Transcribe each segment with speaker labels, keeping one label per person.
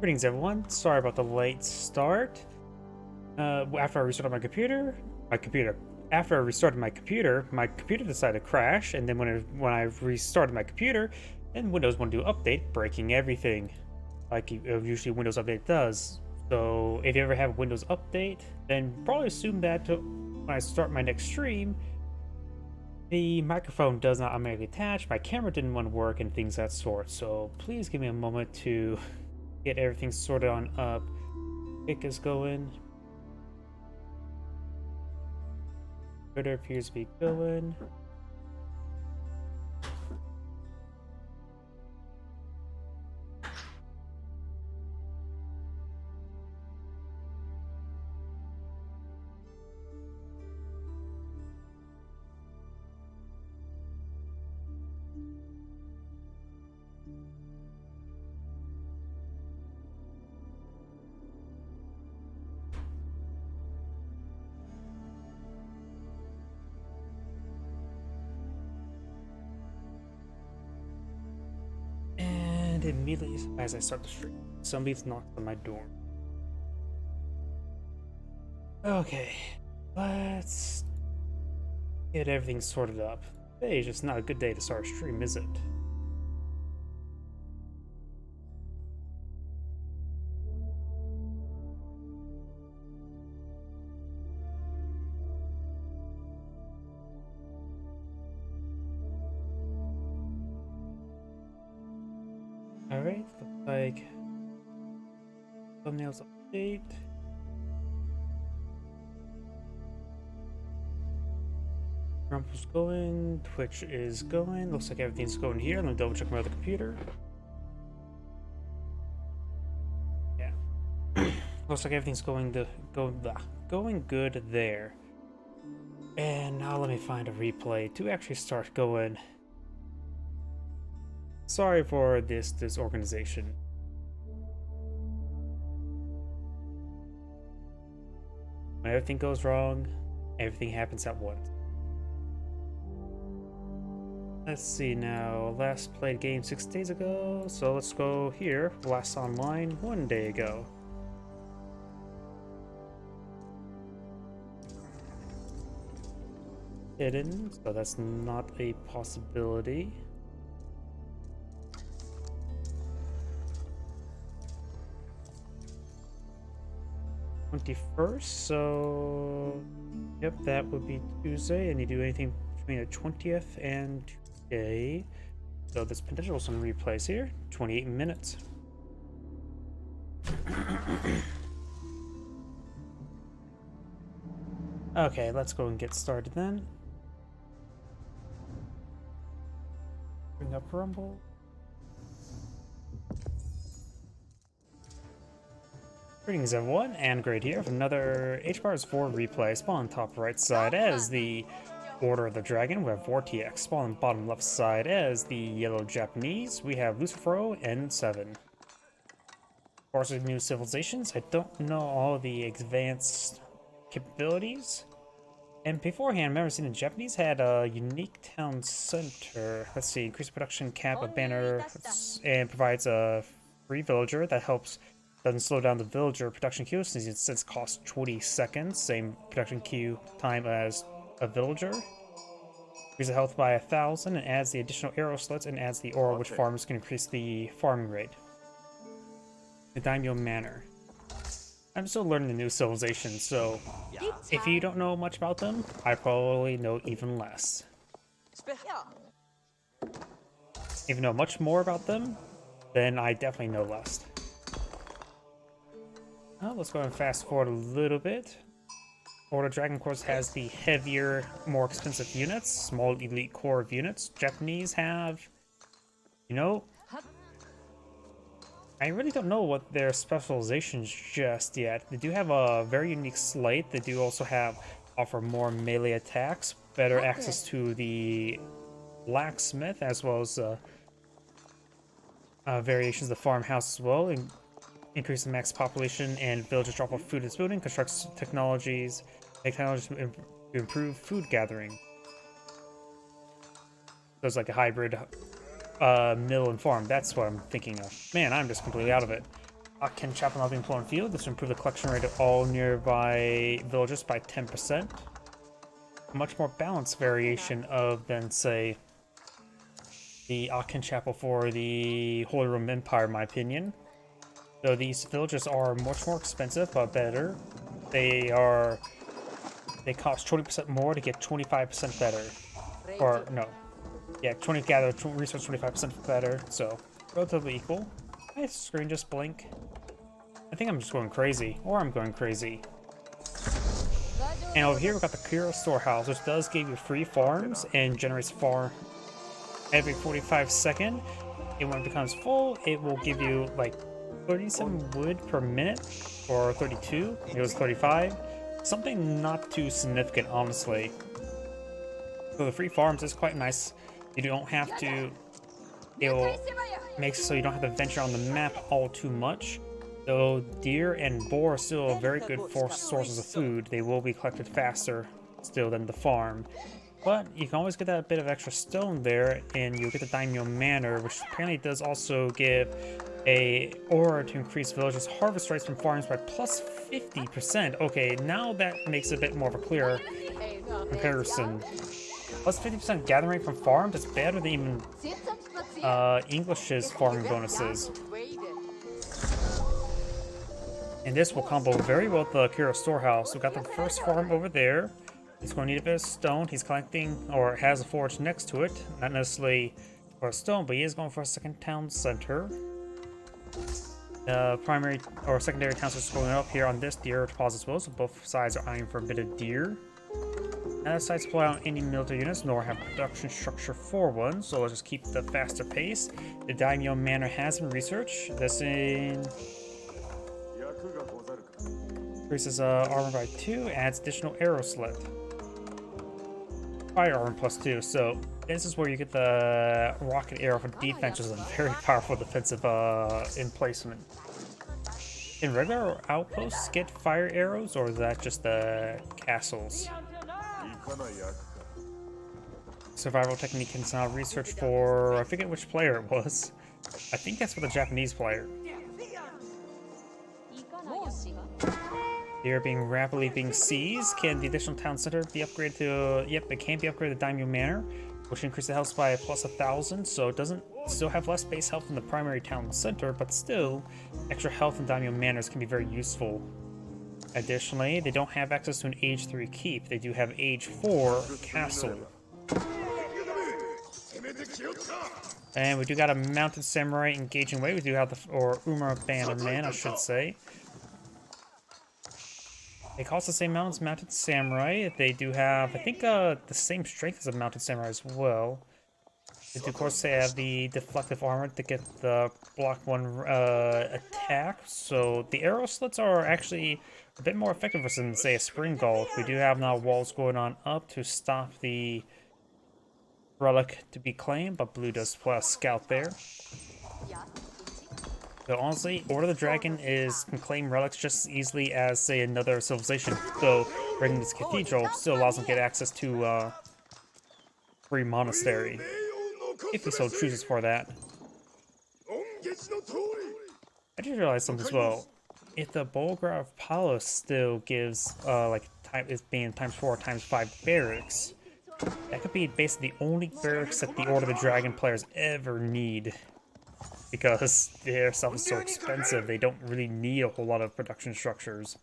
Speaker 1: Greetings, everyone. Sorry about the late start. After I restarted after I restarted my computer decided to crash, and then when I restarted my computer, then Windows wanted to update, breaking everything, like usually Windows Update does. So if you ever have Windows Update, then probably assume that when I start my next stream, the microphone does not automatically attach, my camera didn't want to work, and things of that sort. So please give me a moment to get everything sorted on up. Pick is going. Twitter appears to be going. And immediately as I start the stream, somebody's knocked on my door. Okay, let's get everything sorted up. Today is just not a good day to start a stream, is it? Alright, looks like thumbnails update. Rumple's going, Twitch is going, looks like everything's going here. Let me double check my other computer. Yeah. Looks like everything's going good there. And now let me find a replay to actually start going. Sorry for this disorganization. When everything goes wrong, everything happens at once. Let's see now. Last played game 6 days ago, so let's go here. Last online 1 day ago. Hidden, so that's not a possibility. '21st, so yep, that would be Tuesday, and you do anything between the 20th and Tuesday. So there's potential some replays here. 28 minutes. Okay, let's go and get started then. Bring up Rumble. Greetings everyone, and Great here with another HBARS 4 replay. Spawn top right side as the Order of the Dragon. We have Vortex. Spawn bottom left side as the Yellow Japanese. We have Lucifero N7. Of course, with new civilizations, I don't know all the advanced capabilities. And beforehand, I remember seeing the Japanese had a unique town center. Let's see, increased production cap, a banner, and provides a free villager that doesn't slow down the villager production queue since it costs 20 seconds, same production queue time as a villager. Increases health by 1,000 and adds the additional arrow slots and adds the aura which farmers can increase the farming rate. The Daimyo Manor. I'm still learning the new civilizations, so if you don't know much about them, I probably know even less. If you know much more about them, then I definitely know less. Oh, let's go and fast forward a little bit. Order Dragon, of course, has the heavier, more expensive units, small elite core of units. Japanese have, you know, I really don't know what their specializations just yet. They do have a very unique slate. They do also offer more melee attacks, better access to the blacksmith, as well as variations of the farmhouse as well. Increase the max population and villagers drop off food in its building, constructs technologies to improve food gathering. So it's like a hybrid mill and farm. That's what I'm thinking of. Man, I'm just completely out of it. Akin Chapel now being put on field. This will improve the collection rate of all nearby villages by 10%. A much more balanced variation of than, say, the Akin Chapel for the Holy Roman Empire, in my opinion. Though these villages are much more expensive, but better. They cost 20% more to get 25% better. Or, no. Yeah, gather resource 25% better, so relatively equal. My screen just blink. I think I'm just going crazy, or I'm going crazy. And over here we've got the Kira Storehouse, which does give you free farms and generates farm every 45 seconds. And when it becomes full, it will give you like 37 wood per minute, or 32. It was 35. Something not too significant, honestly. So the free farms is quite nice. You don't have to. It'll make so you don't have to venture on the map all too much. Though deer and boar are still very good sources of food, they will be collected faster still than the farm. But you can always get that bit of extra stone there, and you'll get the Daimyo Manor, which apparently does also give a aura to increase villages' harvest rates from farms by plus 50%. Okay, now that makes a bit more of a clear comparison. Plus 50% gathering rate from farms is better than even English's farming bonuses. And this will combo very well with the Kira Storehouse. We've got the first farm over there. He's going to need a bit of stone. He's collecting, or has a forge next to it. Not necessarily for stone, but he is going for a second town center. The primary or secondary town center is going up here on this deer deposit as well, so both sides are eyeing for a bit of deer. Neither side supply on any military units, nor have production structure for one, so let's just keep the faster pace. The Daimyo Manor has been researched. This increases armor by 2, adds additional arrow slit. Fire armor plus 2, so this is where you get the rocket arrow for defense, which is a very powerful defensive emplacement. Can regular outposts get fire arrows, or is that just the castles? Survival technique is now researched for, I forget which player it was. I think that's for the Japanese player. They are rapidly being seized. Can the additional town center be upgraded to? Yep, it can be upgraded to Daimyo Manor, which increases the health by plus 1,000. So it doesn't still have less base health than the primary town center, but still, extra health in Daimyo Manors can be very useful. Additionally, they don't have access to an age 3 keep. They do have age 4 castle. And we do got a mounted samurai engaging way. We do have the, or Umar Bannerman, I should say. They cost the same amount as mounted samurai. They do have, I think, the same strength as a mounted samurai as well. They do, of course, they have the deflective armor to get the block 1 attack. So the arrow slits are actually a bit more effective than, say, a spring gulch. We do have now walls going on up to stop the relic to be claimed, but blue does put a scout there. So honestly, Order of the Dragon can claim relics just as easily as, say, another civilization. So raiding this cathedral still allows them to get access to free monastery, if he so chooses for that. I just realized something as well. If the Bolgraf Palace still gives is being ×4 ×5 barracks, that could be basically the only barracks that the Order of the Dragon players ever need. Because their stuff is so expensive, they don't really need a whole lot of production structures.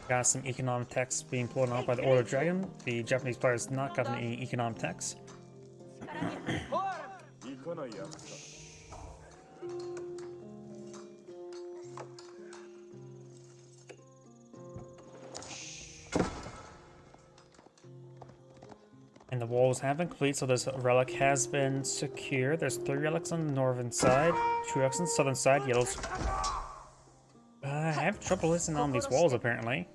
Speaker 1: Got some economic text being pulled out by the Order of Dragon. The Japanese players not gotten any economic text. And the walls have been complete, so this relic has been secure. There's 3 relics on the northern side, 2 relics on the southern side. Yellows. I have trouble listening on these walls, apparently.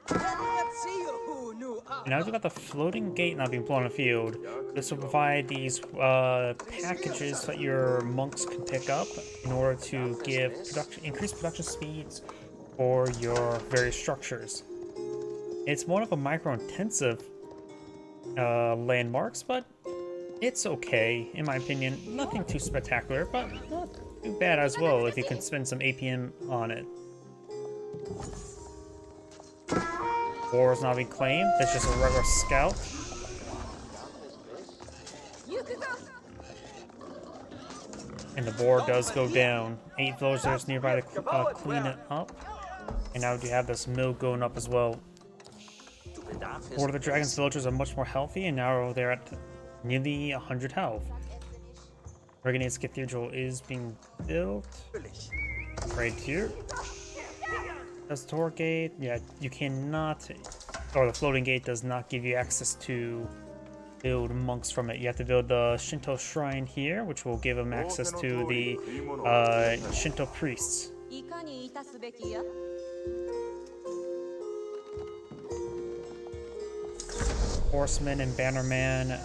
Speaker 1: And now we've got the floating gate now being blown on the field. This will provide these packages that your monks can pick up in order to give increased production speeds for your various structures. It's more of a micro-intensive landmarks, but It's okay, in my opinion. Nothing too spectacular, but not too bad as well if you can spend some APM on it. War is not being claimed. It's just a regular scout. And the boar does go down. 8 villagers nearby to clean it up. And now you have this mill going up as well. Order of the Dragon's villagers are much more healthy, and now they're at nearly 100 health. Reganese Cathedral is being built right here. That's the Tor Gate. Yeah, you cannot, or the floating gate does not give you access to build monks from it. You have to build the Shinto shrine here, which will give them access to the Shinto priests. Horseman and Bannerman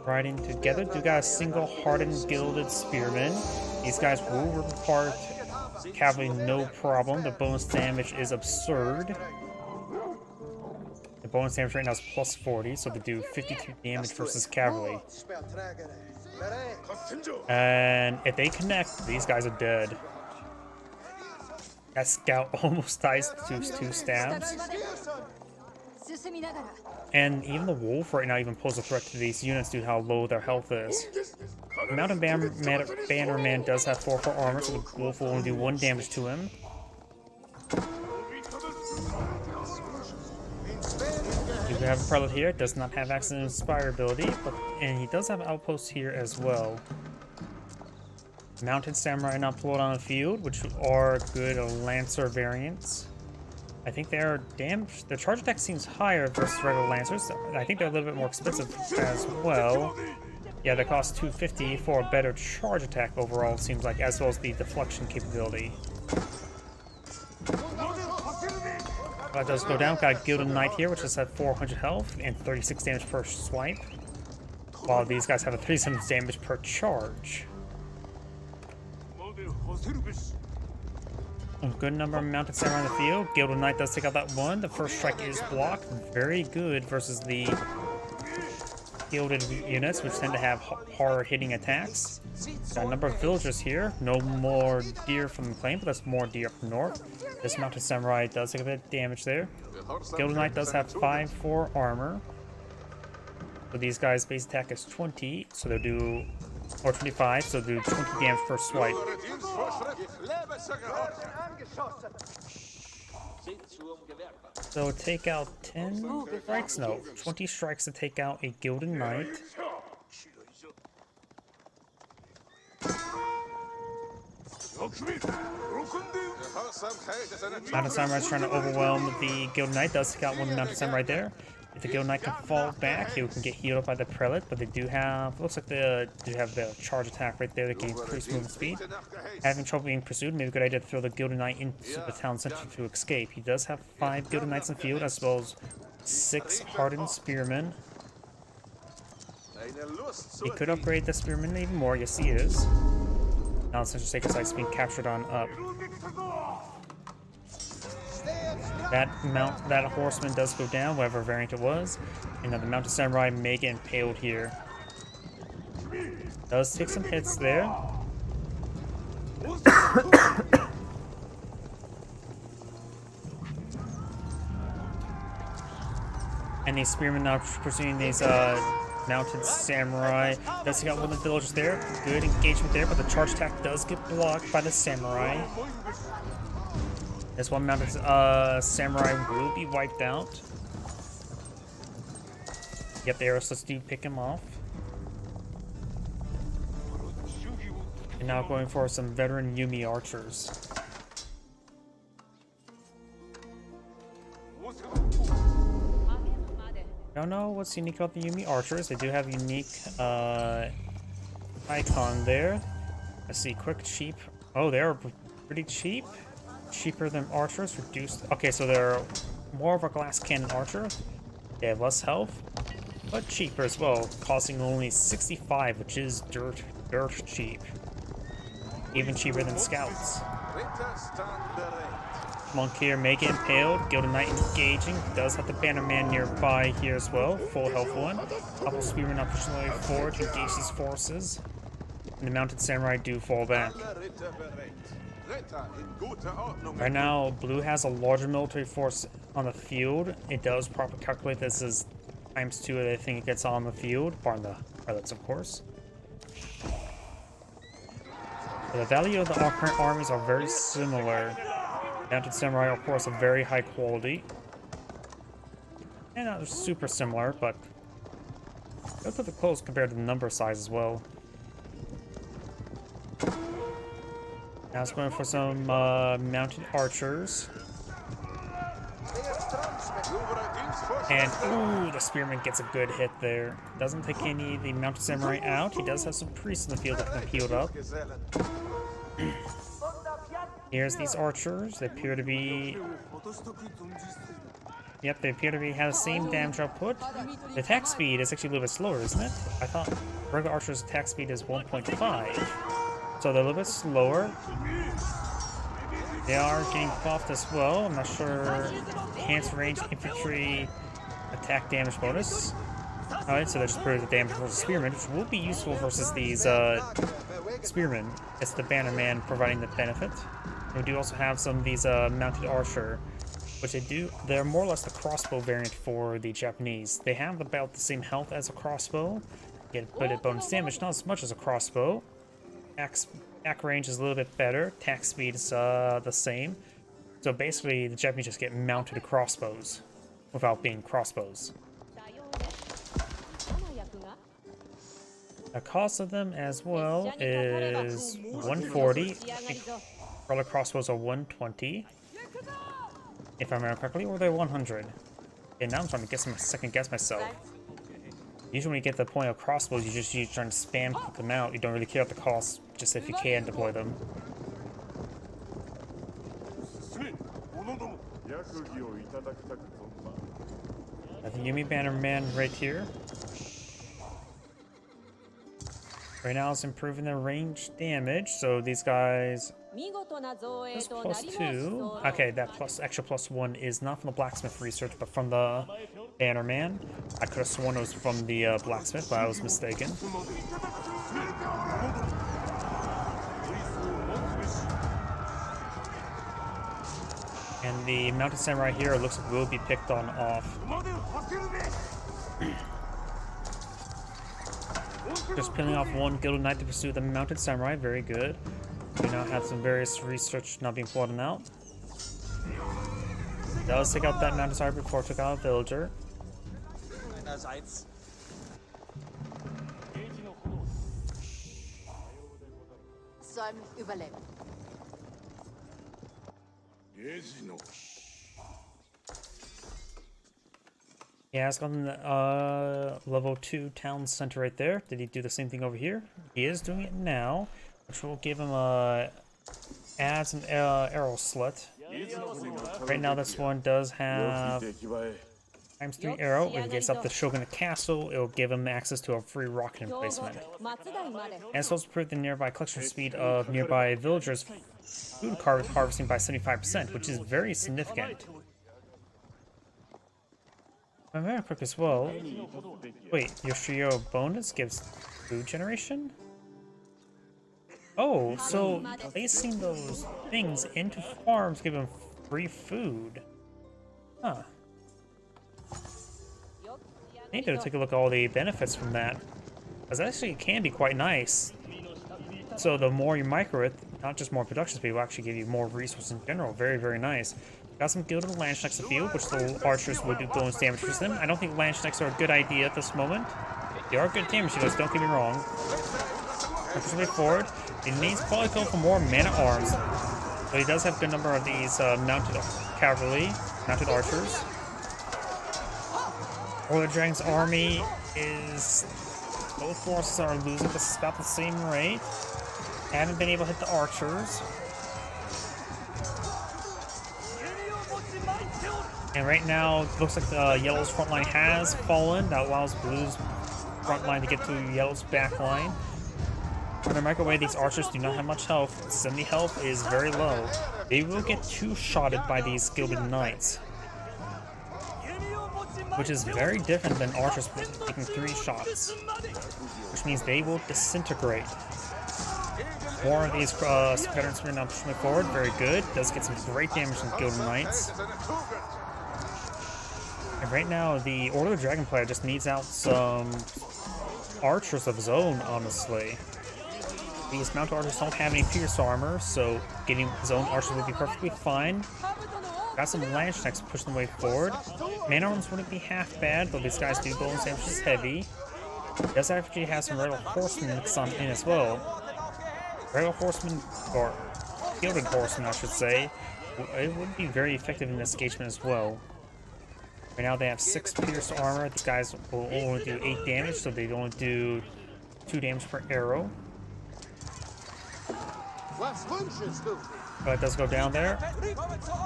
Speaker 1: riding together. You got a single hardened gilded spearman. These guys will rip apart cavalry no problem. The bonus damage is absurd. The bonus damage right now is plus 40, so they do 52 damage versus cavalry. And if they connect, these guys are dead. That scout almost dies to 2 stabs. And even the wolf right now even poses a threat to these units due to how low their health is. Mountain Bannerman does have 4 armor, so the wolf will only do 1 damage to him. You have a prelate here, does not have access to inspire ability, and he does have outposts here as well. Mounted Samurai not deployed on the field, which are good Lancer variants. I think they are damaged. The charge attack seems higher versus regular Lancers. I think they're a little bit more expensive as well. Yeah, they cost 250 for a better charge attack overall, it seems like, as well as the deflection capability. That does go down. Got a Gilded Knight here, which is at 400 health and 36 damage per swipe. While these guys have a 37 damage per charge. A good number of Mounted Samurai in the field. Gilded Knight does take out that one. The first strike is blocked. Very good versus the Gilded units, which tend to have hard hitting attacks. Got a number of villagers here. No more deer from the plain, but that's more deer up north. This Mounted Samurai does take a bit of damage there. Gilded Knight does have 5-4 armor. So these guys' base attack is 20, so they'll do, or 25, so they'll do 20 damage per swipe. So take out 10 strikes? No, 20 strikes to take out a Gilded Knight. Mounted Samurai is trying to overwhelm the Gilded Knight. Does take out one Mounted Samurai there. If the Gilded Knight can fall back, he can get healed up by the Prelate, but they do have, looks like they do have the charge attack right there that can increase movement speed. Having trouble being pursued, maybe a good idea to throw the Gilded Knight into the town center to escape. He does have 5 Gilded Knights in the field, as well as 6 hardened spearmen. He could upgrade the spearmen even more, yes he is. Now the Central Sacred Site's being captured on up. That horseman does go down, whatever variant it was, and then the Mounted Samurai may get impaled here. Does take some hits there. And these spearmen now pursuing these Mounted Samurai. Does take out one of the villagers there. Good engagement there, but the charge attack does get blocked by the Samurai. This one Mounted Samurai will be wiped out. Yep, the Aerostats do pick him off. And now going for some veteran Yumi archers. Don't know what's unique about the Yumi archers. They do have unique icon there. Let's see, quick, cheap. Oh, they're pretty cheap. Cheaper than archers, reduced. Okay, so they're more of a glass cannon archer. They have less health, but cheaper as well, costing only 65, which is dirt cheap. Even cheaper than scouts. Monk here may get impaled. Gilded Knight engaging. Does have the Bannerman nearby here as well. Full health one. Couple Spearmen opportunely forward to engage these forces. And the Mounted Samurai do fall back. Right now, Blue has a larger military force on the field. It does properly calculate this as ×2 of everything it gets on the field, barring the pilots, of course. But the value of the current armies are very similar. Mounted Samurai, of course, are very high quality. And not super similar, but relatively close compared to the number size as well. Now it's going for some mounted archers. And, ooh, the Spearman gets a good hit there. Doesn't take any of the Mounted Samurai out. He does have some priests in the field that can heal up. Here's these archers. They appear to be... Yep, they appear to be have the same damage output. The attack speed is actually a little bit slower, isn't it? I thought regular archers' attack speed is 1.5. So they're a little bit slower. They are getting buffed as well. I'm not sure. Enhanced range infantry attack damage bonus. Alright, so that just proves the damage versus Spearmen, which will be useful versus these Spearmen. It's the Bannerman providing the benefit. And we do also have some of these mounted archer, which they're more or less the crossbow variant for the Japanese. They have about the same health as a crossbow. Get a bit of bonus damage, not as much as a crossbow. Attack range is a little bit better. Attack speed is the same. So basically, the Japanese just get mounted crossbows without being crossbows. The cost of them as well is 140. I think regular crossbows are 120, if I remember correctly, or they're 100. And now I'm trying to second guess myself. Usually when you get to the point of crossbows, you're trying to spam put them out. You don't really care about the cost, just if you can deploy them. I have the Yumi Bannerman right here. Right now it's improving their range damage, so these guys... This +2. Okay, that extra +1 is not from the blacksmith research, but from the Bannerman. I could have sworn it was from the blacksmith, but I was mistaken. And the Mounted Samurai here looks like will be picked on off. Just peeling off one Gilded Knight to pursue the Mounted Samurai, very good. We now have some various research not being plotted out. Does take out that Mounted Samurai before it took out a villager. Yeah, it's on the level 2 town center right there. Did he do the same thing over here? He is doing it now, which will give him adds an arrow slit. Right now this one does have ×3 arrow. If he gets up the Shogunate Castle, it will give him access to a free rocket emplacement. And it's also improved the nearby collection speed of nearby villagers' food harvesting by 75%, which is very significant. I'm very quick as well. Wait, Yoshio bonus gives food generation? Oh, so placing those things into farms give them free food. Huh. I need to take a look at all the benefits from that. Because actually it can be quite nice. So the more you micro it, not just more production speed, will actually give you more resources in general. Very, very nice. Got some Gilded Landsknechts in the field, which the archers will do bonus damage for them. I don't think Landsknechts are a good idea at this moment. They are good damage dealers, don't get me wrong. Push way forward. He needs probably to go for more man-at-arms. But he does have a good number of these mounted cavalry, mounted archers. Warlord Dragon's army is... Both forces are losing this about the same rate. Haven't been able to hit the archers. And right now, it looks like the Yellow's front line has fallen. That allows Blue's front line to get to Yellow's back line. On the microwave, these archers do not have much health. 70 health is very low. They will get two-shotted by these Gilded Knights, which is very different than archers taking 3 shots, which means they will disintegrate. More of these veterans are now pushing forward. Very good. Does get some great damage from Gilded Knights. And right now, the Order of the Dragon player just needs out some archers of his own, honestly. These mounted archers don't have any pierce armor, so getting his own archers would be perfectly fine. Got some lance necks pushing the way forward. Man arms wouldn't be half bad, though these guys do golden sandwiches heavy. Does actually have some Regal Horsemen mixed on in as well. Regal Horsemen, or Gilded Horsemen I should say, it would be very effective in this engagement as well. Right now they have 6 pierce armor. These guys will only do 8 damage, so they only do 2 damage per arrow. But it does go down there.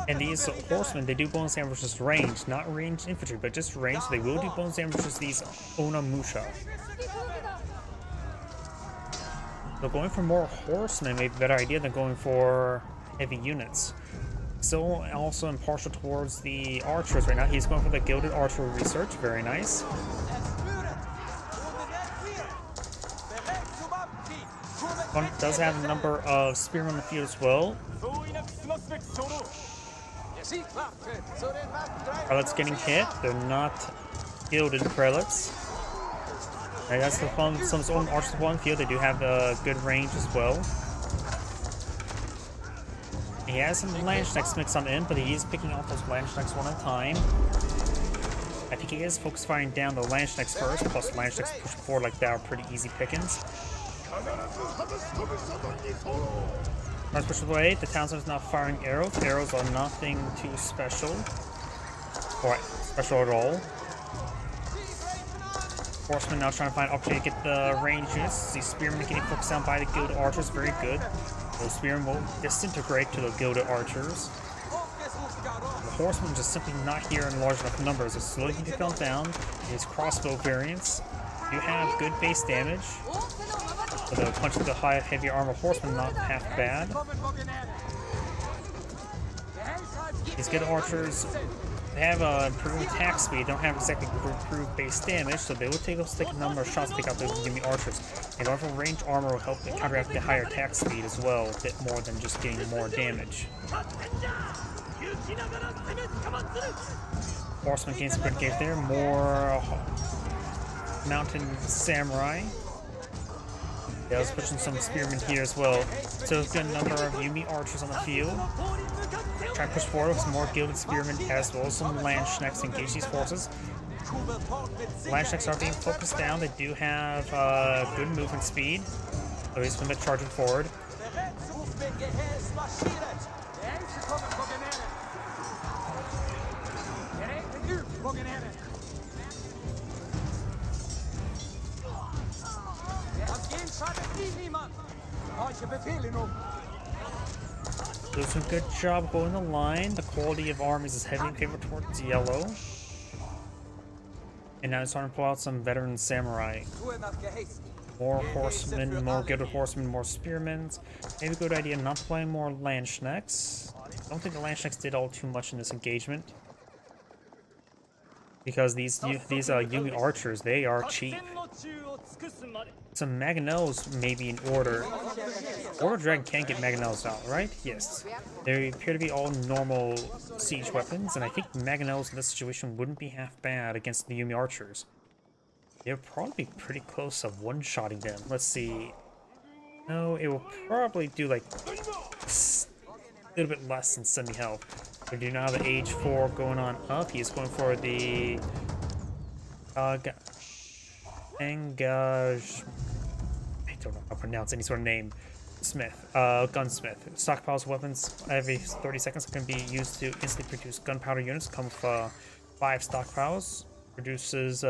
Speaker 1: And these horsemen, they do bone sandwiches range, not ranged infantry, but just range. So they will do bone sandwiches, these Onimusha. So going for more horsemen may be a better idea than going for heavy units. Still also impartial towards the archers right now. He's going for the Gilded Archer Research. Very nice. One does have a number of spearmen on the field as well. Prelates getting hit. They're not gilded prelates. And that's the fun. Some own archers on the field. They do have a good range as well. He has some lance necks mixed on in, but he is picking off those lance necks one at a time. I think he is focus firing down the lance necks first, plus lance necks push forward like that are pretty easy pickings. Let's push away. The Townsend is now firing arrows. Arrows are nothing too special, or special at all. Horsemen now trying to find opportunity to get the range units. The spearmen getting focused down by the Gilded Archers. Very good. Those spearmen will disintegrate to the Gilded Archers. The horsemen just simply not here in large enough numbers. It's slowly getting fell down. His crossbow variants do have good base damage. But the punch with the high heavy armor horsemen not half bad. These good archers, they have improved attack speed, don't have exactly improved base damage, so they will take a number of shots to take out those enemy archers. And also range armor will help counteract the higher attack speed as well, a bit more than just getting more damage. Horseman gains some good gains there, more mountain samurai. Yeah, I was pushing some spearmen here as well. So it's got a number of Yuumi archers on the field. Try to push forward with some more gilded spearmen as well as some Landsknecks to engage these forces. Landsknecks are being focused down. They do have good movement speed. So he's going to charging forward. Do some good job holding the line. The quality of armies is heavily in favor towards yellow. And now it's starting to pull out some veteran samurai. More horsemen, more gilded horsemen, more spearmen. Maybe a good idea not playing more Landsknecks. I don't think the Landsknecks did all too much in this engagement. Because these Yuumi archers, they are cheap. Some Mangonels may be in order. Order of Dragon can get Mangonels out, right? Yes. They appear to be all normal siege weapons, and I think Mangonels in this situation wouldn't be half bad against the Yuumi archers. They'll probably be pretty close of one-shotting them. Let's see. No, it will probably do like a little bit less than 70 health. We do now have the age 4 going on up. He's going for the Engage. I don't know how to pronounce any sort of name. Gunsmith. Stockpiles weapons every 30 seconds can be used to instantly produce gunpowder units. Come with 5 stockpiles. Produces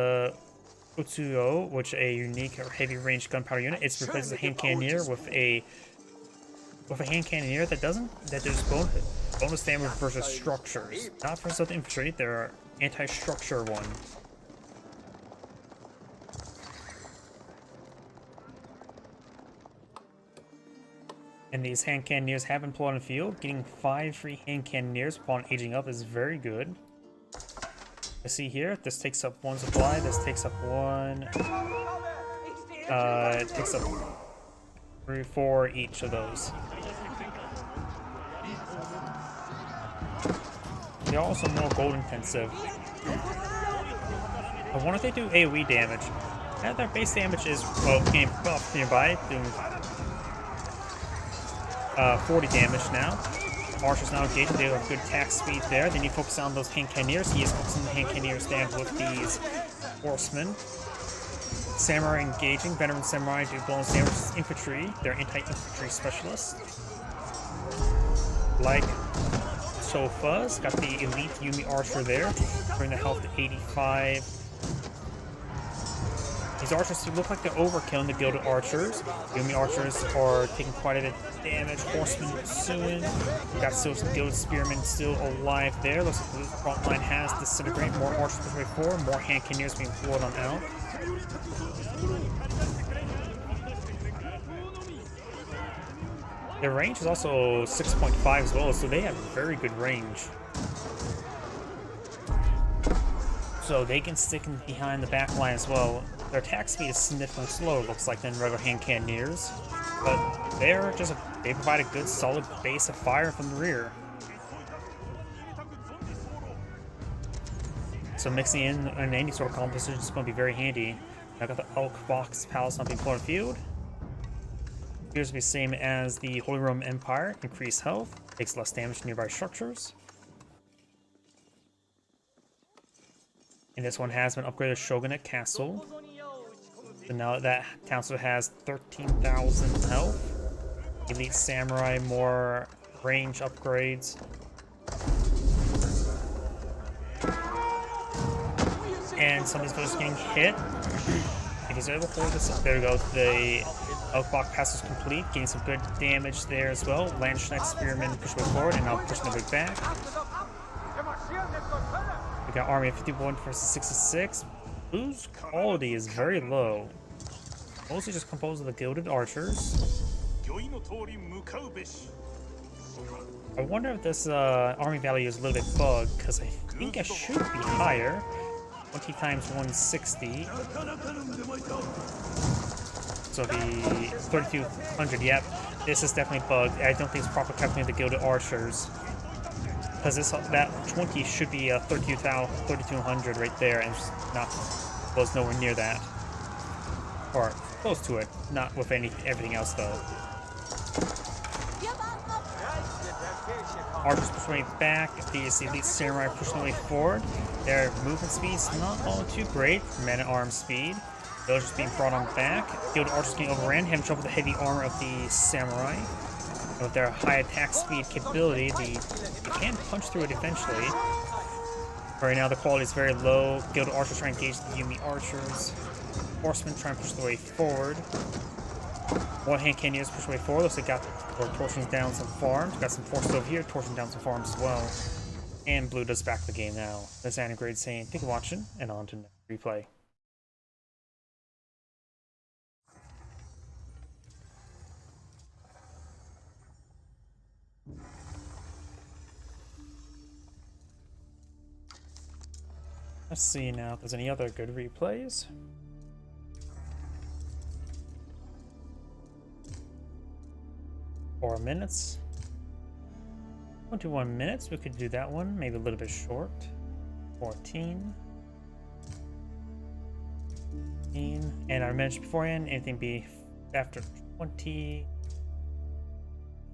Speaker 1: Utsuyo, which a unique or heavy range gunpowder unit. It replaces a hand cannoneer with a hand cannoneer that there's bonus damage versus structures. Not versus the infantry, they're anti-structure one. And these hand cannoneers have been pulled on the field. Getting 5 free hand cannoneers upon aging up is very good. I see here, this takes up 1 supply, this takes up 1. It takes up 3, 4 each of those. They're also more gold intensive. I wonder if they do AoE damage. And their base damage is, well, getting buffed nearby, doing 40 damage now. Archer's now engaged, they have good attack speed there. They need to focus on those hand cannoneers. He is focusing the hand cannoneers down with these horsemen. Samurai engaging. Veteran samurai do bonus damage to infantry. They're anti-infantry specialists. Like Sofa's got the elite Yumi Archer there, bring the health to 85. These archers look like they're overkilling the Gilded Archers. Yumi Archers are taking quite a bit of damage. Horsemen soon. We got still some Gilded Spearmen still alive there. Looks like the front line has disintegrated. More archers pushing forward. More hand cannoneers being pulled on out. Their range is also 6.5 as well, so they have very good range. So they can stick in behind the back line as well. Their attack speed is significantly slower, looks like, than regular hand cannoneers. But they provide a good solid base of fire from the rear. So mixing in any sort of composition is going to be very handy. I got the Elk Box Palace on being put on field. Appears to be the same as the Holy Roman Empire. Increased health, takes less damage to nearby structures. And this one has been upgraded to Shogunate Castle. So now that council has 13,000 health. Elite Samurai, more range upgrades. And some of these villagers getting hit. If he's able to hold this up, there we go. The Elkbach pass is complete, getting some good damage there as well. Landschneck Spearmen push way forward, and now pushing the way back. We got army of 51 versus 66. Blue's quality is very low. Mostly just composed of the Gilded Archers. I wonder if this army value is a little bit bugged, because I think it should be higher. 20 times 160. So the 3200, yep. This is definitely bugged. I don't think it's proper calculating the Gilded Archers. Because that 20 should be 3200 right there, and was nowhere near that. Or close to it. Not with everything else though. Archers pushing way back. The elite samurai pushing their way forward. Their movement speed's not all too great. Man-at-arms speed. Villagers being brought on back. Gilded Archers getting overran. Having trouble with the heavy armor of the samurai. And with their high attack speed capability, they can punch through it eventually. Right now the quality is very low. Gilded Archers trying to engage the Yumi Archers. Horsemen trying to push their way forward. One hand cannoneers push their way forward. Looks like we're torching down some farms. Got some forces over here torching down some farms as well. And blue does back the game now. That's Anagrade saying thank you for watching, and on to the next replay. Let's see now if there's any other good replays. Four minutes. 21 minutes, we could do that one, maybe a little bit short. 14. 15. And I mentioned beforehand, anything be after 20.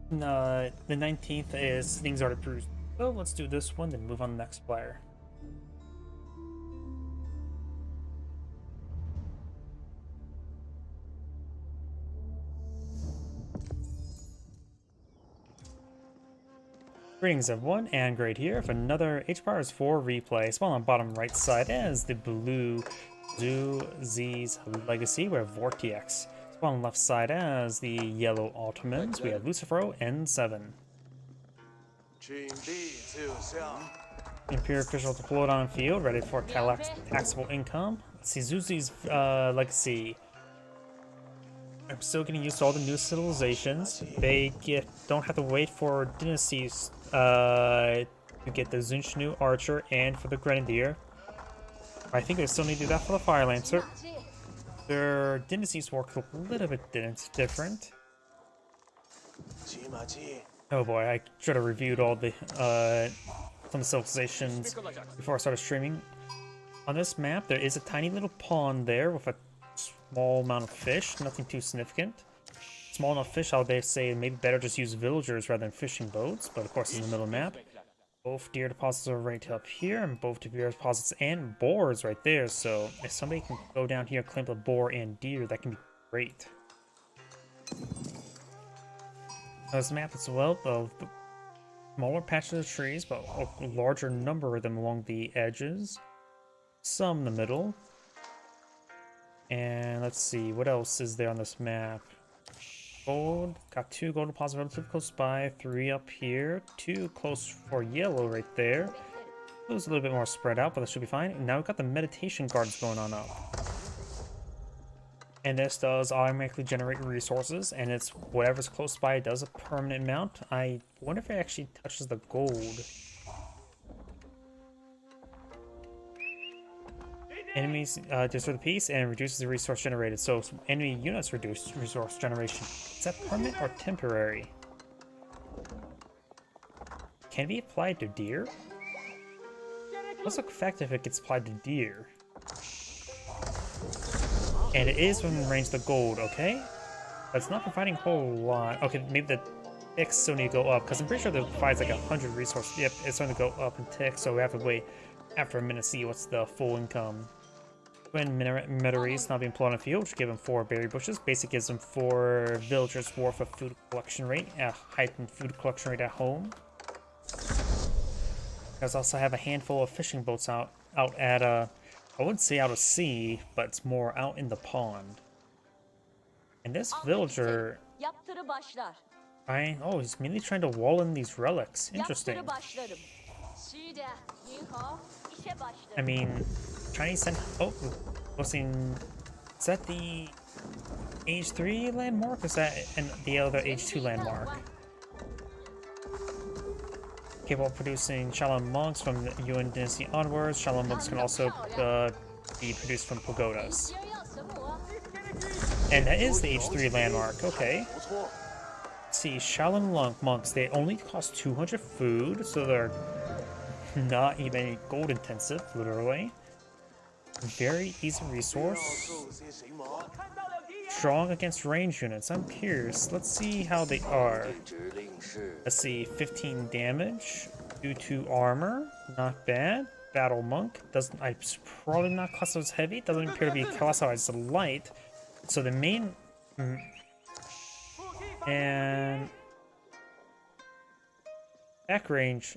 Speaker 1: The 19th is things are approved. So let's do this one, then move on to the next player. Greetings everyone, and Great here for another HPowers 4 replay. Spawn on bottom right side as the blue Z's Legacy, we have Vortex. Spawn on left side as the yellow Ottomans, we have Lucifero N7. Imperial official deployed on field, ready for taxable income. Let's see, Zuzi's Legacy. I'm still getting used to all the new civilizations. They don't have to wait for dynasties to get the Zunchnu Archer and for the Grenadier. I think they still need to do that for the Fire Lancer. Their dynasties work a little bit different. Oh boy, I should have reviewed all the some civilizations before I started streaming. On this map, there is a tiny little pond there with a small amount of fish, nothing too significant. Small enough fish, how they say maybe better just use villagers rather than fishing boats, but of course it's in the middle of the map. Both deer deposits are right up here, and both deer deposits and boars right there, so if somebody can go down here and claim the boar and deer, that can be great. This map as well, of the smaller patches of trees, but a larger number of them along the edges. Some in the middle. And let's see, what else is there on this map? Gold, got 2 gold deposits relatively close by, 3 up here, 2 close for yellow right there. It was a little bit more spread out, but that should be fine. And now we've got the meditation gardens going on up. And this does automatically generate resources, and it's whatever's close by does a permanent amount. I wonder if it actually touches the gold. Enemies disturb the peace and reduces the resource generated. So enemy units reduce resource generation. Is that permanent or temporary? Can it be applied to deer? Let's look effective if it gets applied to deer. And it is within range of the gold, okay? That's not providing a whole lot. Okay, maybe the ticks still need to go up, because I'm pretty sure that provides like 100 resources. Yep, it's going to go up in ticks, so we have to wait after a minute to see what's the full income. When Meteries not being plotted on the field, which give them 4 berry bushes. Basic gives them 4 villagers worth of food collection rate, heightened food collection rate at home. Guys also have a handful of fishing boats out at I wouldn't say out of sea, but it's more out in the pond. And this villager, oh, he's mainly trying to wall in these relics. Interesting. I mean, Chinese sent. Oh, posting. Is that the Age 3 landmark? Or is that the other Age 2 landmark? Capable of producing Shaolin monks from the Yuan dynasty onwards. Shaolin monks can also be produced from pagodas. And that is the Age 3 landmark. Okay. Let's see, Shaolin monks. They only cost 200 food, so they're not even gold intensive, literally. Very easy resource. Strong against range units. I'm curious. Let's see how they are. Let's see, 15 damage due to armor. Not bad. Battle monk. I'm probably not classified as heavy. Doesn't appear to be classified as light. So the main and back range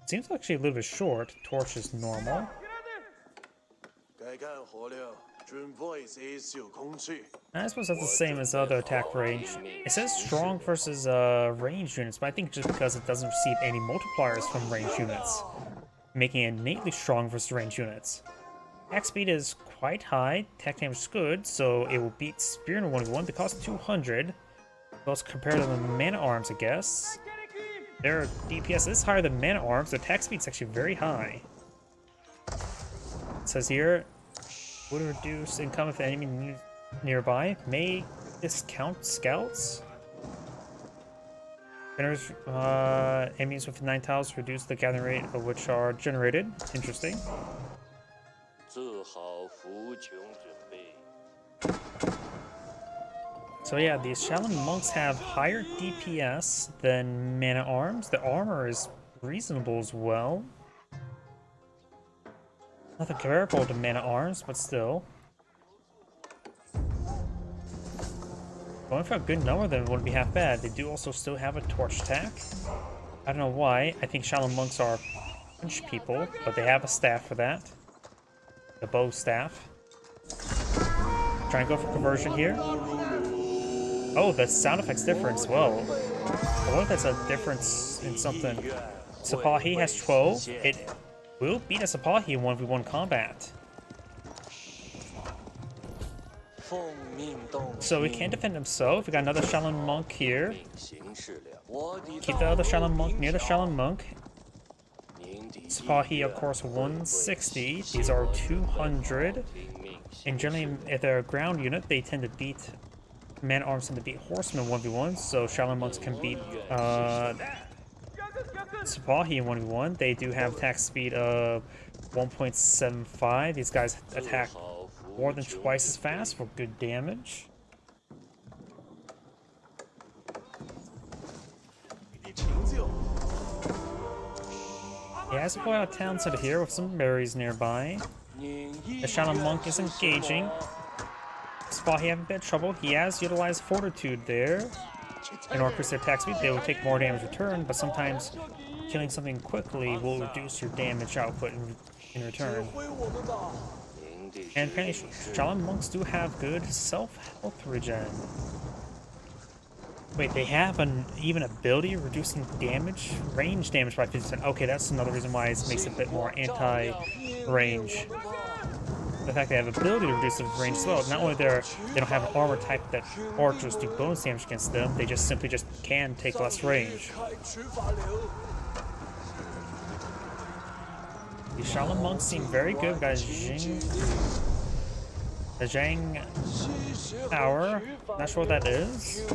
Speaker 1: seems actually a little bit short. Torch is normal. I suppose that's the same as other attack range. It says strong versus range units, but I think just because it doesn't receive any multipliers from range units, making it innately strong versus range units. Attack speed is quite high, attack damage is good, so it will beat Spear in 1v1. They cost 200. Let's compare to the mana arms, I guess. Their DPS is higher than mana arms, so attack speed is actually very high. It says here, would reduce income if the enemy nearby. May discount scouts. Enemies with 9 tiles reduce the gathering rate of which are generated. Interesting. So yeah, these Shaolin monks have higher DPS than mana arms. The armor is reasonable as well. Nothing comparable to mana arms, but still. Going for a good number then wouldn't be half bad. They do also still have a torch attack. I don't know why. I think Shaolin monks are punch people, but they have a staff for that. The bow staff. Try and go for conversion here. Oh, the sound effect's different as well. I wonder if that's a difference in something. Sipahi has 12. It will beat a Sipahi in 1v1 combat. So he can't defend himself. We got another Shaolin Monk here. Keep the other Shaolin Monk near the Shaolin Monk. Sipahi, of course, 160. These are 200. And generally, if they're a ground unit, they tend to beat... Man-at-arms tend to beat horsemen 1v1, so Shaolin Monks can beat Sipahi in 1v1. They do have attack speed of 1.75. These guys attack more than twice as fast for good damage. He has a boy out of town center here with some berries nearby. The Shaolin Monk is engaging. Sipahi having a bit of trouble. He has utilized Fortitude there. In order to increase their attack speed, they will take more damage return, but sometimes killing something quickly will reduce your damage output in return. And apparently, Shaolin Monks do have good self-health regen. Wait, they have an even ability reducing damage, range damage by 50%. Okay, that's another reason why it makes it a bit more anti-range. The fact they have ability to reduce the range as well. Not only they don't have an armor type that archers do bonus damage against them, they just simply can take less range. The Shaolin Monks seem very good. We've got the Zhang Tower. Not sure what that is.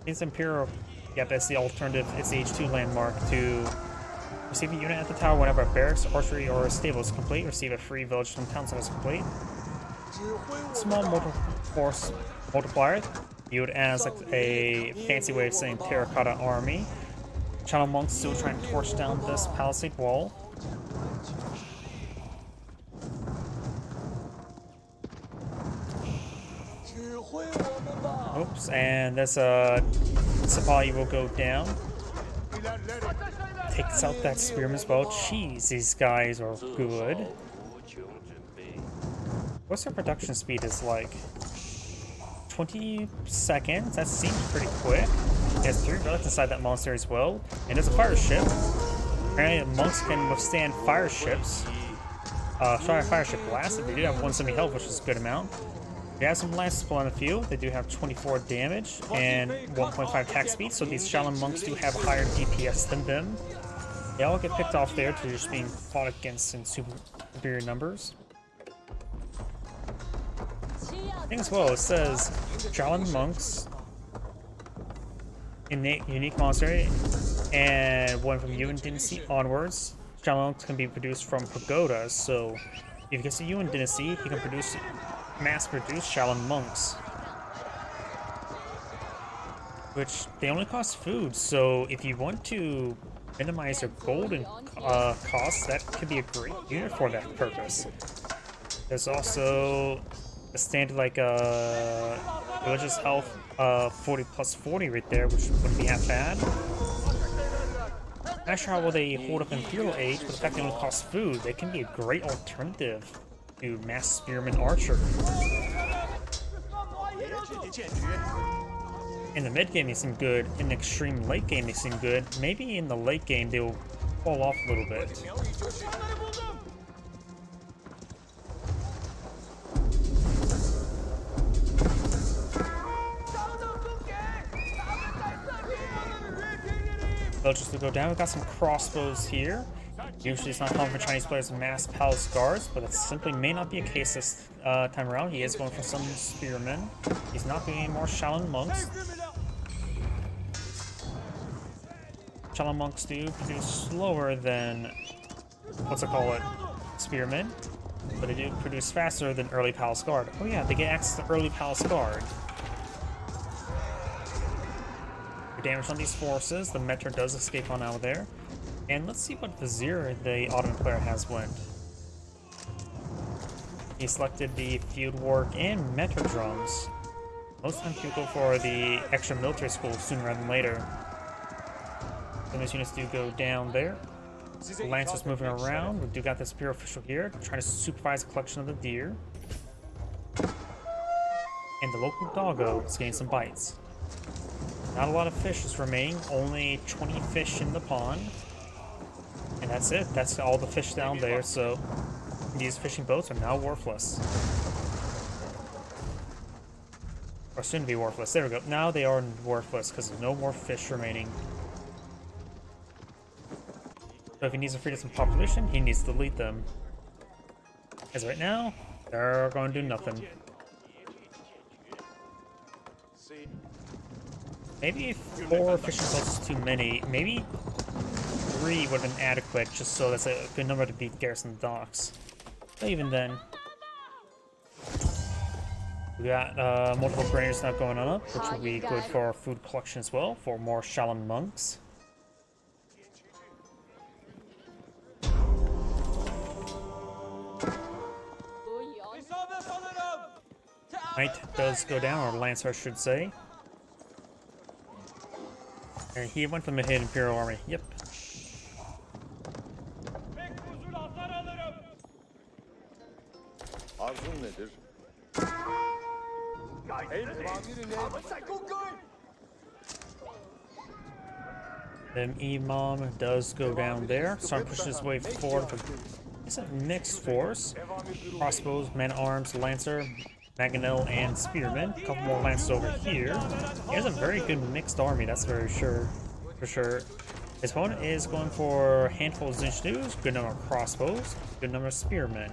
Speaker 1: It's Imperial. Yep, that's the alternative. It's the H2 landmark. To receive a unit at the tower whenever a barracks, archery, or a stable is complete. Receive a free village from town center is complete. Small mortal force multiplier. Viewed as like a fancy way of saying terracotta army. Shaolin Monks still trying to torch down this palisade wall. Oops, and this Sipahi will go down. Takes out that spearman as well. Jeez, these guys are good. What's their production speed is like? 20 seconds? That seems pretty quick. He has 3 relics inside that monastery as well. And there's a fire ship. Apparently monks can withstand fire ships. Fire ship blast. They do have 170 health, which is a good amount. They have some lances pull on a few. They do have 24 damage and 1.5 attack speed, so these Shaolin Monks do have higher DPS than them. They all get picked off there to just being fought against in superior numbers. Thing as well, it says Shaolin Monks, unique monastery, and one from Yuan Dynasty onwards. Shaolin Monks can be produced from pagodas, so if he gets a Yuan Dynasty, he can mass-produce Shaolin Monks. Which, they only cost food, so if you want to minimize their golden costs, that could be a great unit for that purpose. There's also a standard like religious health 40 plus 40 right there, which wouldn't be half bad. Not sure how well they hold up in Feudal Age, but the fact they only cost food, they can be a great alternative to Mass Spearman Archer. In the mid game they seem good, in the extreme late game they seem good. Maybe in the late game they will fall off a little bit. Just to go down, we've got some crossbows here. Usually it's not common for Chinese players to mass palace guards, but it simply may not be a case this time around. He is going for some spearmen. He's not doing any more Shaolin Monks. Shaolin Monks do produce slower than, spearmen, but they do produce faster than early palace guard. Oh yeah, they get access to early palace guard. Damage on these forces. The Metra does escape on out of there. And let's see what Vizier the Ottoman player has went. He selected the Field Work and Metra drums. Most times people go for the extra military school sooner rather than later. And those units do go down there. The Lancer's moving around. We do got this Imperial official here trying to supervise a collection of the deer. And the local doggo is getting some bites. Not a lot of fish is remaining, only 20 fish in the pond. And that's it, that's all the fish down there, so these fishing boats are now worthless. Or soon to be worthless. There we go. Now they are worthless because there's no more fish remaining. So if he needs to free up some population, he needs to delete them. As right now, they're going to do nothing. Maybe 4 fishing posts is too many. Maybe 3 would have been adequate, just so that's a good number to beat Garrison Docks. But even then, we got multiple granaries now going on up, which will be good for our food collection as well, for more Shaolin monks. Knight does go down, or Lancer I should say. And he went for the Hidden Imperial Army. Yep.
Speaker 2: Arzun nedir?
Speaker 1: Then Imam does go down there. Starting to push his way forward. It's a mixed force. Crossbows, men-at-arms, Lancer, Mangonel, and Spearmen. A couple more Lancers over here. He has a very good mixed army, that's very sure. For sure. His opponent is going for a handful of Zinchus, good number of crossbows, good number of Spearmen.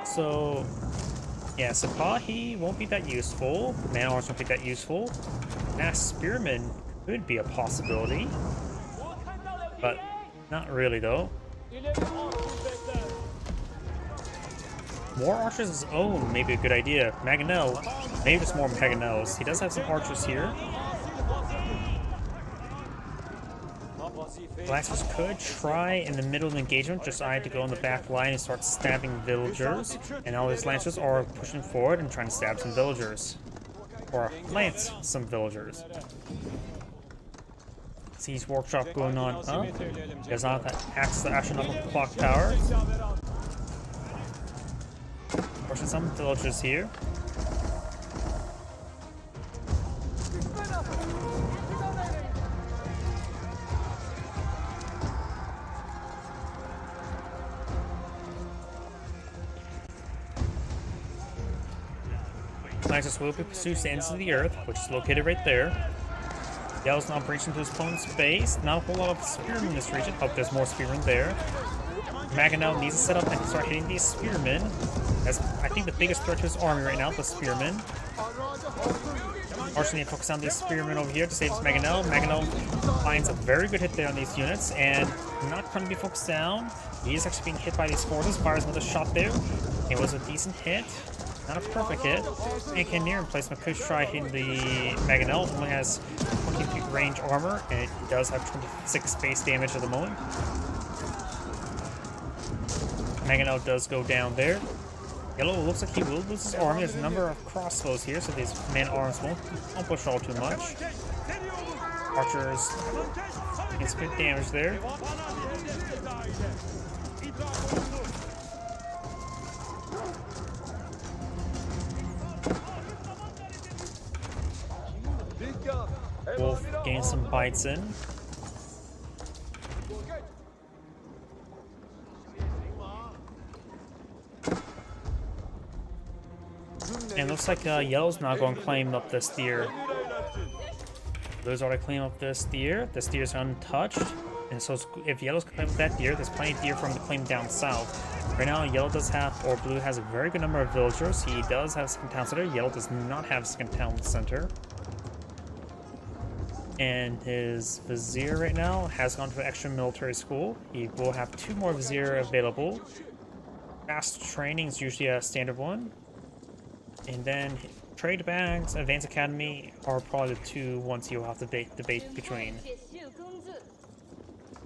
Speaker 1: So, yeah, Sipahi won't be that useful. Man-at-arms won't be that useful. Mass Spearmen could be a possibility, but not really though. More archers of his own may be a good idea. Mangonel, maybe just more Mangonels. He does have some archers here. Lancers could try in the middle of the engagement, just I had to go on the back line and start stabbing villagers. And all these Lancers are pushing forward and trying to stab some villagers. Or lance some villagers. Siege Workshop going on up. Does not access the Astronomical Clock Tower. Pushing some villagers here. Lancers will be pursued to the ends of the earth, which is located right there. Yellow's now breaching to his opponent's base. Not a whole lot of spearmen in this region. Oh, there's more spearmen there. Mangonel needs to set up and start hitting these spearmen. That's, I think, the biggest threat to his army right now, the spearmen. Archer need to focus on these spearmen over here to save his Mangonel. Mangonel finds a very good hit there on these units, and not going to be focused down. He's actually being hit by these forces. Fires another shot there. It was a decent hit. Not a perfect hit. And Canadian emplacement could try hitting the Mangonel. It only has 20 feet range armor, and it does have 26 base damage at the moment. Mangonel does go down there. Yellow looks like he will lose his army. There's a number of crossbows here, so these man-arms won't push all too much. Archers gets good damage there. Wolf gains some bites in. And looks like Yellow's now going to claim up this deer. Blue's already claim up this deer. This deer is untouched. And so if Yellow's claim up that deer, there's plenty of deer for him to claim down south. Right now, Yellow does have, or Blue has a very good number of villagers. He does have second town center. Yellow does not have second town center. And his Vizier right now has gone to extra military school. He will have 2 more Vizier available. Fast training is usually a standard one. And then Trade Bags, Advanced Academy are probably the 2 ones he'll have to debate between.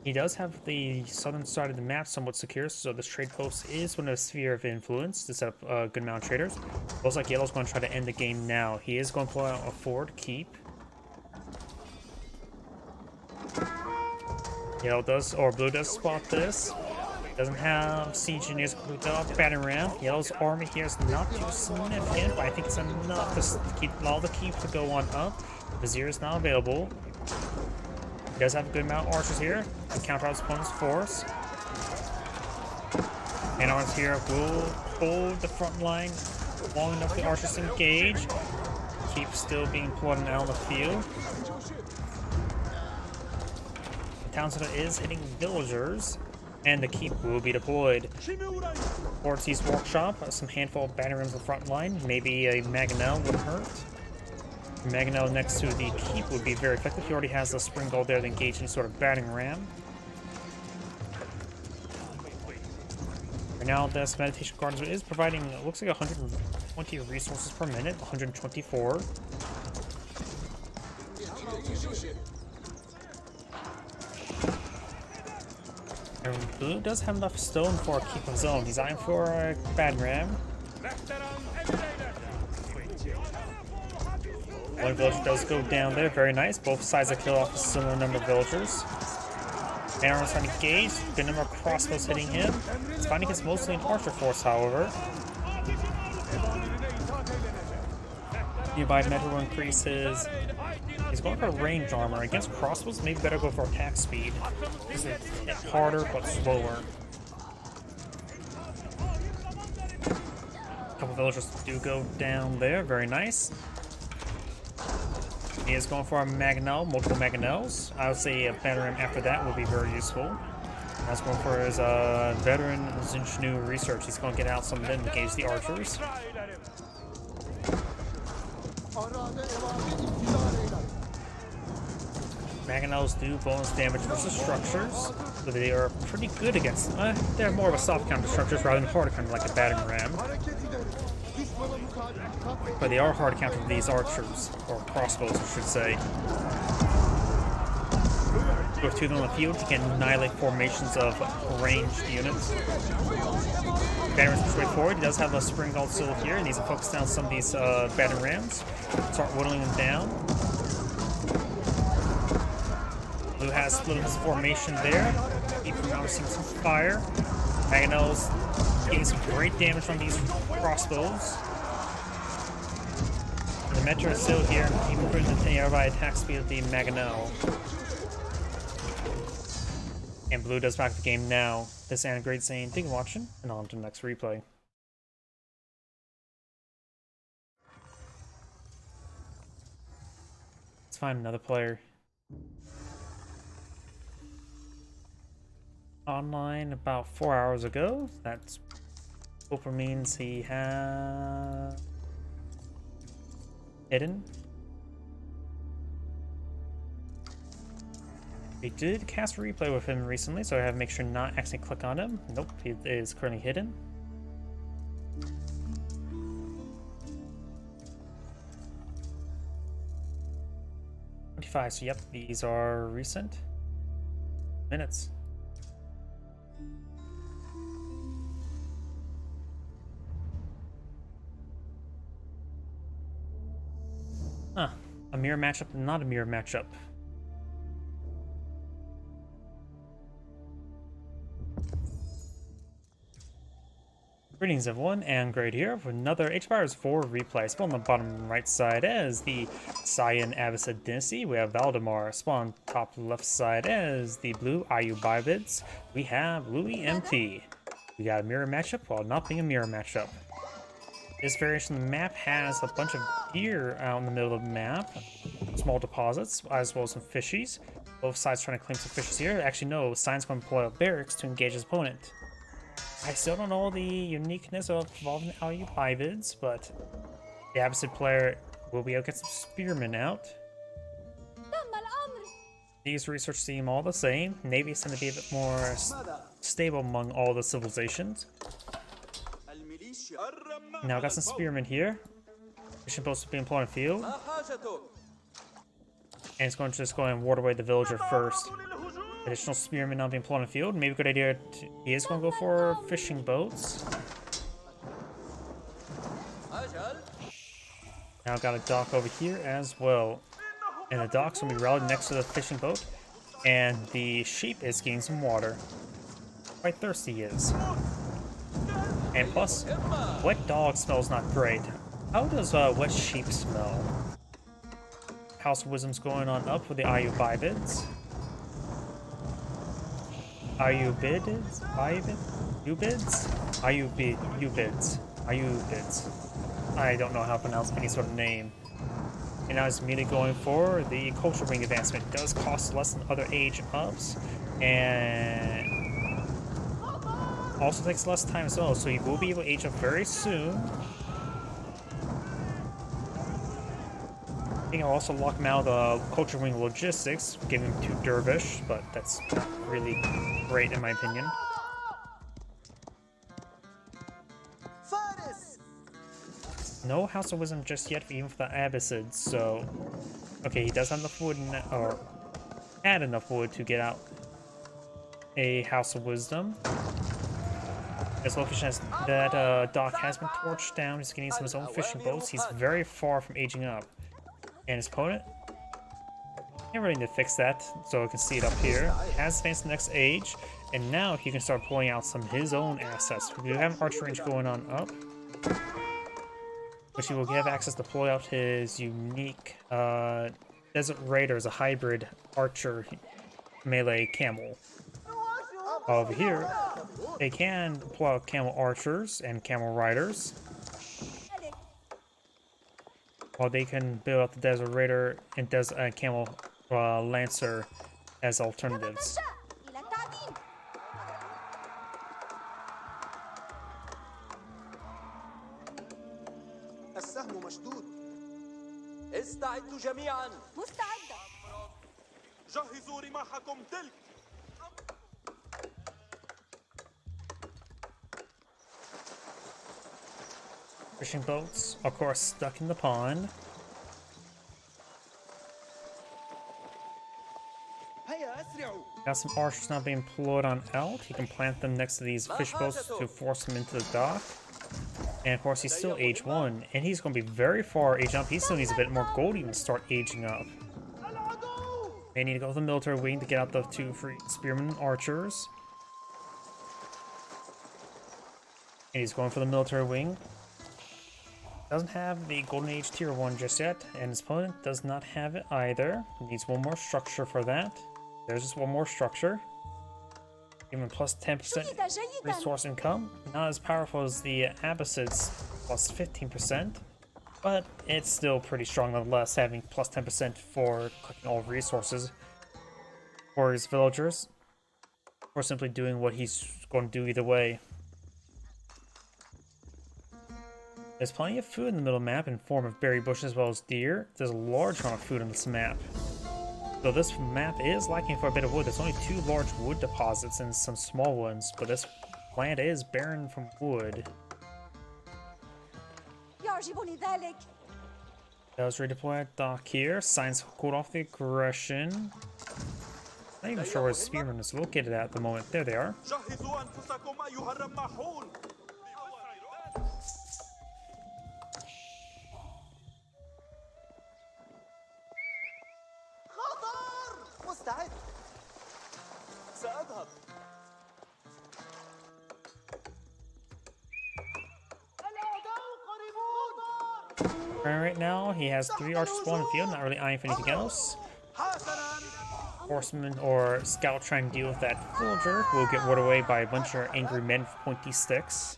Speaker 1: He does have the southern side of the map somewhat secure, so this trade post is one of a sphere of influence to set up a good amount of traders. Looks like Yellow's going to try to end the game now. He is going to pull out a forward keep. Yellow does, or Blue does spot this. Doesn't have siege engineers with up battering ram. Yellow's army here is not too significant, but I think it's enough to keep all the keep to go on up. Vizier is now available. He does have a good amount of archers here to counter his opponent's force. And arms here will hold the front line long enough for the archers to engage. Keep still being plotted out on the field. The town center is hitting villagers, and the keep will be deployed. Ortiz workshop, some handful of battering rams in the front line. Maybe a Mangonel would hurt. Mangonel next to the keep would be very effective. He already has a spring gold there to engage any sort of battering ram. Right now, this meditation gardens is providing, it looks like 120 resources per minute, 124. And Blue does have enough stone for a keep of his own. He's eyeing for a battering ram. One villager does go down there, very nice. Both sides have killed off a similar number of villagers. Aaron's trying to engage, good number of crossbows hitting him. It's finding it's mostly an archer force, however. Nearby metal increases. He's going for range armor. Against crossbows, maybe better go for attack speed. It's hit harder, but slower. A couple villagers do go down there, very nice. He is going for a Mangonel, multiple Mangonels. I would say a veteran after that would be very useful. That's going for his veteran Zinchnu research. He's going to get out some of them to engage the archers. Mangonels do bonus damage versus structures, but they are pretty good against they're more of a soft counter structures rather than hard counter like a battering ram. But they are hard counter to these archers, or crossbows I should say. Go to them on the field, you can annihilate formations of ranged units. Battering rams push forward. He does have a spring gold still here. He needs to focus down some of these battering rams. Start whittling them down. Blue has split his formation there. Keep from receiving some fire. Mangonels getting some great damage from these crossbows. And the Metro is still here, even putting the nearby attack speed of the Mangonel. And Blue does back the game now. This is Anna Great saying, thank you for watching, and on to the next replay. Let's find another player. Online about 4 hours ago. That's hopefully means he has hidden. We did cast a replay with him recently, so I have to make sure not accidentally click on him. Nope, he is currently hidden. So yep, these are recent minutes. Huh, a mirror matchup, not a mirror matchup. Greetings everyone, and Great here for another HBars 4 replay. Spawn on the bottom right side as the Saiyan Abbasid Dynasty. We have Valdemar. Spawn top left side as the blue Ayubides. We have Louis MT. We got a mirror matchup while not being a mirror matchup. This variation of the map has a bunch of deer out in the middle of the map. Small deposits, as well as some fishies. Both sides trying to claim some fishies here. Actually no, Saiyan's going to pull out barracks to engage his opponent. I still don't know the uniqueness of evolving Ayubides, but the Abbasid player will be able to get some spearmen out. These research seem all the same. Navies tend to be a bit more stable among all the civilizations. Now I've got some spearmen here. Mission supposed to be employed in the field. And it's going to just go and ward away the villager first. Additional spearmen not being employed in the field. Maybe a good idea. He is going to go for fishing boats. Now I've got a dock over here as well. And the dock's going to be routed next to the fishing boat. And the sheep is getting some water. Quite thirsty he is. And plus, wet dog smells not great. How does wet sheep smell? House of Wisdom's going on up with the Ayubides. Ayubids? Ubids? Ayubids. I don't know how to pronounce any sort of name. And now he's immediately going for the Culture Wing advancement. It does cost less than other age ups, and also takes less time as well, so he will be able to age up very soon. I think I'll also lock him out of the Culture Wing logistics, give him 2 Dervish, but that's not really great in my opinion. No House of Wisdom just yet, even for the Abbasids, so... Okay, he does have enough wood, or had enough wood to get out a House of Wisdom. This location has, that dock has been torched down, he's getting some of his own fishing boats, he's very far from aging up. And his opponent? Can't really need to fix that, so we can see it up here. Has advanced the next age, and now he can start pulling out some of his own assets. We do have an archer range going on up, which he will have access to pull out his unique Desert Raider as a hybrid archer melee camel. Over here, they can pull out camel archers and camel riders, while they can build out the Desert Raider and camel lancer as alternatives.
Speaker 2: السهم مشدود. استعدوا جميعا. مستعدة. جهزوا رماحكم تلك.
Speaker 1: Fishing boats, of course, stuck in the pond. Got some archers now being employed on Eld. He can plant them next to these fish boats to force them into the dock. And of course, he's still age 1, and he's going to be very far age up. He still needs a bit more gold to even start aging up. They need to go with the military wing to get out the 2 free spearmen and archers. And he's going for the military wing. Doesn't have the Golden Age Tier 1 just yet, and his opponent does not have it either. Needs one more structure for that. There's just one more structure. Give him plus 10% resource income. Not as powerful as the Abbasids, plus 15%, but it's still pretty strong nonetheless, having plus 10% for collecting all resources for his villagers, or simply doing what he's going to do either way. There's plenty of food in the middle map in form of berry bushes as well as deer. There's a large amount of food on this map. So this map is lacking for a bit of wood. There's only 2 large wood deposits and some small ones, but this land is barren from wood. Does redeploy at dock here. Signs cooled off the aggression. Not even sure where the spearman is located at the moment. There they are. Right now, he has 3 archers spawned in the field, not really eyeing for anything else. Horseman or scout trying to deal with that villager will get warded away by a bunch of angry men with pointy sticks.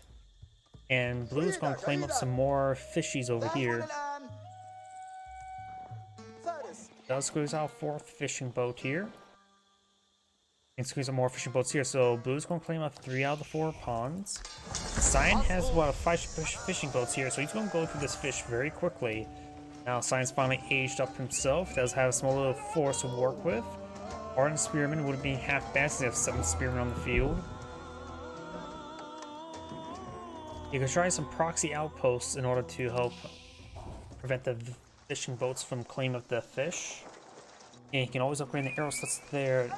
Speaker 1: And Blue's going to claim up some more fishies over here. Does squeeze out 4th fishing boat here. And squeeze out more fishing boats here, so Blue's going to claim up 3 out of the 4 ponds. Cyan has, what, 5 fishing boats here, so he's going to go through this fish very quickly. Now, Cyan's finally aged up himself, does have a small little force to work with. Ardent Spearmen would be half bad since they have 7 Spearmen on the field. You can try some proxy outposts in order to help prevent the fishing boats from claiming up the fish. And you can always upgrade the arrow slits there.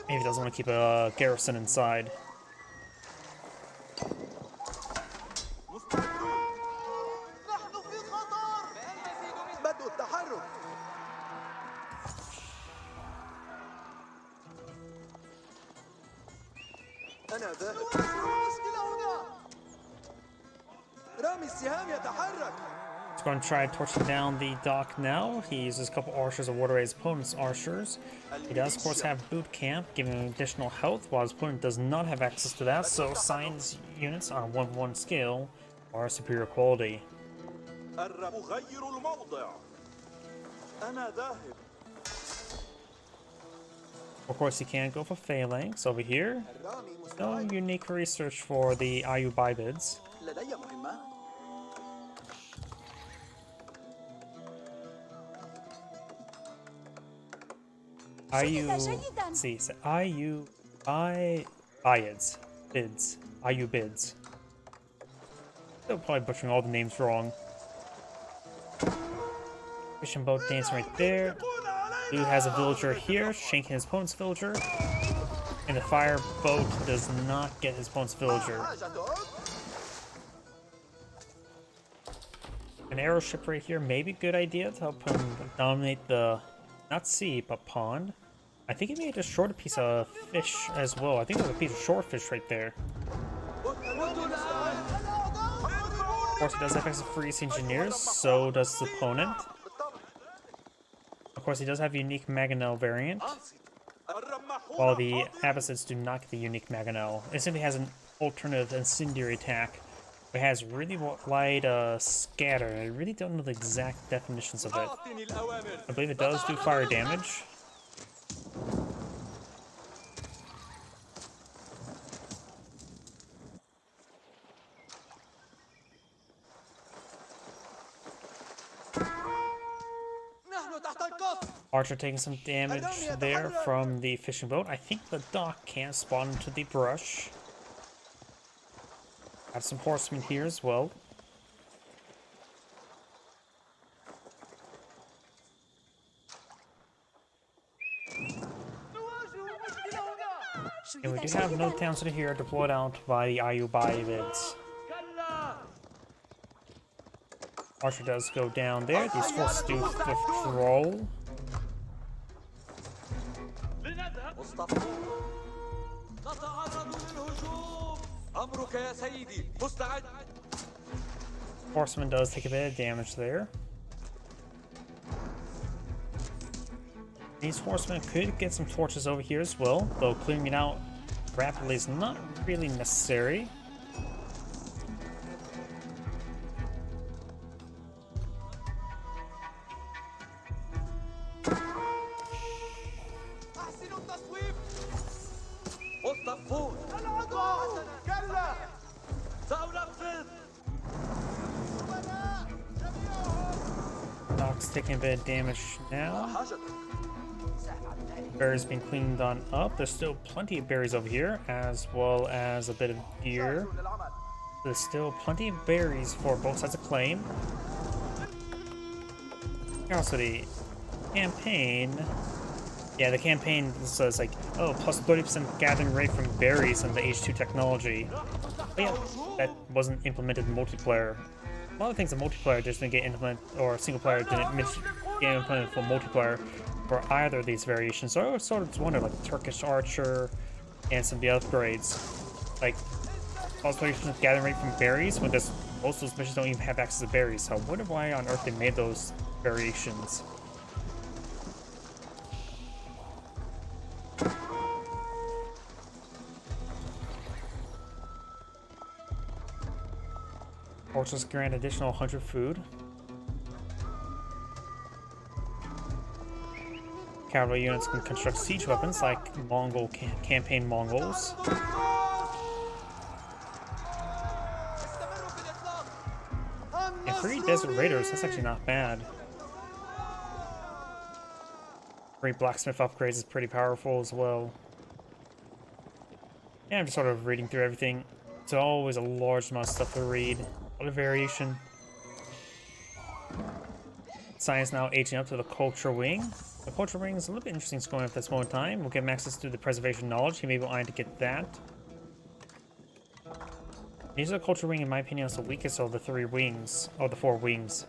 Speaker 1: Maybe he doesn't want to keep a garrison inside. He's going to try torching down the dock now. He uses a couple archers to ward away his opponent's archers. He does, of course, have boot camp, giving him additional health, while his opponent does not have access to that, so Cyan's units on a 1-1 scale are superior quality.
Speaker 2: أغير الموضع. أنا ذاهب.
Speaker 1: Of course, you can't go for phalanx over here. No unique research for the Ayubibids.
Speaker 2: لدي مهمة.
Speaker 1: Ayubids. They're probably butchering all the names wrong. Fishing boat dancing right there. Blue has a villager here, shanking his opponent's villager. And the fire boat does not get his opponent's villager. An arrow ship right here may be a good idea to help him dominate the, not sea, but pond. I think he may have destroyed a piece of fish as well. I think there's a piece of swordfish right there. Of course, he does have access to freeze engineers, so does his opponent. Of course, he does have a unique Mangonel variant, while the Abbasids do not get the unique Mangonel. It simply has an alternative incendiary attack. It has really wide scatter, and I really don't know the exact definitions of it. I believe it does do fire damage. Archer taking some damage there from the fishing boat. I think the dock can spawn into the brush. Have some horsemen here as well. And we do have another town city here deployed out by the Ayubibids. Archer does go down there. These forces do patrol. Horseman does take a bit of damage there. These horsemen could get some torches over here as well, though clearing it out rapidly is not really necessary. Dock's taking a bit of damage now. Berries being cleaned on up. There's still plenty of berries over here, as well as a bit of gear. There's still plenty of berries for both sides of claim. Also, the campaign. Yeah, the campaign says like, oh, plus 30% gathering rate from berries in the H2 technology. But yeah, that wasn't implemented in multiplayer. A lot of things in multiplayer just didn't get implemented, or single player didn't get implemented for multiplayer for either of these variations. So I always sort of wondered, like Turkish Archer and some of the upgrades, like plus 30% gathering rate from berries, when most of those missions don't even have access to berries. So I wonder why on earth they made those variations. Forces grant additional 100 food. Cavalry units can construct siege weapons like Mongol campaign Mongols. And 3 desert raiders, that's actually not bad. 3 blacksmith upgrades is pretty powerful as well. Yeah, I'm just sort of reading through everything. It's always a large amount of stuff to read. A lot of variation. Science now aging up to the culture wing. The culture wing is a little bit interesting going at this moment in time. We'll give him access to the preservation knowledge. He may be able to get that. These are the culture wing, in my opinion, is the weakest of the 3 wings, or the 4 wings.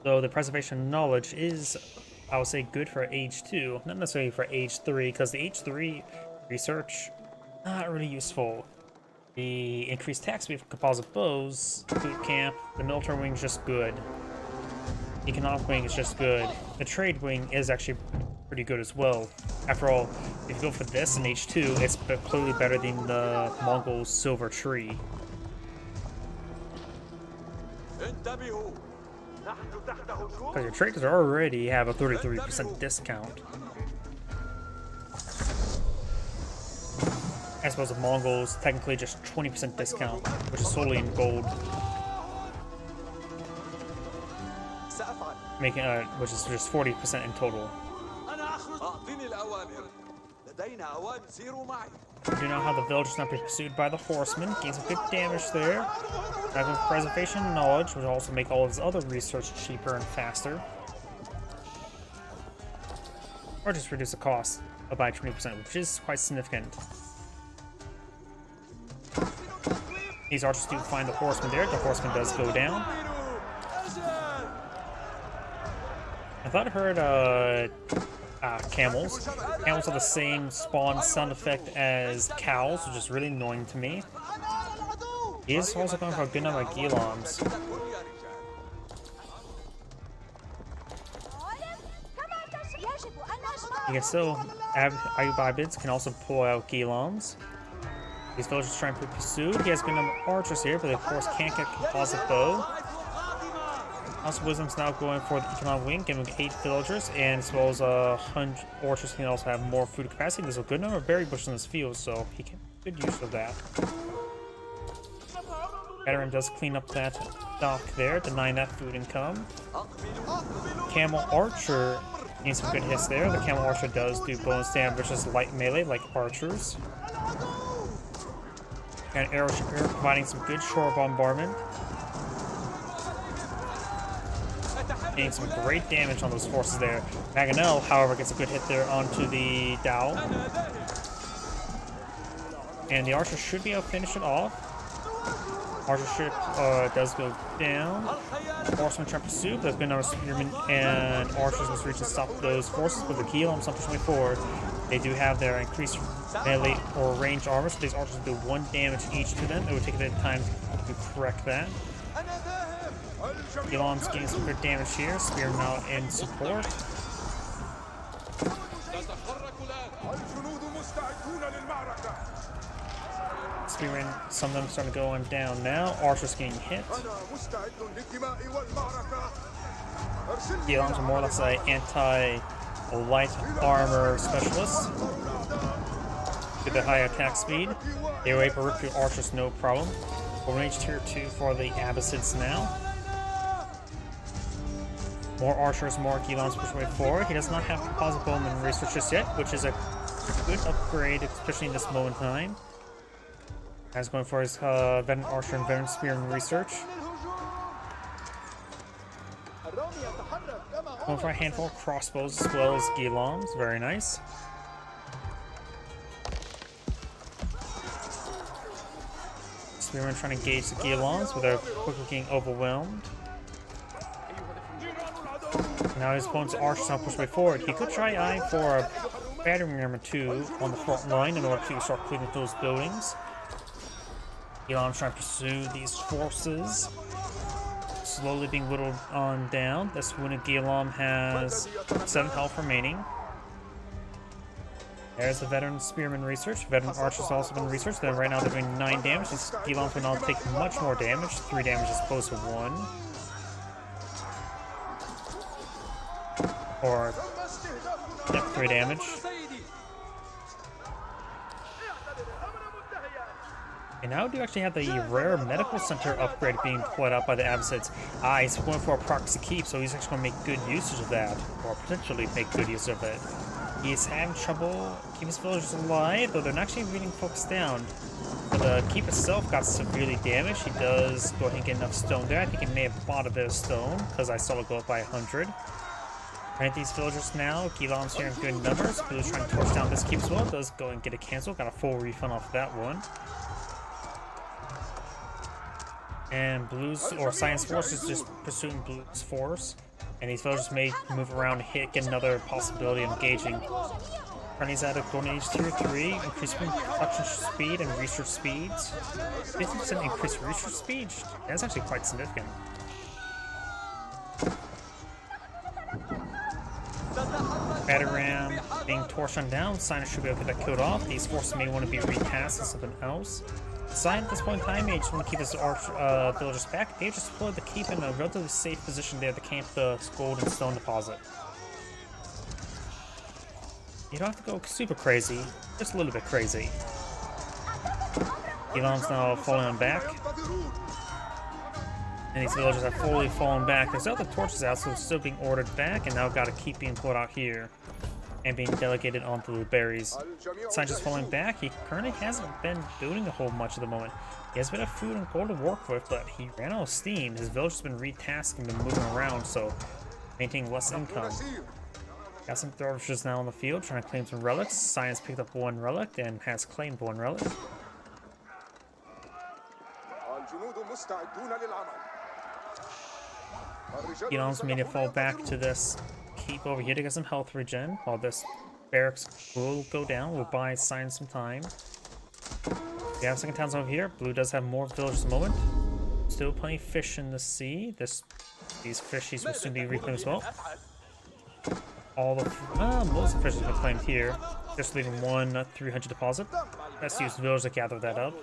Speaker 1: Though the preservation knowledge is, I would say, good for age 2, not necessarily for age 3, because the age 3 research, not really useful. The increased attack speed for composite bows, boot camp, the military wing is just good. Economic wing is just good. The trade wing is actually pretty good as well. After all, if you go for this in H2, it's clearly better than the Mongol silver tree.
Speaker 2: انتبهوا نحن تحت هجوم.
Speaker 1: Because your traders already have a 33% discount. I suppose the Mongols technically just 20% discount, which is solely in gold,
Speaker 2: سأفعل.
Speaker 1: making which is just 40% in total.
Speaker 2: أنا أخرج. أعطني الأوامر. لدينا أوامر. سيروا معي.
Speaker 1: You know how the villagers not be pursued by the horsemen, gain some good damage there. Having preservation knowledge would also make all of his other research cheaper and faster. Or just reduce the cost by 20%, which is quite significant. These archers do find the horseman there. The horseman does go down. I thought I heard camels. Camels have the same spawn sound effect as cows, which is really annoying to me. He is also going for a good number of Gilams. You can still, Ayubibids can also pull out Gilams. These villagers trying to pursue. He has a good number of archers here, but they of course can't get composite bow. House of Wisdom's now going for the economic wing, giving 8 villagers, and as well as 100 orchards can also have more food capacity. There's a good number of berry bushes in this field, so he can good use of that. Veteran does clean up that dock there, denying that food income. Camel Archer needs some good hits there. The Camel Archer does do bonus damage versus light melee like archers. And Arrow providing some good shore bombardment. Getting some great damage on those forces there. Maganel, however, gets a good hit there onto the Dao. And the Archer should be able to finish it off. Archer ship does go down. Horsemen try to pursue, but there's been no spearmen and archers must reach and stop those forces. But the Gilams not pushing forward. They do have their increased melee or range armor, so these archers do 1 damage each to them. It would take a bit of time to correct that. Gilams getting some good damage here. Spearmen out in support. Spearmen, some of them starting to go on down now. Archers getting hit. Gilams are more or less an anti-light armor specialist. With the high attack speed, they were able to rip through archers no problem. We'll range tier 2 for the Abbasids now. More archers, more Gilams push way forward. He does not have composite bowman research just yet, which is a good upgrade, especially in this moment in time. As going for his veteran archer and veteran spearman research. Going for a handful of crossbows as well as Gilams. Very nice. Spearman trying to engage the Gilams without quickly getting overwhelmed. Now his opponent's archers now push way forward. He could try eyeing for a battering ram or 2 on the front line in order to start cleaning those buildings. Gilams trying to pursue these forces. Slowly being whittled on down. This wounded Gilam has 7 health remaining. There's the veteran spearman research. Veteran archers also been researched. Then right now they're doing 9 damage. These Gilams will now take much more damage. 3 damage as opposed to 1. Or, yep, 3 damage. And now we do actually have the rare medical center upgrade being put out by the Abbasids. He's going for a proxy keep, so he's actually going to make good usage of that, or potentially make good use of it. He's having trouble keeping his villagers alive, though they're not actually getting focused down. But the keep itself got severely damaged. He does go ahead and get enough stone there. I think he may have bought a bit of stone, because I saw it go up by 100. Right, these villagers now, Gilams here in good numbers. Blue's trying to torch down this keep as well. Does go and get a cancel. Got a full refund off of that one. And Blue's, or Science Force, is just pursuing Blue's force. And these villagers may move around and get another possibility of engaging. Runny's at a Golden Age Tier 3, increased production speed and research speeds. 50% increased research speed? That's actually quite significant. Battering being torched on down, Sinus should be able to get that killed off. These forces may want to be retasked as something else. Sign at this point in time, you just want to keep his villagers back. They just deployed the keep in a relatively safe position there to camp the gold and stone deposit. You don't have to go super crazy, just a little bit crazy. Elam's now falling on back. And these villagers have fully fallen back. There's other torches out, so they're still being ordered back, and now got to keep being put out here and being delegated onto the berries. Sign just falling back. He currently hasn't been doing a whole much at the moment. He has a bit of food and gold to work with, but he ran out of steam. His village has been retasked and been moving around, so maintaining less income. Got some dervishes now on the field trying to claim some relics. Science picked up one relic and has claimed one relic. Elam's made it fall back to this keep over here to get some health regen while this barracks will go down. We'll buy Science some time. We have second towns over here. Blue does have more villagers at the moment. Still plenty of fish in the sea. These fishies will soon be reclaimed as well. All the most of the fish have been claimed here. Just leaving one 300 deposit. Let's use villagers to gather that up.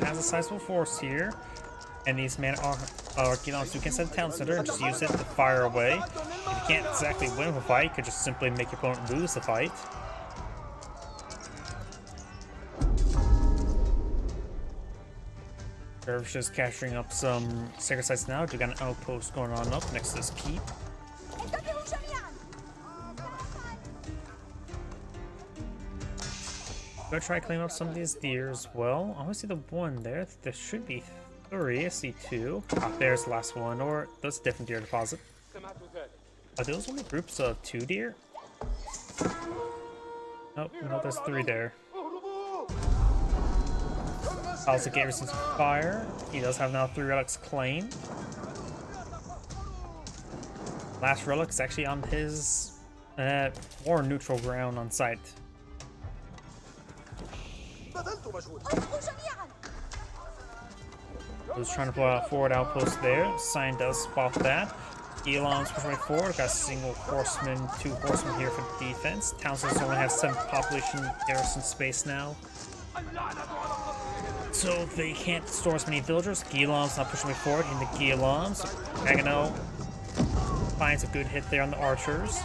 Speaker 1: Has a sizable force here, and these men are Gilons who can set the town center and just use it to fire away. If you can't exactly win a fight, you could just simply make your opponent lose the fight. Dervishes capturing up some sacred sites now. We got an outpost going on up next to this keep. Go try to claim up some of these deer as well. I want to see the one there. There should be 3. I see 2. Ah, there's the last one, or that's a different deer deposit. Are those only groups of 2 deer? Nope, no, there's 3 there. Also gave some fire. He does have now 3 relics claimed. Last relic is actually on his more neutral ground on site. Who's trying to pull out forward outpost there. Sign does spot that. Elon's pushing forward. Got a single horseman, 2 horsemen here for defense. Townsends only have 7 population garrison space now, so they can't store as many villagers. Gilom's not pushing forward into Gilom's. Magano finds a good hit there on the archers.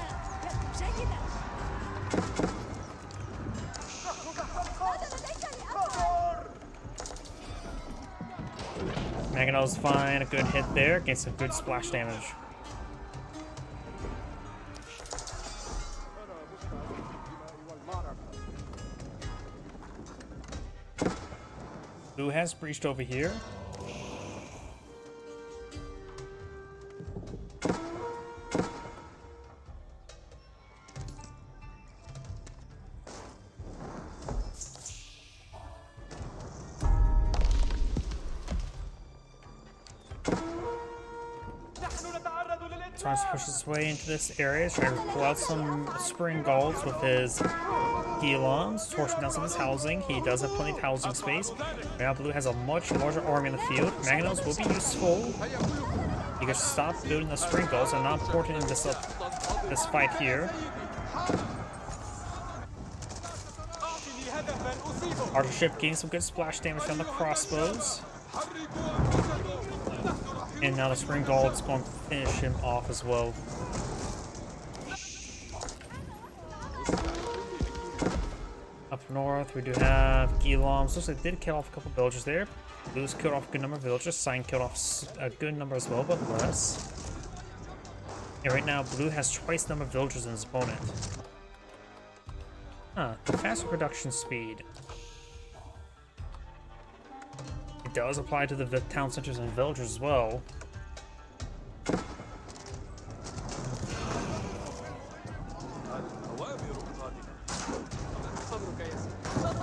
Speaker 1: Magano's fine, a good hit there, getting some good splash damage. Blue has breached over here. Trying to push his way into this area, trying to pull out some spring galls with his Gilons, torching down some of his housing. He does have plenty of housing space. Now Blue has a much larger army in the field. Maganos will be useful. You can stop building the spring galls and not important in this fight here. Archer ship getting some good splash damage on the crossbows. And now the spring gall is going to finish him off as well. Up north, we do have Gilom. Looks like they did kill off a couple villagers there. Blue's killed off a good number of villagers. Sign killed off a good number as well, but less. And right now, Blue has twice the number of villagers in his opponent. The faster production speed. It does apply to the town centers and villagers as well.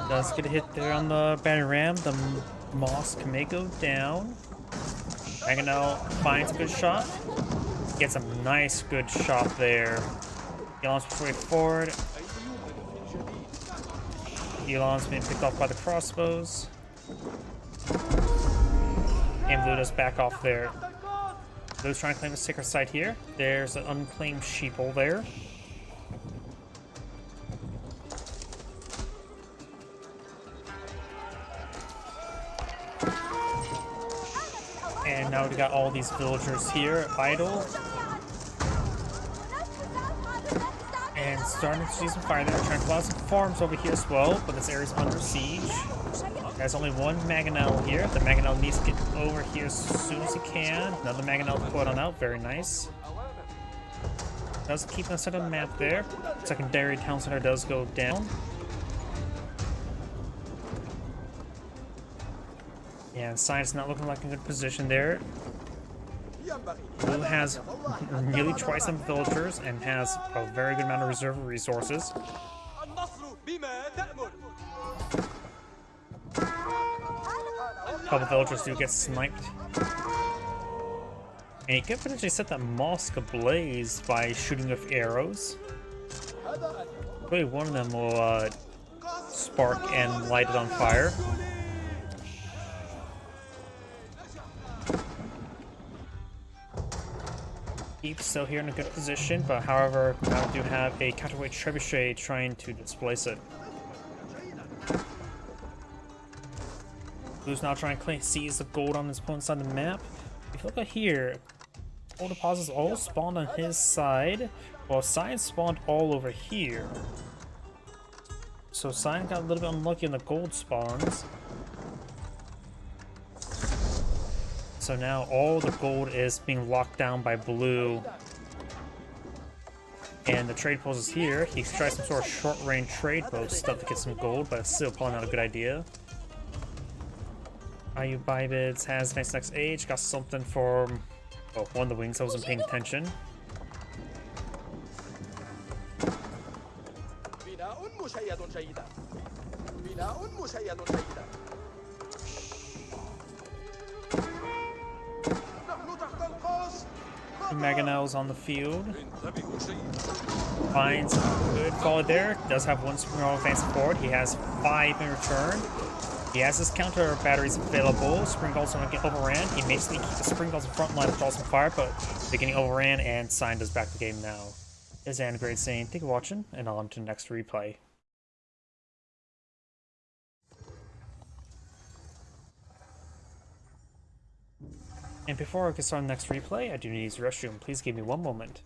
Speaker 1: Does get a hit there on the battery ram. The mosque may go down. Magano finds a good shot. Gets a nice good shot there. Elon's way forward. Elon's being picked off by the crossbows. And blue does back off there. Blue's trying to claim a sacred site here. There's an unclaimed sheeple there. And now we got all these villagers here idle. And starting to see some fire there. Trying to pull out some farms over here as well, but this area's under siege. There's only one Mangonel here. The Mangonel needs to get over here as soon as he can. Another Mangonel put on out. Very nice. Does keep us on the map there. Secondary town center does go down. Yeah, Science not looking like a good position there. Blue has nearly twice the villagers and has a very good amount of reserve resources. Couple villagers do get sniped. And you can potentially set that mosque ablaze by shooting with arrows. Probably one of them will spark and light it on fire. Keep still here in a good position, but however, now we do have a counterweight trebuchet trying to displace it. Blue's now trying to seize the gold on his opponent's side of the map. If you look at here, gold deposits all spawned on his side, while Science spawned all over here. So Science got a little bit unlucky on the gold spawns. So now all the gold is being locked down by Blue. And the trade post is here. He tries some sort of short-range trade post stuff to get some gold, but it's still probably not a good idea. IU Bibids has nice next age, got something for one of the wings. I wasn't paying attention. Mangonel's on the field. Finds good follow there. Does have one small advance forward. He has 5 in return. He has his counter batteries available. Spring Guards don't get overran. He may still keep the Spring Guards in front line with some fire, but they're getting overran, and Sign does back the game now. This is Angrade saying, thank you for watching, and on to the next replay. And before I get started on the next replay, I do need to use the restroom. Please give me one moment.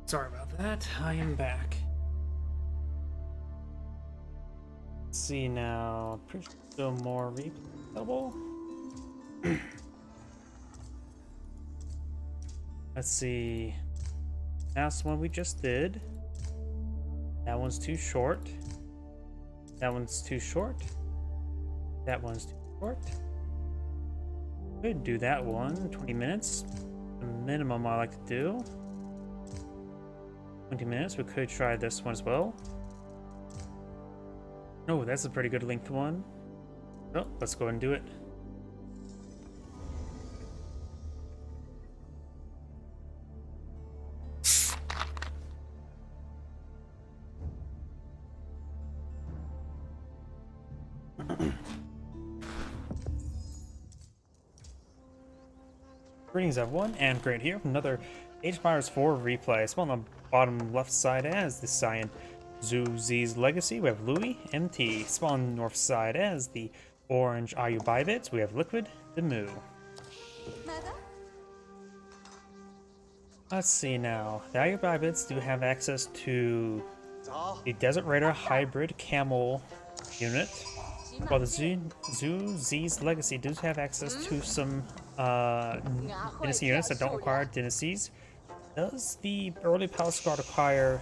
Speaker 1: Sorry about that. I am back. Let's see now. Pretty sure still more replayable. Let's see. Last one we just did. That one's too short. That one's too short. That one's too short. Could do that one. 20 minutes. The minimum I like to do. 20 minutes. We could try this one as well. Oh, that's a pretty good length one. Oh, let's go ahead and do it. Greetings everyone, and Grant here from another Age of Empires 4 replay. It's on the bottom left side as the Cyan Zhu Zi's Legacy, we have Louis. MT, spawn north side as the orange Ayu Bybits. We have Liquid, the Moo.
Speaker 3: ماذا؟
Speaker 1: Let's see now. The Ayu Bybits do have access to the Desert Raider hybrid camel unit. While the Zhu Zi's Legacy does have access to some dynasty units that don't require dynasties. Does the early Palace Guard require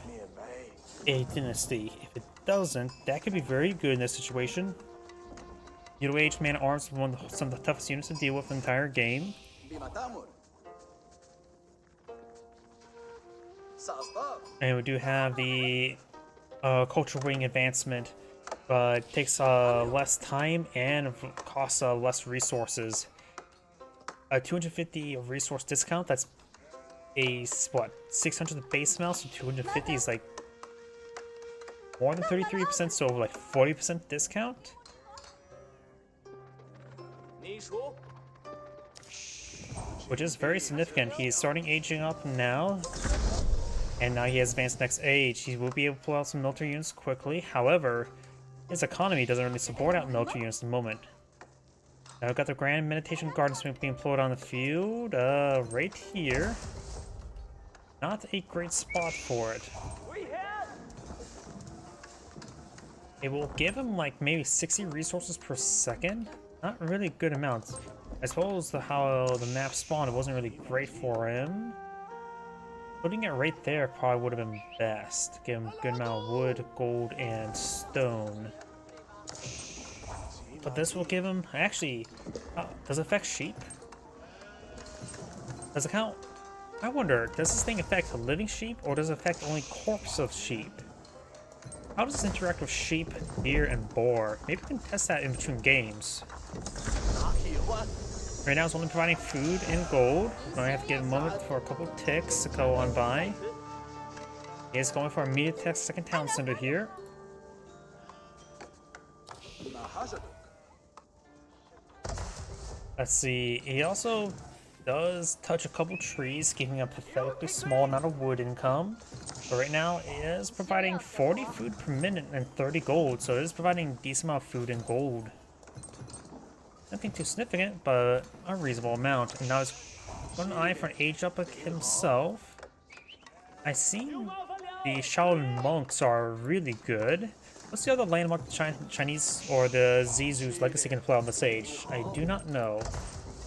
Speaker 1: a dynasty? If it doesn't, that could be very good in this situation. Middle Age Man Arms is some of the toughest units to deal with in the entire game.
Speaker 2: بما تأمر. سأصطاد.
Speaker 1: And we do have the Culture Wing advancement, but it takes less time and costs less resources. A 250 resource discount, that's a, what, 600 base amount, so 250 is like more than 33%, so like 40% discount. Which is very significant. He is starting aging up now, and now he has advanced next age. He will be able to pull out some military units quickly. However, his economy doesn't really support out military units at the moment. Now we've got the Grand Meditation Garden Swing being employed on the field, right here. Not a great spot for it. It will give him like maybe 60 resources per second. Not really good amounts. I suppose how the map spawned, it wasn't really great for him. Putting it right there probably would have been best. Give him a good amount of wood, gold, and stone. But this will give him, actually, does it affect sheep? Does it count? I wonder, does this thing affect living sheep, or does it affect only corpse of sheep? How does this interact with sheep, deer, and boar? Maybe we can test that in between games. Right now it's only providing food and gold. I have to give a moment for a couple of ticks to go on by. He is going for a immediate tech second town center here. Let's see, he also does touch a couple trees, giving a pathetically small amount of wood income. But right now it is providing 40 food per minute and 30 gold, so it is providing a decent amount of food and gold. Nothing too significant, but a reasonable amount. And now he's got an eye for an age up himself. I see the Shaolin monks are really good. What's the other landmark the Chinese or the Zizu's Legacy can play on this age? I do not know.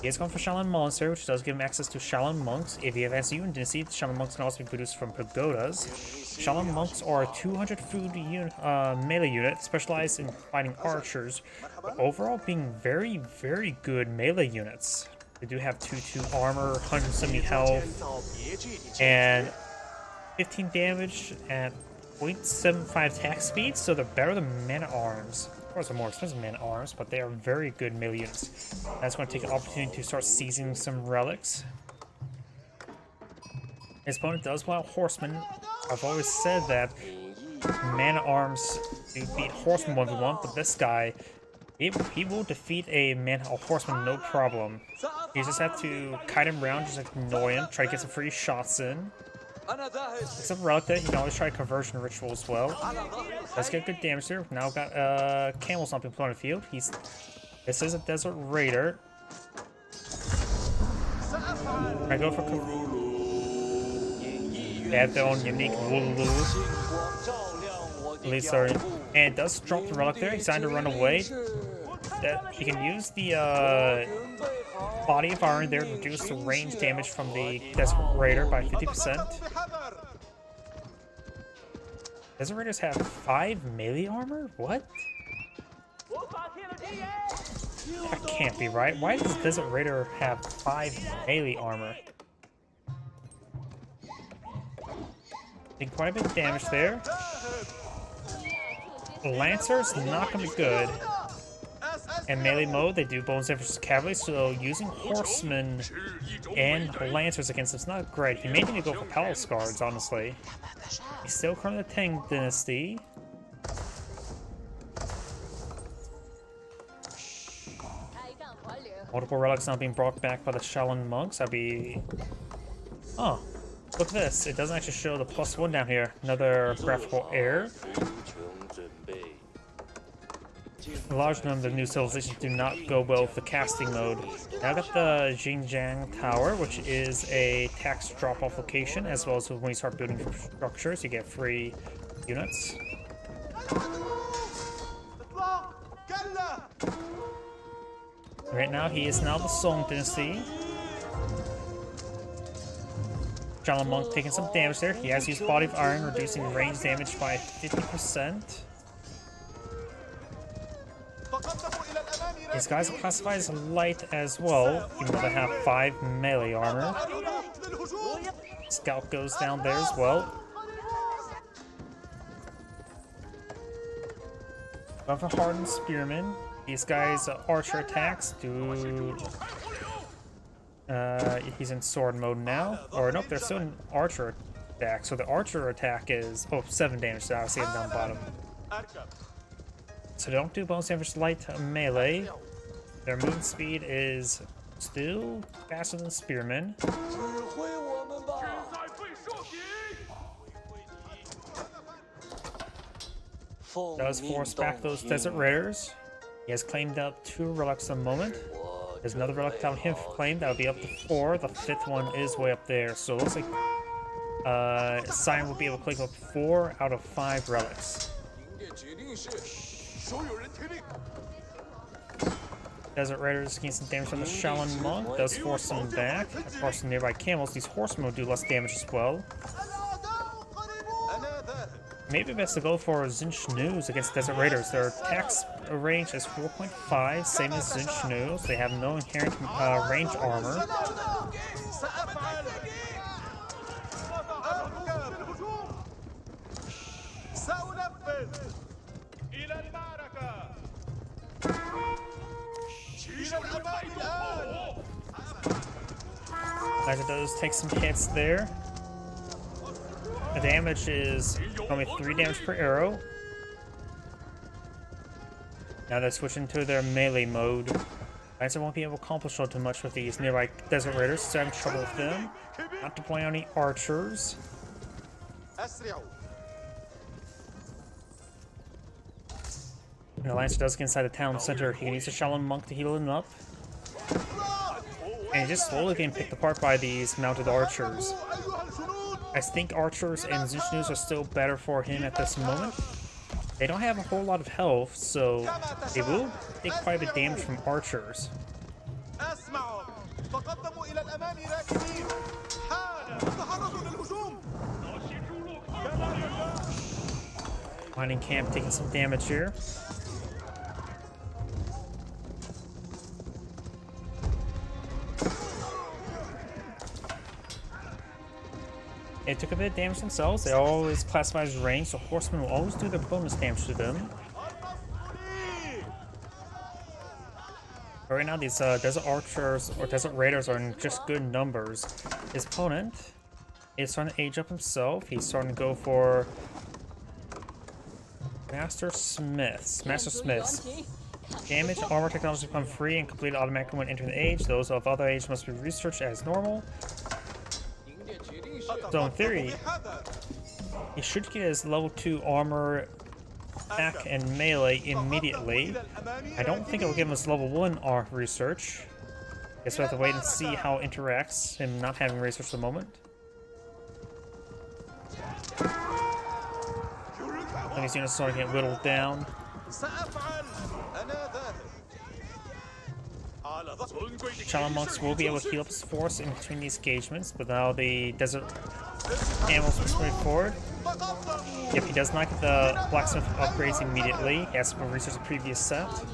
Speaker 1: He is going for Shaolin Monastery, which does give him access to Shaolin monks. If you have SU and Dynasty, Shaolin monks can also be produced from pagodas. Shaolin monks are a 200 food melee unit specialized in fighting archers, but overall being very, very good melee units. They do have 2-2 armor, 170 health, and 15 damage at 0.75 attack speed, so they're better than Man-at-Arms. Of course, they're more expensive than Man-at-Arms, but they are very good melee units. That's going to take an opportunity to start seizing some relics. His opponent does pull out Horsemen. I've always said that Man-at-Arms do beat Horsemen 1v1, but this guy, he will defeat a Horseman no problem. You just have to kite him around, just annoy him, try to get some free shots in. Except for Relic there, you can always try Conversion Ritual as well. Let's get good damage here. Now we've got Camel's not being put on the field. This is a Desert Raider. I go for they have their own unique Wulu. At least sorry. And it does drop the Relic there. He's trying to run away. That he can use the body of iron there to reduce the range damage from the Desert Raider by 50%. Desert Raiders have 5 melee armor? What? That can't be right. Why does Desert Raider have 5 melee armor? Did quite a bit of damage there. Lancer's not gonna be good. In melee mode, they do bonus versus cavalry, so using horsemen and lancers against them is not great. He may need to go for palace guards, honestly. He's still currently the Tang Dynasty. Multiple relics not being brought back by the Shaolin monks. That'd be... Oh. Look at this. It doesn't actually show the +1 down here. Another graphical error. A large number of new civilizations do not go well with the casting mode. Now I got the Xinjiang Tower, which is a tax drop-off location, as well as when you start building structures, you get free units. Right now, he is now the Song Dynasty. Shaolin Monk taking some damage there. He has used Body of Iron, reducing range damage by 50%. These guys are classified as light as well, even though they have 5 melee armor. Scout goes down there as well. However, hardened spearmen. These guys' archer attacks do. He's in sword mode now. Or nope, they're still in archer attack. So the archer attack is 7 damage. So I'll see him down bottom. So they don't do bonus damage light melee. Their movement speed is still faster than spearmen. Does force back those Desert Raiders. He has claimed up 2 relics at the moment. There's another relic down here claimed. That'll be up to 4. The 5th one is way up there. So it looks like Sion will be able to claim up 4 out of 5 relics. Desert Raiders gain some damage from the Shaolin Monk. Does force them back. Of course, the nearby camels, these horsemen will do less damage as well. Maybe best to go for Zinchnoos against Desert Raiders. Their attack range is 4.5, same as Zinchnoos. They have no inherent range armor. Neither does take some hits there. The damage is only 3 damage per arrow. Now they're switching to their melee mode. Lancer won't be able to accomplish all too much with these nearby Desert Raiders, so having trouble with them. Not deploying any archers. And the Lancer does get inside the town center. He can use the Shaolin Monk to heal him up. And he's just slowly getting picked apart by these mounted archers. I think archers and Zinchnoos are still better for him at this moment. They don't have a whole lot of health, so they will take quite a bit of damage from archers. Mining camp taking some damage here. They took a bit of damage themselves. They always classify as range, so horsemen will always do their bonus damage to them. But right now, these Desert Archers or Desert Raiders are in just good numbers. His opponent is starting to age up himself. He's starting to go for Master Smiths. Damage, armor technology become free and completed automatically when entering the age. Those of other age must be researched as normal. So in theory, he should get his level 2 armor attack and melee immediately. I don't think it will give him his level 1 research. Guess we have to wait and see how it interacts, him not having research at the moment. And these units starting to get whittled down. Shaolin Monks will be able to heal up his force in between these engagements, but now the desert animals will move forward. If he does not get the blacksmith upgrades immediately, he has to research the previous set. So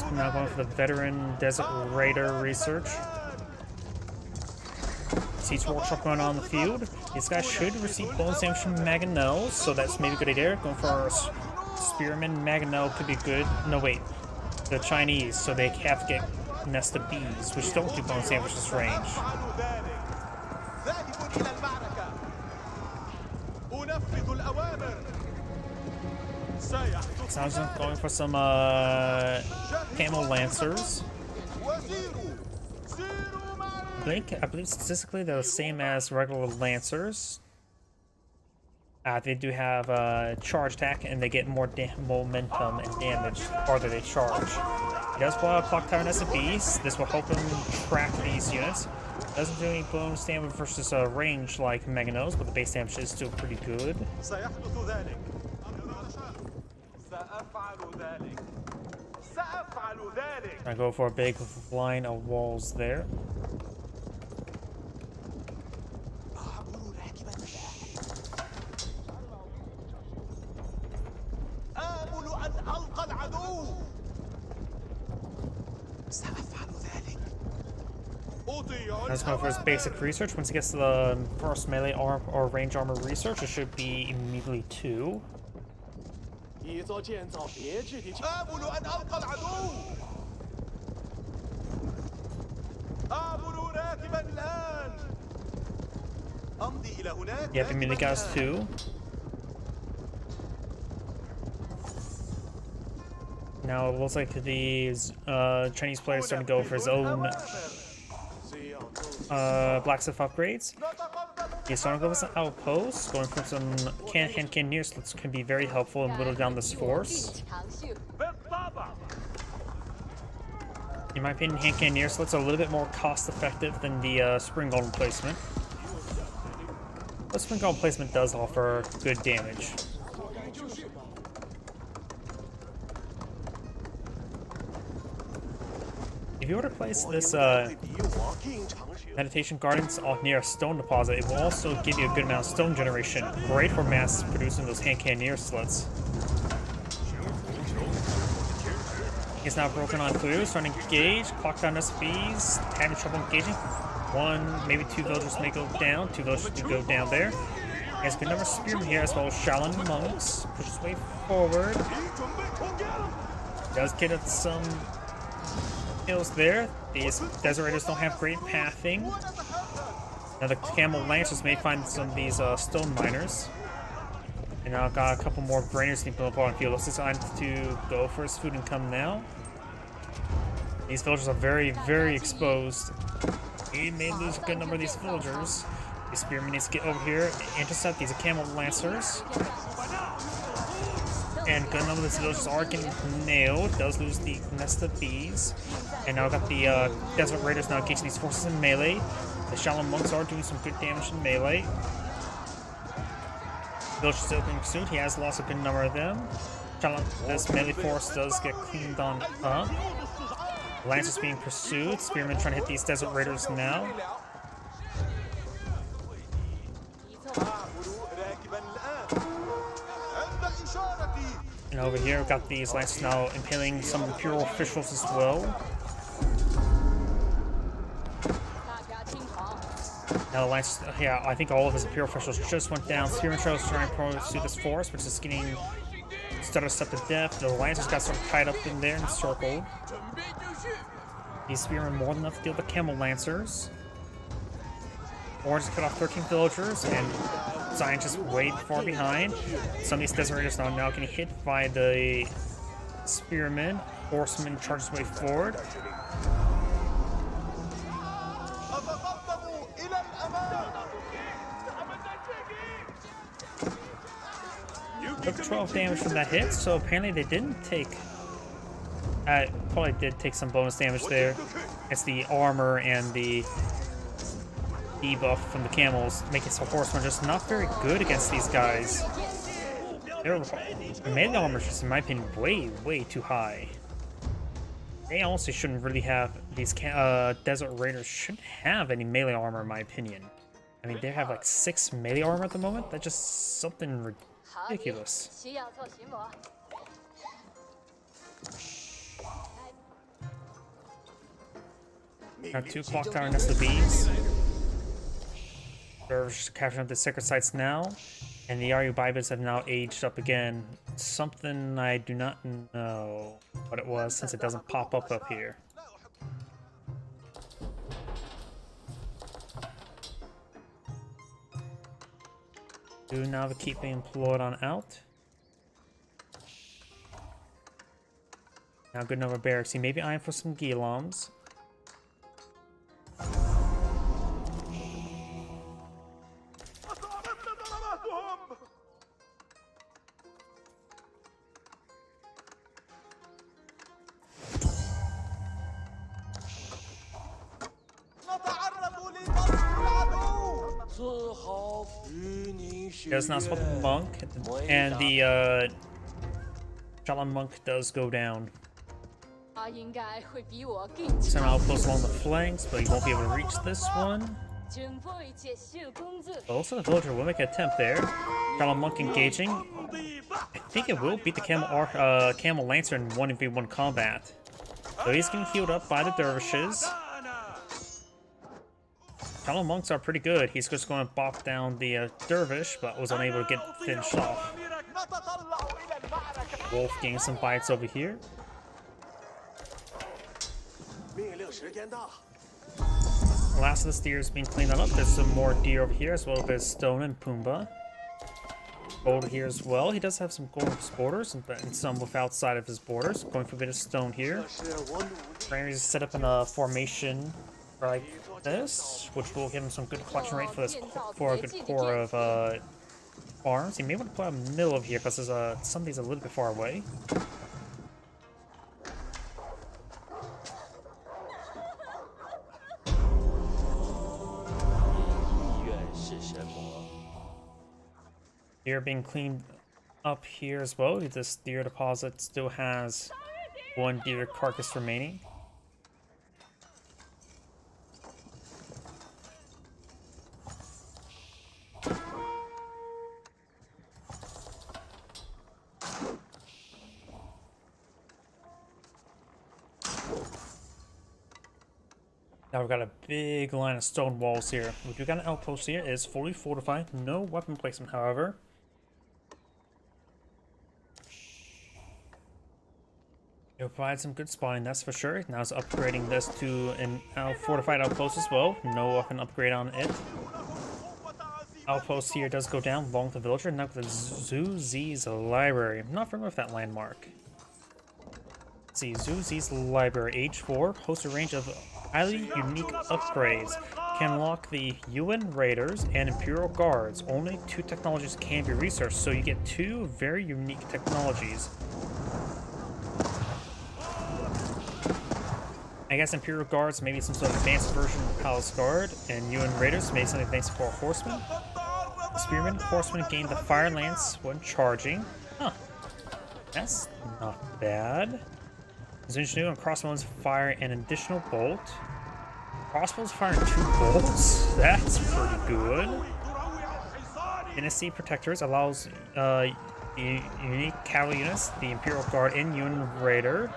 Speaker 1: we're now going for the veteran Desert Raider research. Siege workshop going on in the field. These guys should receive bonus damage from Mangonels, so that's maybe a good idea. Going for Spearman, Mangonel could be good. No, wait. The Chinese, so they have to get Nest of Bees, which don't do bonus damage this range. So I was going for some Camel Lancers. I believe statistically they're the same as regular Lancers. They do have charge attack, and they get more momentum and damage the farther they charge. He does pull out Clock Tower and SCPs. This will help him track these units. Doesn't do any bonus damage versus range like Meganos, but the base damage is still pretty good. I go for a big line of walls there. Let's go for his basic research. Once he gets to the first melee arm or range armor research, it should be immediately 2. Yep, immediately got us 2. Now it looks like the Chinese player is starting to go for his own blacksmith upgrades. He's starting to go with some outposts, going for some hand cannoneer slots can be very helpful in whittling down this force. In my opinion, hand cannoneer slots are a little bit more cost effective than the spring golem replacement. The spring golem replacement does offer good damage. If you were to place this Meditation Gardens near a stone deposit, it will also give you a good amount of stone generation. Great for mass producing those hand cannoneer slits. He's now broken on Clue, starting to engage. Clock down SPs, having trouble engaging. 1, maybe 2 villagers may go down. 2 villagers do go down there. He has a good number of spearmen here, as well as Shaolin monks. Push his way forward. Does get at some hills there. These Desert Raiders don't have great pathing. Now the Camel Lancers may find some of these stone miners. And now I've got a couple more Brainers sneaking up on field. Looks like it's time to go for his food and come now. These villagers are very, very exposed. He may lose a good number of these villagers. The Spearman needs to get over here and intercept these Camel Lancers. And good number of these villagers are getting nailed. Does lose the nest of bees. And now I've got the Desert Raiders now engaging these forces in melee. The Shaolin monks are doing some good damage in melee. Villagers still being pursued. He has lost a good number of them. This melee force does get cleaned on up. Lancers being pursued. Spearmen trying to hit these Desert Raiders now. And over here, we've got these Lancers now impaling some Imperial officials as well. Now the Lancers, yeah, I think all of his Imperial officials just went down. Spearman tries trying to pursue this force, which is getting stutter step to death. The Lancers got sort of tied up in there and circled. These Spearmen more than enough to deal with the Camel Lancers. Orange cut off 13 villagers, and Zion just way far behind. Some of these Desert Raiders are now getting hit by the Spearmen. Horseman charges way forward. Took 12 damage from that hit, so apparently they didn't take... probably did take some bonus damage there. It's the armor and the debuff from the camels, making some horsemen just not very good against these guys. Their melee armor is just, in my opinion, way too high. They honestly shouldn't really have, these Desert Raiders shouldn't have any melee armor, in my opinion. I mean, they have like 6 melee armor at the moment. That's just something ridiculous. Got 2 clock tower nest of bees. They're capturing up the sacred sites now, and the Aryu Bibis have now aged up again. Something I do not know what it was, since it doesn't pop up here. Do now keep being employed on out. Now good number of barracks. He may be eyeing for some Gilams. He does not spot the monk, and the Shaolin monk does go down. So now outpost along the flanks, but he won't be able to reach this one. Also, the villager will make an attempt there. Shaolin monk engaging. I think it will beat the camel lancer in 1v1 combat. So he's getting healed up by the dervishes. Shaolin monks are pretty good. He's just going to bop down the dervish, but was unable to get finished off. Wolf getting some bites over here. Last of the steer is being cleaned up. There's some more deer over here, as well as Stone and Pumbaa. Gold here as well. He does have some gold borders and some with outside of his borders. Going for a bit of stone here. Rangers is set up in a formation like this, which will give him some good collection rate for a good core of farms. He may want to put a mill over here because there's something's a little bit far away. Deer being cleaned up here as well. This deer deposit still has one deer carcass remaining. Now we've got a big line of stone walls here. We do got an outpost here. It is fully fortified. No weapon placement, however. It'll provide some good spawning, that's for sure. Now it's upgrading this to a fortified outpost as well. No weapon upgrade on it. Outpost here does go down along with the villager. Now with the Zhu Zi's library. I'm not familiar with that landmark. Let's see, Zhu Zi's library, age 4, hosts a range of highly unique upgrades. Can unlock the UN Raiders and Imperial Guards. Only 2 technologies can be researched, so you get 2 very unique technologies. I guess Imperial Guards, maybe some sort of advanced version of Palace Guard, and UN Raiders, maybe something advanced for Horsemen. Spearmen, Horsemen gain the Fire Lance when charging. Huh. That's not bad. Zinjinu and Crossbows fire an additional bolt. Crossbows firing 2 bolts? That's pretty good. Dynasty Protectors allows unique cavalry units, the Imperial Guard and UN Raider.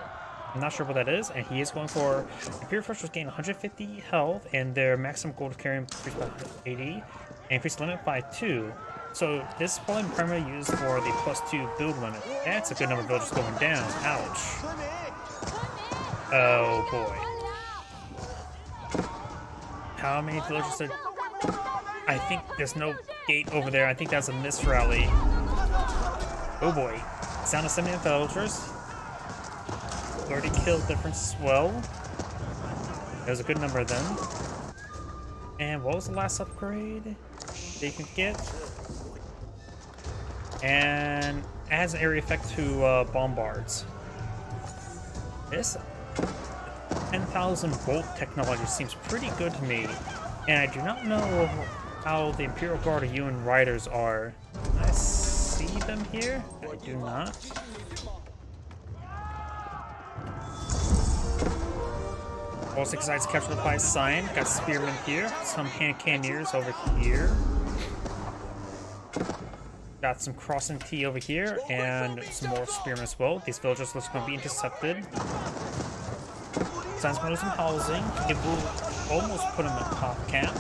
Speaker 1: I'm not sure what that is, and he is going for Imperial Forces gain 150 health, and their maximum gold carry increased by 80, and increased limit by 2. So this is probably primarily used for the +2 build limit. That's a good number of villagers going down. Ouch. Oh boy. How many villagers are... I think there's no gate over there. I think that's a mist rally. Oh boy. It's down to 70 villagers. Already killed different as well. There's a good number of them. And what was the last upgrade they can get? And adds an area effect to bombards. This 10,000 volt technology seems pretty good to me. And I do not know how the Imperial Guard or UN Riders are. Can I see them here? I do not. All 6 sides captured by Sign. Got Spearmen here. Some hand cannoneers over here. Got some Crossing T over here. And some more Spearmen as well. These villagers look going to be intercepted. Sign's going to lose some housing. It will almost put him at top camp.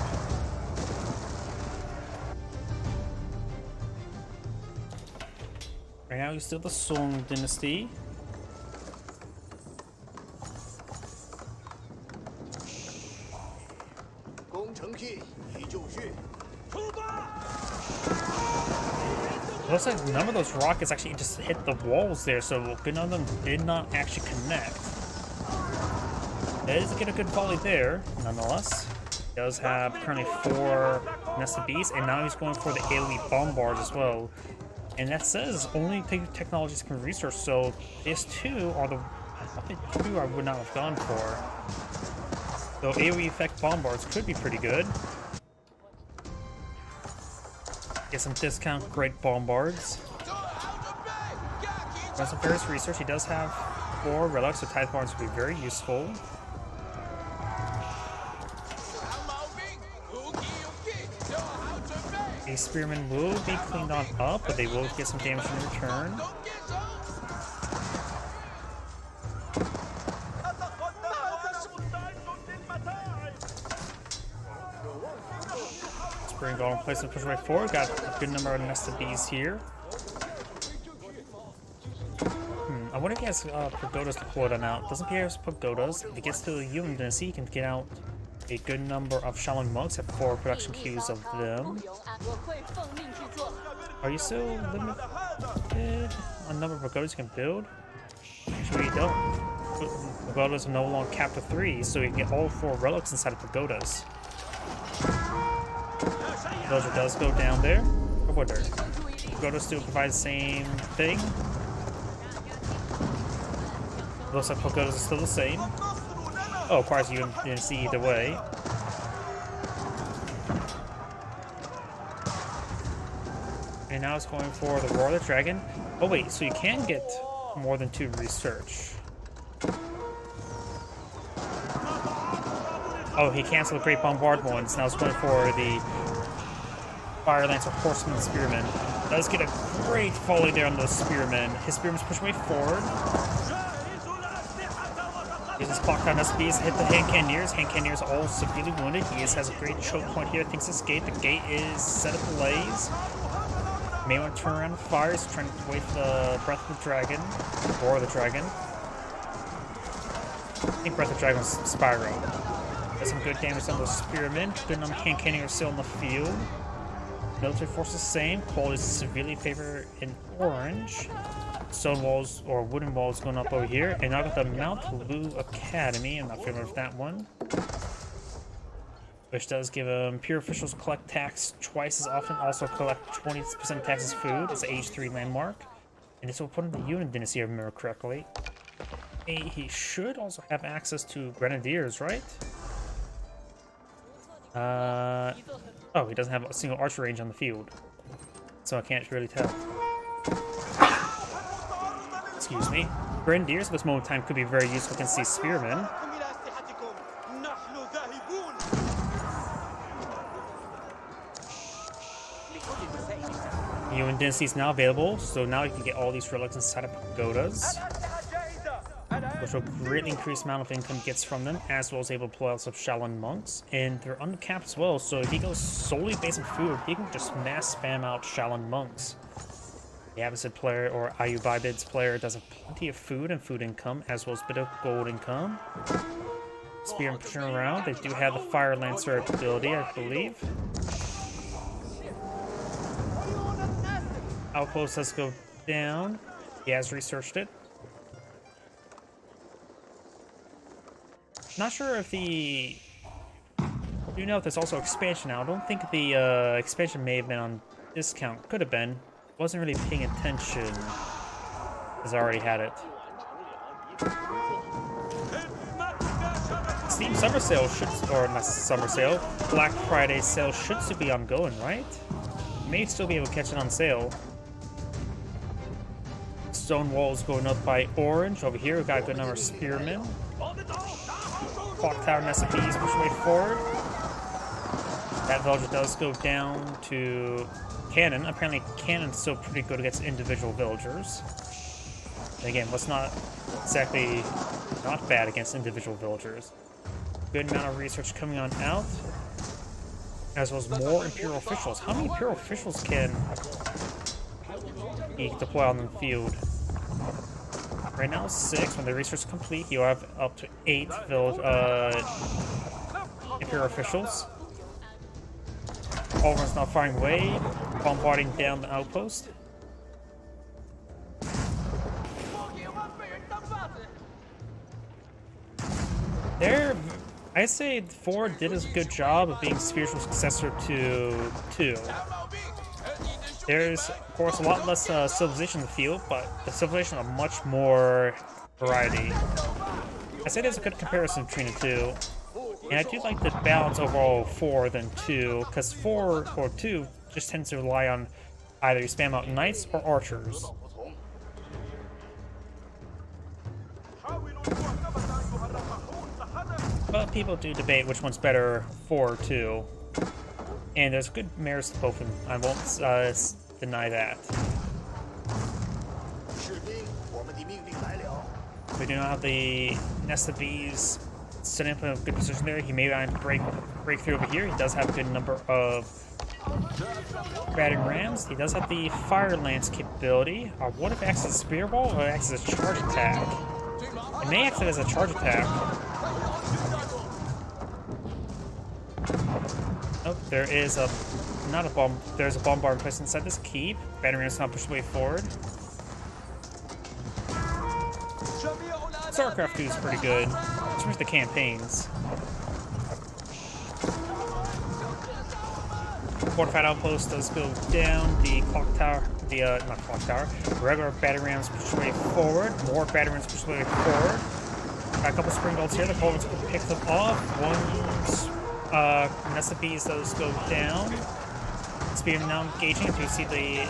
Speaker 1: Right now he's still the Song Dynasty. looks like none of those rockets actually just hit the walls there, so good none of them did not actually connect. Does get a good volley there, nonetheless. He does have currently 4 nested bees, and now he's going for the AoE bombards as well. And that says only technologies can research, so these two are the two I would not have gone for. So AoE effect bombards could be pretty good. Get some discount great bombards. Runs some various research. He does have 4 relics, so tithe barns would be very useful. A spearman will be cleaned on up, but they will get some damage in return. Spring golem place and push right forward. Got a good number of nested bees here. I wonder if he has pagodas to pull them out. Doesn't appear he has pagodas. If he gets to the Yuan Dynasty, he can get out a good number of Shaolin monks at 4 production queues of them. Are you still limited on number of pagodas you can build? Actually, you don't. Pagodas are no longer capped to 3, so you can get all 4 relics inside of pagodas. Villager does go down there. Or would there? Pagodas still provide the same thing. Looks like pagodas are still the same. Oh, of course, you didn't see either way. And now it's going for the Roar of the Dragon. Oh wait, so you can get more than 2 research. Oh, he canceled the Great Bombard ones. Now it's going for the Fire Lancer, Horseman, Spearman. Does get a great volley there on the Spearman. His Spearman's pushing way forward. Uses clock down SBs, hit the hand cannoneers. Hand cannoneers all severely wounded. He has a great choke point here. Thinks this gate. The gate is set ablaze. May want to turn around and fire. He's trying to wait for the Breath of the Dragon. Roar of the Dragon. I think Breath of the Dragon was Spyro. Does some good damage on those Spearmen. Good number of hand cannoneers still in the field. Military forces same. Quality is severely favored in orange. Stone walls or wooden walls going up over here, and now got the Mount Lu Academy. I'm not familiar with that one, which does give pure officials collect tax twice as often. Also collect 20% tax as food. It's an age 3 landmark, and this will put in the Yuan Dynasty, if I remember correctly. He should also have access to grenadiers, right? Oh, he doesn't have a single archer range on the field, so I can't really tell. Excuse me. Grenadiers at this moment in time could be very useful against these spearmen. Yuan Dynasty is now available, so now you can get all these relics inside of pagodas, which will greatly increase the amount of income he gets from them, as well as able to pull out some Shaolin monks. And they're uncapped as well, so if he goes solely based on food, he can just mass spam out Shaolin monks. The Abbasid player or Ayubibid's player does have plenty of food and food income, as well as a bit of gold income. Spear and pushing around. They do have the Fire Lancer ability, I believe. Outpost does go down. He has researched it. Not sure if the... You know if there's also expansion now. I don't think the expansion may have been on discount. Could have been. Wasn't really paying attention, because I already had it. Steam Summer Sale should, or not Summer Sale, Black Friday sale should still be ongoing, right? You may still be able to catch it on sale. Stone walls going up by orange. Over here, we've got a good number of spearmen. Clock tower nest of bees push way forward. That villager does go down to cannon. Apparently cannon's still pretty good against individual villagers. And again, what's not exactly not bad against individual villagers. Good amount of research coming on out, as well as more Imperial officials. How many Imperial officials can he deploy on the field? Right now 6. When the research is complete, you'll have up to 8 Imperial officials. All runs now firing away, bombarding down the outpost. I'd say 4 did a good job of being spiritual successor to 2. There's, of course, a lot less civilization in the field, but the civilization has much more variety. I'd say there's a good comparison between the two. And I do like the balance overall 4 than 2, because 4 or 2 just tends to rely on either you spam out knights or archers. But people do debate which one's better, 4 or 2. And there's good merits to both of them. I won't deny that. We do not have the Nest of Bees setting up in a good position there. He may want to break through over here. He does have a good number of battering rams. He does have the Fire Lance capability. What if it acts as a spear ball or it acts as a charge attack? It may act as a charge attack. Oh, there is a there's a bombard placed inside this keep. Battering rams not push the way forward. StarCraft 2 is pretty good in terms of the campaigns. Fortified outpost does go down. The clock tower, not clock tower, regular battering rams push their way forward. More battering rams push their way forward. Got a couple spring bolts here. The Culverins can pick them off. One Nest of Bees does go down. Spear now engaging. If you see the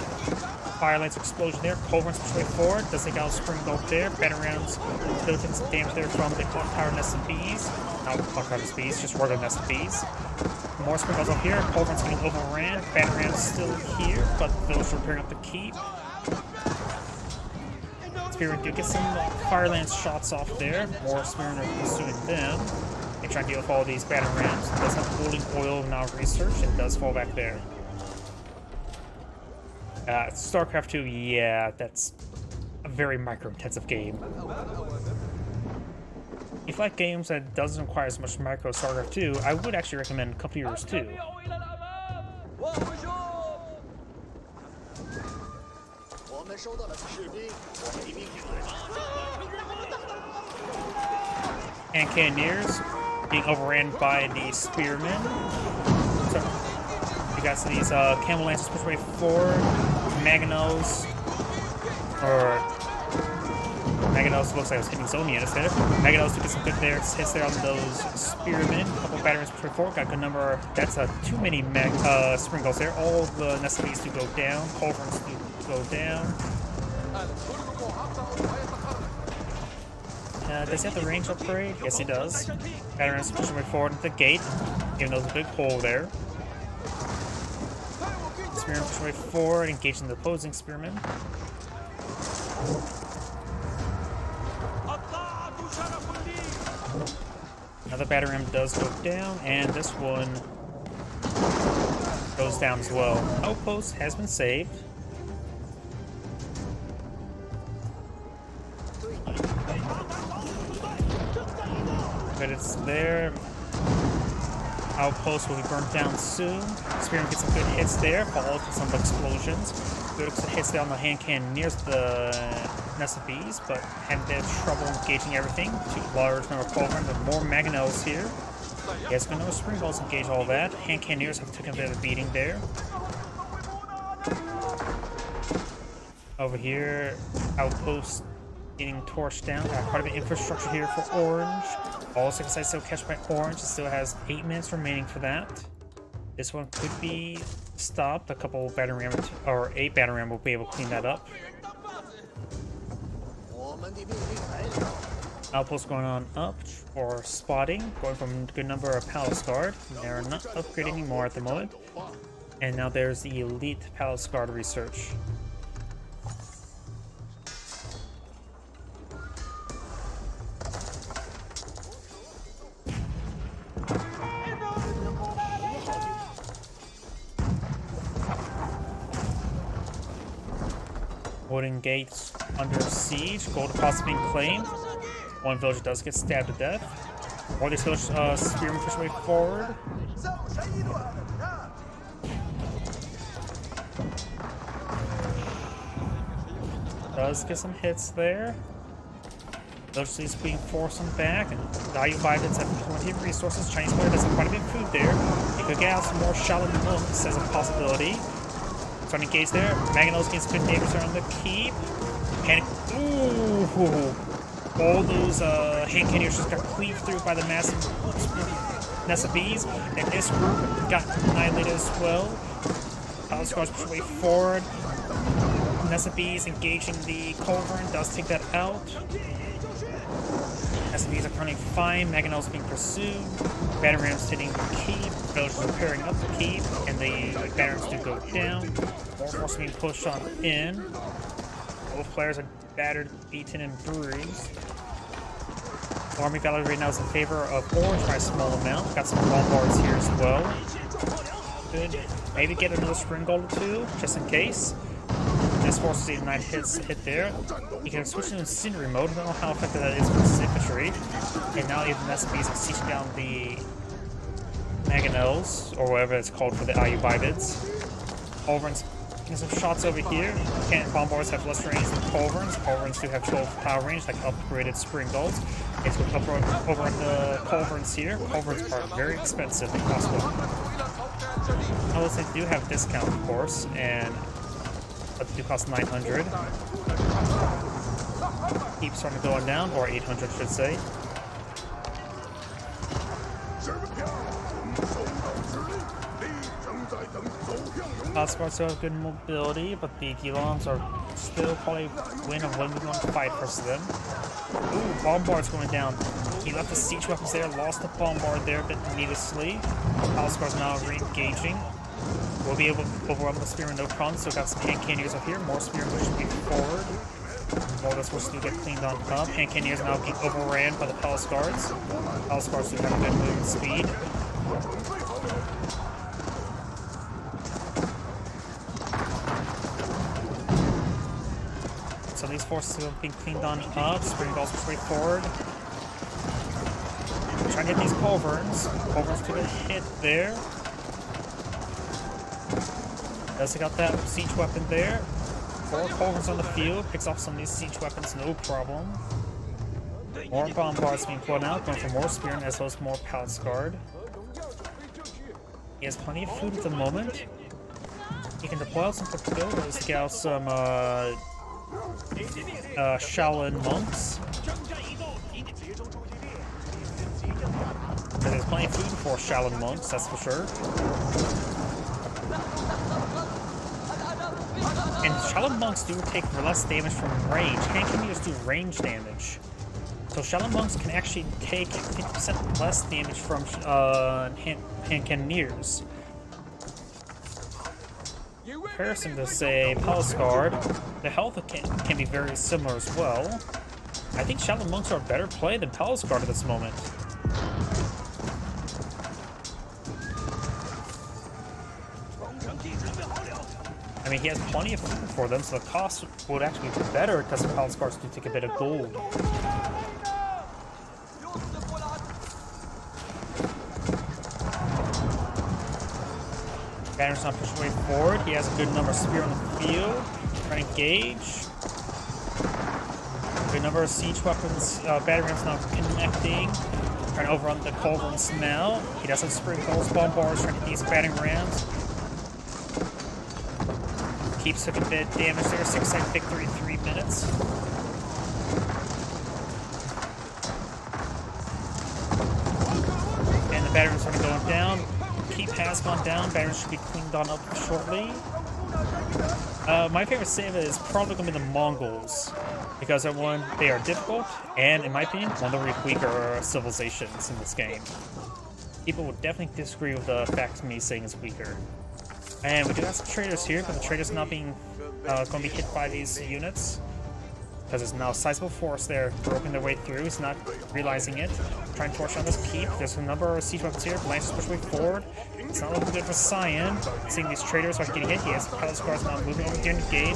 Speaker 1: Fire Lance explosion there, Culverins push way forward. Does take out a spring bolt there. Battering rams still taking some damage there from the clock tower Nest of Bees. Not clock tower Nest of Bees, just regular Nest of Bees. More spring bolts up here. Culverins getting overran. Battering rams still here, but those repairing up the keep. Spearmen do get some Fire Lance shots off there. More Spearmen are pursuing them. They try to deal with all these battering rams. It does have cooling oil now research and does fall back there. StarCraft 2, yeah, that's a very micro-intensive game. If you like games that doesn't require as much micro as StarCraft 2, I would actually recommend Company Heroes 2. And Cannoneers being overran by the Spearmen. So, you got these Camel Lancers push way forward. Maganos looks like I was hitting Zonia instead. Maganos to get some good hits there on those Spearmen. A couple batteries push way forward. Got a good number. That's too many spring bolts there. All the Nest of Bees do go down. Culverins do go down. Does he have the range upgrade? Yes, he does. Batterings pushing way forward at the gate, even though there's a big hole there. Spearmen pushing way forward, engaging the opposing Spearmen. Another battering ram does go down, and this one goes down as well. Outpost has been saved. But it's there. Outpost will be burnt down soon. Spearman gets some good hits there, followed with some explosions. Good hits there on the hand cannon near the Nest of Bees, but had a bit of trouble engaging everything. Too large number of Culverins, but more Mangonels here. Yes, but no spring balls engage all that. Hand cannoneers have taken a bit of a beating there. Over here, Outpost getting torched down. Got quite a bit of infrastructure here for Orange. All 6 sites still catch by Orange. It still has 8 minutes remaining for that. This one could be stopped. A couple battering ram or 8 battering ram will be able to clean that up. Outpost going on up for spotting, going from a good number of Palace Guard. They're not upgrading anymore at the moment. And now there's the Elite Palace Guard research. Wooden gates under siege. Gold deposit being claimed. One villager does get stabbed to death. More of these villagers spearmen push way forward. Does get some hits there. Village is being forced on back, and Value Bidens have plenty of resources. Chinese player doesn't quite a bit of food there. He could get out some more Shaolin monks as a possibility. Trying to engage there. Mangonels gets good damage around the keep. And ooh, all those hand cannons just got cleaved through by the massive nest of bees. And this group got annihilated as well. Palace Guards push way forward. Nest of bees engaging the culverin does take that out. Nest of bees are currently fine. Mangonels being pursued. Battering rams hitting the keep. Villagers repairing up the keep, and the batterings do go down. More force being pushed on in. Both players are battered, beaten, and bruised. Army Valor right now is in favor of orange by a small amount. Got some bombards here as well. Good. Maybe get another spring gold or two, just in case. This force is 9 hits hit there. You can switch to incendiary mode. I don't know how effective that is versus infantry. And now even SBs are sieging down the Mangonels, or whatever it's called for the Ayubibids. Culverins getting some shots over here. Cannon bombards have less range than Culverins. Culverins do have 12 power range, like upgraded spring golds. It's over on the Culverins here. Culverins are very expensive. They cost one. Unless they do have discount, of course, but they do cost 900. Keep starting going down, or 800 should say. Guards still have good mobility, but the Gilons are still probably win of 1v1 fight versus them. Ooh, Bombard's going down. He left the siege weapons there, lost the Bombard there a bit needlessly. Palace Guards now re-engaging. We'll be able to overwhelm the Spear no problem, so we've got some hand cannoneers up here. More Spear pushing me forward. More of this will still get cleaned on up. Hand cannoneers now being overran by the Palace Guards. Palace Guards do have good movement speed. So these forces are being cleaned on up. Spring balls push way forward. Trying to hit these Culverins. Culverins took a hit there. Does got that siege weapon there. 4 Culverins on the field. Picks off some of these siege weapons, no problem. More Bombards being put out. Going for more Spearmen as well as more Palace Guard. He has plenty of food at the moment. He can deploy out some torpedoes to get out some Shaolin monks. There's plenty of food for Shaolin monks, that's for sure. And Shaolin monks do take less damage from range. Hand cannoneers do range damage. So Shaolin monks can actually take 50% less damage from hand cannoneers. In comparison to, say, Palace Guard, the health can be very similar as well. I think Shaolin monks are a better play than Palace Guard at this moment. I mean, he has plenty of food for them, so the cost would actually be better because the Palace Guards do take a bit of gold. Banner's not pushing way forward. He has a good number of Spear on the field. Trying to engage. Good number of siege weapons. Battering rams now connecting. Trying to overrun the Culverins now. He does have spring goals, bombards, trying to get these battering rams. Keeps took a bit of damage there. 6-side victory, 3 minutes. And the batteries are going down. Keep has gone down. Batteries should be cleaned on up shortly. My favorite save is probably going to be the Mongols. Because one, they are difficult, and in my opinion, one of the weaker civilizations in this game. People would definitely disagree with the fact of me saying it's weaker. And we do have some traders here, but the traders not being going to be hit by these units. Because there's now a sizable force there groping their way through. He's not realizing it. Trying to torch on this keep. There's a number of siege weapons here. Lancers push way forward. It's not looking good for Cyan. Seeing these traders are getting hit. He has Palace Guards now moving over here to engage.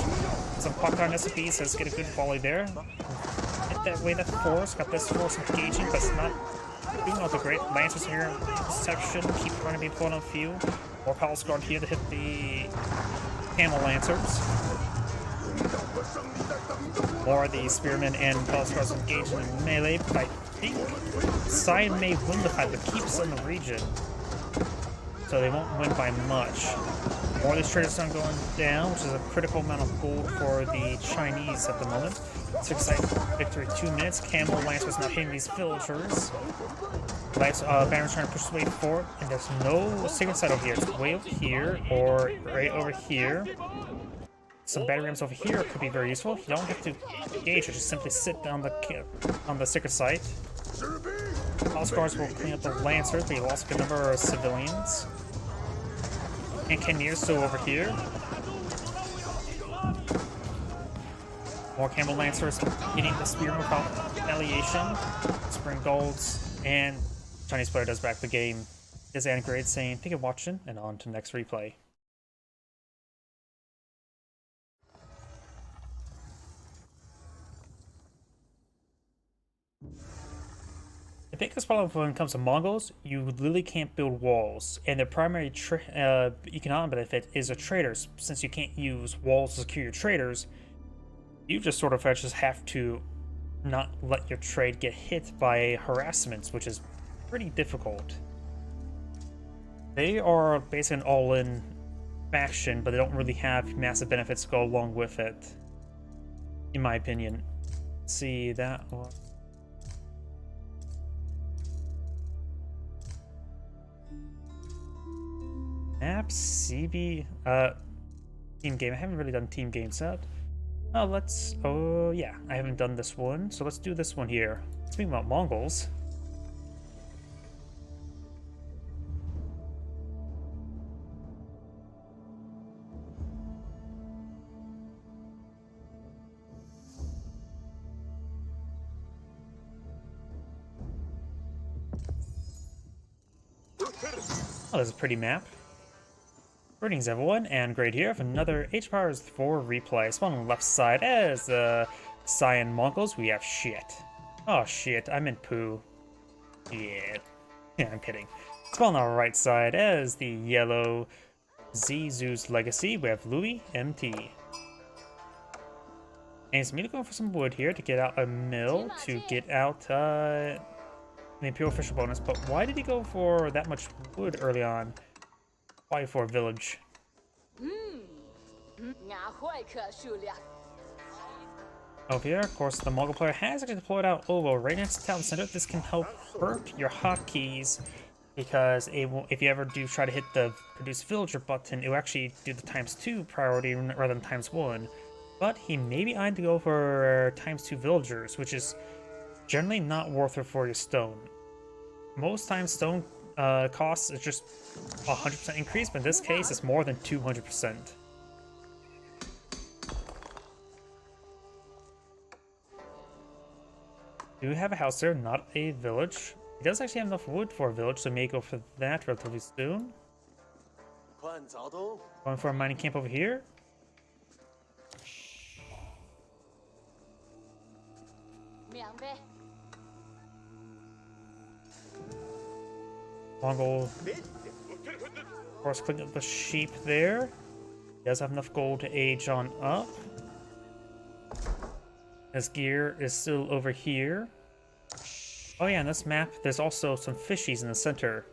Speaker 1: Some Pakar SCP says get a good volley there. Hit that way, that force. Got this force engaging, but it's not doing all the great. Lancers here in perception. Keep trying to be put on field. More Palace Guard here to hit the Camel Lancers. More of the spearmen and crossbows engaged in melee, but I think Cyan may win the fight, but keeps in the region. So they won't win by much. More of these traders are going down, which is a critical amount of gold for the Chinese at the moment. 6-side victory, 2 minutes. Camel Lancers not hitting these villagers. Banner's trying to push the way forward, and there's no sacred site over here. It's way over here, or right over here. Some battery rams over here could be very useful. You don't have to engage, or just simply sit on the sacred site. House guards will clean up the Lancers, but you lost a good number of civilians. And Cannoneers still over here. More Camel Lancers hitting the Spearman without retaliation. Spring Golds, and Chinese player does back the game. Is Angrade saying, thank you for watching, and on to the next replay. The biggest problem when it comes to Mongols, you literally can't build walls, and their primary economic benefit is a traders. Since you can't use walls to secure your traders, you just sort of just have to not let your trade get hit by harassments, which is pretty difficult. They are basically an all-in faction, but they don't really have massive benefits to go along with it, in my opinion. Let's see that one. Maps, CB, team game. I haven't really done team games yet. Oh yeah, I haven't done this one, so let's do this one here. Speaking about Mongols. Oh, there's a pretty map. Greetings everyone, and Great here for another HPowers 4 replay. Spawn on the left side as the Cyan Mongols, we have shit. Oh shit, I meant poo. Yeah, I'm kidding. Spawn on the right side as the yellow Zizou's Legacy, we have Louis MT. And it's me going for some wood here to get out a mill to get out the Imperial Official bonus, but why did he go for that much wood early on? Why for a village? Over here, of course, the Mongol player has actually deployed out Ovo right next to town center. This can help hurt your hotkeys because if you ever do try to hit the produce villager button, it will actually do the ×2 priority rather than ×1. But he may be eyeing to go for ×2 villagers, which is generally not worth it for your stone. Most times stone costs is just 100% increase, but in this case it's more than 200%. Do have a house there, not a village. He does actually have enough wood for a village, so may go for that relatively soon. Going for a mining camp over here. Mongol, of course, clean up the sheep there. He does have enough gold to age on up. His gear is still over here. Oh yeah, in this map, there's also some fishies in the center.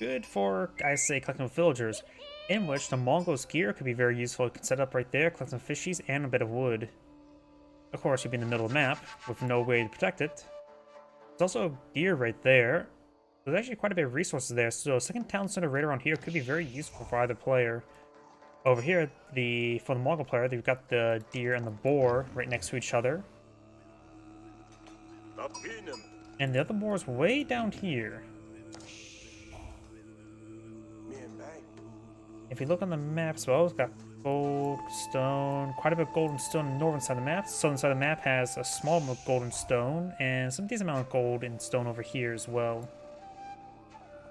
Speaker 1: Good for, I say, collecting villagers, in which the Mongols' gear could be very useful. You can set up right there, collect some fishies, and a bit of wood. Of course, you'd be in the middle of the map, with no way to protect it. There's also deer right there. There's actually quite a bit of resources there, so a second town center right around here could be very useful for either player. Over here, for the Mongol player, they've got the deer and the boar right next to each other. And the other boar is way down here. If you look on the map as well, it's got gold, stone, quite a bit of gold and stone on the northern side of the map. The southern side of the map has a small amount of gold and stone, and some decent amount of gold and stone over here as well.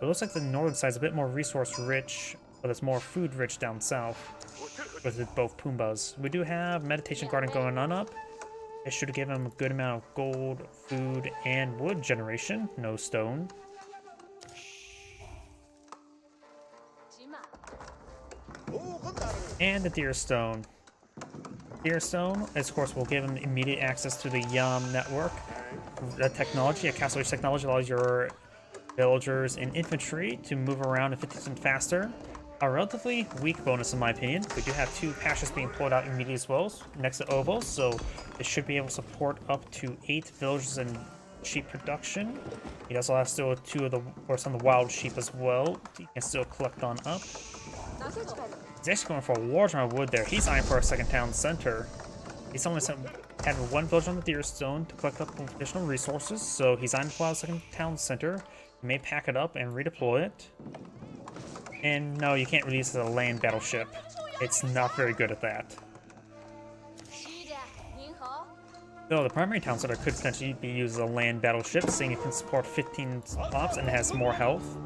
Speaker 1: It looks like the northern side is a bit more resource rich, but it's more food rich down south with both Pumbas. We do have Meditation Garden going on up. It should give him a good amount of gold, food, and wood generation. No stone. And the deer stone. Deerstone, of course, will give him immediate access to the Yam network. The technology, a Castle Age technology, allows your villagers and infantry to move around and 50% faster. A relatively weak bonus, in my opinion. We do have 2 pastures being pulled out immediately as well, next to Ovos, so it should be able to support up to 8 villagers in sheep production. He also has still 2 of the, or some of the wild sheep as well. He can still collect on up. He's actually going for a large amount of wood there. He's eyeing for a second town center. He's only had 1 villager on the Deerstone to collect up additional resources, so he's eyeing for a second town center. He may pack it up and redeploy it. And no, you can't release it as a land battleship. It's not very good at that. Though the primary town center could potentially be used as a land battleship, seeing it can support 15 ops and has more health.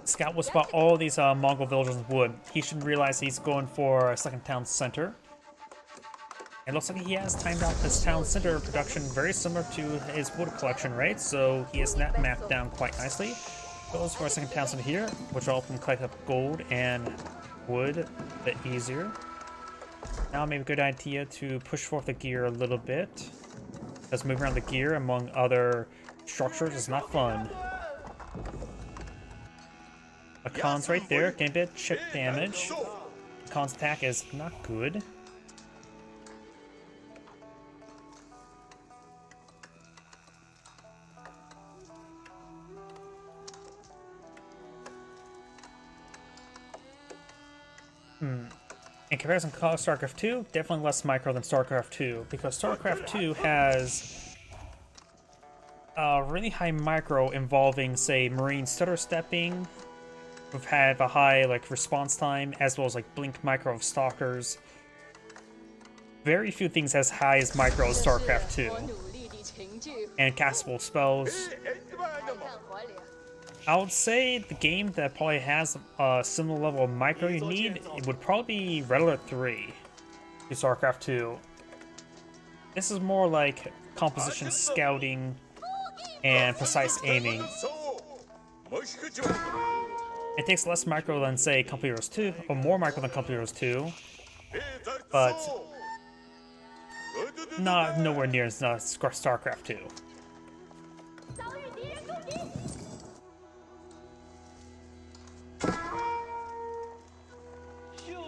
Speaker 1: Scout will spot all these Mongol villagers with wood. He should realize he's going for a second town center. It looks like he has timed out this town center production very similar to his wood collection, right? So he has that mapped down quite nicely. Goes for a second town center here, which will help him collect up gold and wood a bit easier. Now maybe a good idea to push forth the gear a little bit. Because moving around the gear among other structures is not fun. A Khan's right there, getting a bit of chip damage. Khan's attack is not good. In comparison to StarCraft 2, definitely less micro than StarCraft 2, because StarCraft 2 has a really high micro involving, say, Marine stutter stepping. We've had a high response time, as well as blink micro of stalkers. Very few things as high as micro as StarCraft 2. And castable spells. I would say the game that probably has a similar level of micro you need, it would probably be Red Alert 3 to StarCraft 2. This is more like composition scouting and precise aiming. It takes less micro than, say, Company Heroes 2, or more micro than Company Heroes 2, but nowhere near as StarCraft 2.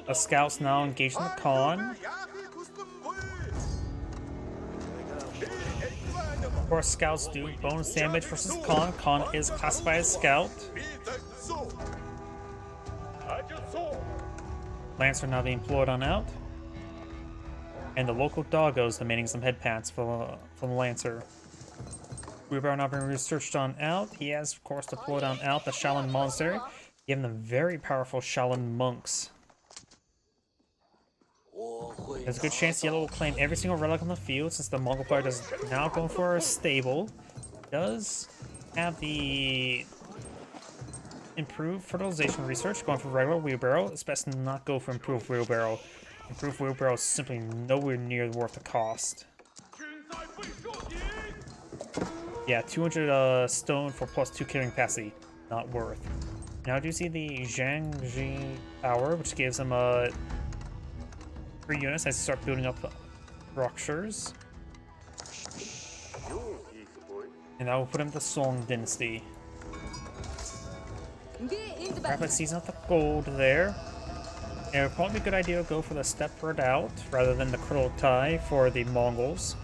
Speaker 1: The scouts now engaged in the Khan. Of course, scouts do bonus damage versus Khan. Khan is classified as scout. Lancer now being employed on out. And the local doggos demanding some head pats from the Lancer. Wheelbarrow now being researched on out. He has, of course, deployed on out the Shaolin Monastery, giving them very powerful Shaolin monks. There's a good chance Yellow will claim every single relic on the field, since the Mongol player is now going for a stable. Does have the improved fertilization research, going for regular wheelbarrow. It's best to not go for improved wheelbarrow. Improved wheelbarrow is simply nowhere near worth the cost. Yeah, 200 stone for +2 carrying capacity. Not worth. Now do you see the Zhangji Tower, which gives him 3 units as you start building up structures. And that will put him the Song Dynasty. Rapid season up the gold there. And it would probably be a good idea to go for the Stepward Out rather than the Kurultai for the Mongols,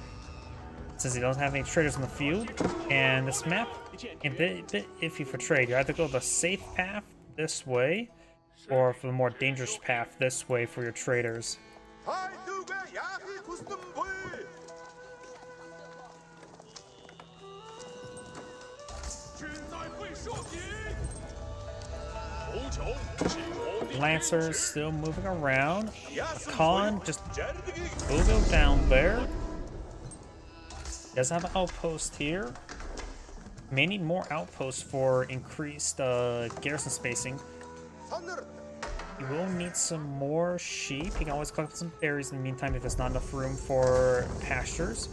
Speaker 1: since he doesn't have any traders in the field. And this map is a bit iffy for trade. You either go the safe path this way, or for the more dangerous path this way for your traders. Lancers still moving around. Khan just will go down there. Does have an outpost here. May need more outposts for increased garrison spacing. You will need some more sheep. You can always collect some berries in the meantime if there's not enough room for pastures.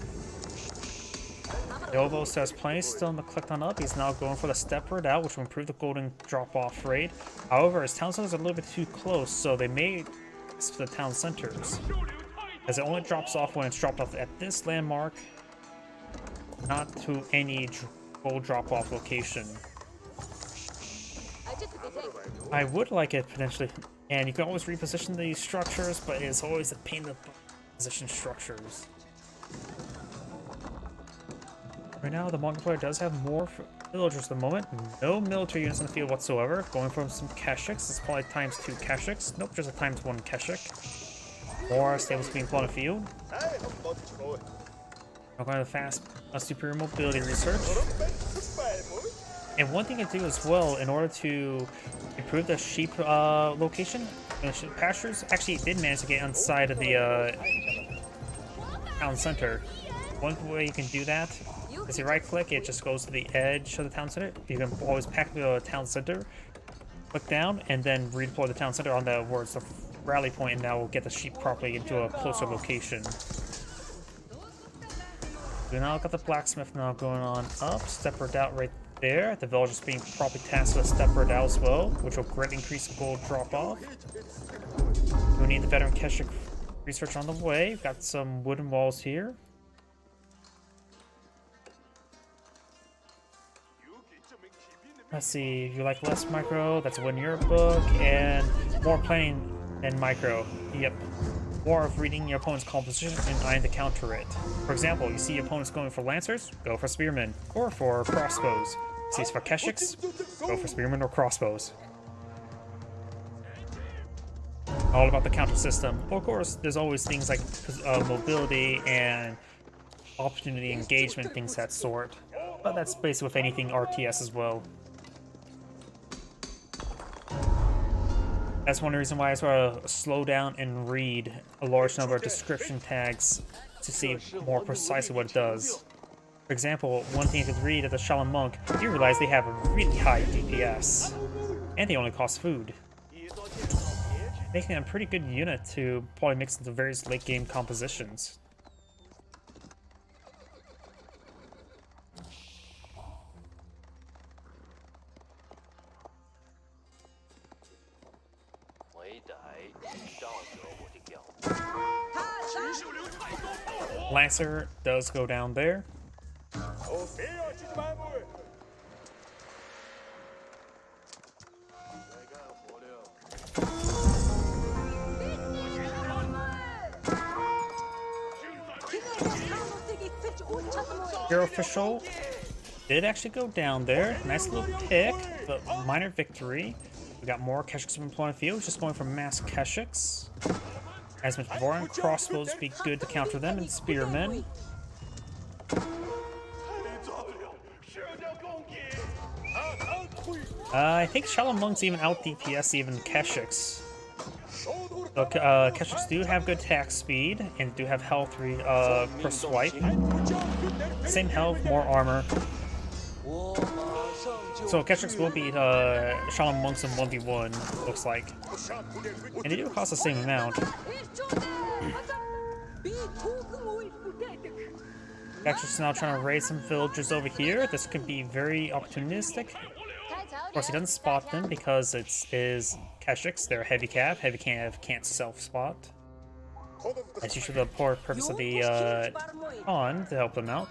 Speaker 1: Novo says plenty still in the clicked on up. He's now going for the step out, which will improve the golden drop-off rate. However, his town centers are a little bit too close, so they may miss the town centers, as it only drops off when it's dropped off at this landmark, not to any gold drop-off location. I would like it potentially, and you can always reposition these structures, but it's always a pain to position structures. Right now, the Mongol player does have more villagers at the moment. No military units in the field whatsoever. Going from some Keshiks. It's probably times 2 Keshiks. Nope, just a times 1 Keshik. More stables being put on the field. I'm going to fast superior mobility research. And one thing to do as well, in order to improve the sheep location, the sheep pastures, actually it did manage to get inside of the town center. One way you can do that is you right click, it just goes to the edge of the town center. You can always pack the town center, click down, and then redeploy the town center on the words the rally point, and now we'll get the sheep properly into a closer location. We now got the blacksmith now going on up, steppered out right there. The villagers being properly tasked with a steppered out as well, which will greatly increase the gold drop off. We need the veteran Keshik research on the way. We've got some wooden walls here. Let's see, if you like less micro, that's a win in your book, and more planning than micro. Yep. More of reading your opponent's composition and eyeing to counter it. For example, you see your opponents going for lancers, go for spearmen, or for crossbows. See for Keshiks, go for spearmen or crossbows. All about the counter system. Of course, there's always things like mobility and opportunity engagement, things that sort. But that's basically with anything RTS as well. That's one reason why I sort of slow down and read a large number of description tags to see more precisely what it does. For example, one thing you could read at the Shaolin Monk, you realize they have a really high DPS, and they only cost food, making them a pretty good unit to probably mix into various late game compositions. Lancer does go down there. Your official did actually go down there. Nice little pick, but minor victory. We got more Keshiks in the field, just going for mass Keshiks. As mentioned before, and crossbows would be good to counter them, and spearmen. I think Shaolin Monks even out DPS even Keshiks. So, Keshiks do have good attack speed, and do have health per swipe. Same health, more armor. So Keshiks will beat Shaolin Monks in 1v1, looks like. And they do cost the same amount. Keshiks now trying to raise some villagers over here. This could be very opportunistic. Of course, he doesn't spot them because it is Keshiks. They're heavy cav. Heavy cav can't self-spot. That's usually the poor purpose of the pawn to help them out.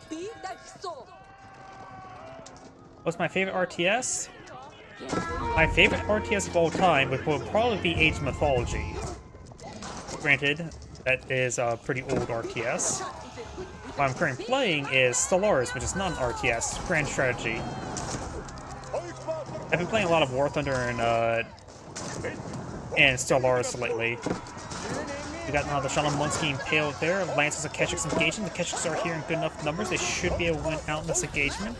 Speaker 1: What's my favorite RTS? My favorite RTS of all time would probably be Age of Mythology. Granted, that is a pretty old RTS. What I'm currently playing is Stellaris, which is not an RTS, Grand Strategy. I've been playing a lot of War Thunder and Stellaris lately. We got now the Shaolin Monks getting paled there. Lancers and Keshiks engaging. The Keshiks are here in good enough numbers. They should be able to win out in this engagement.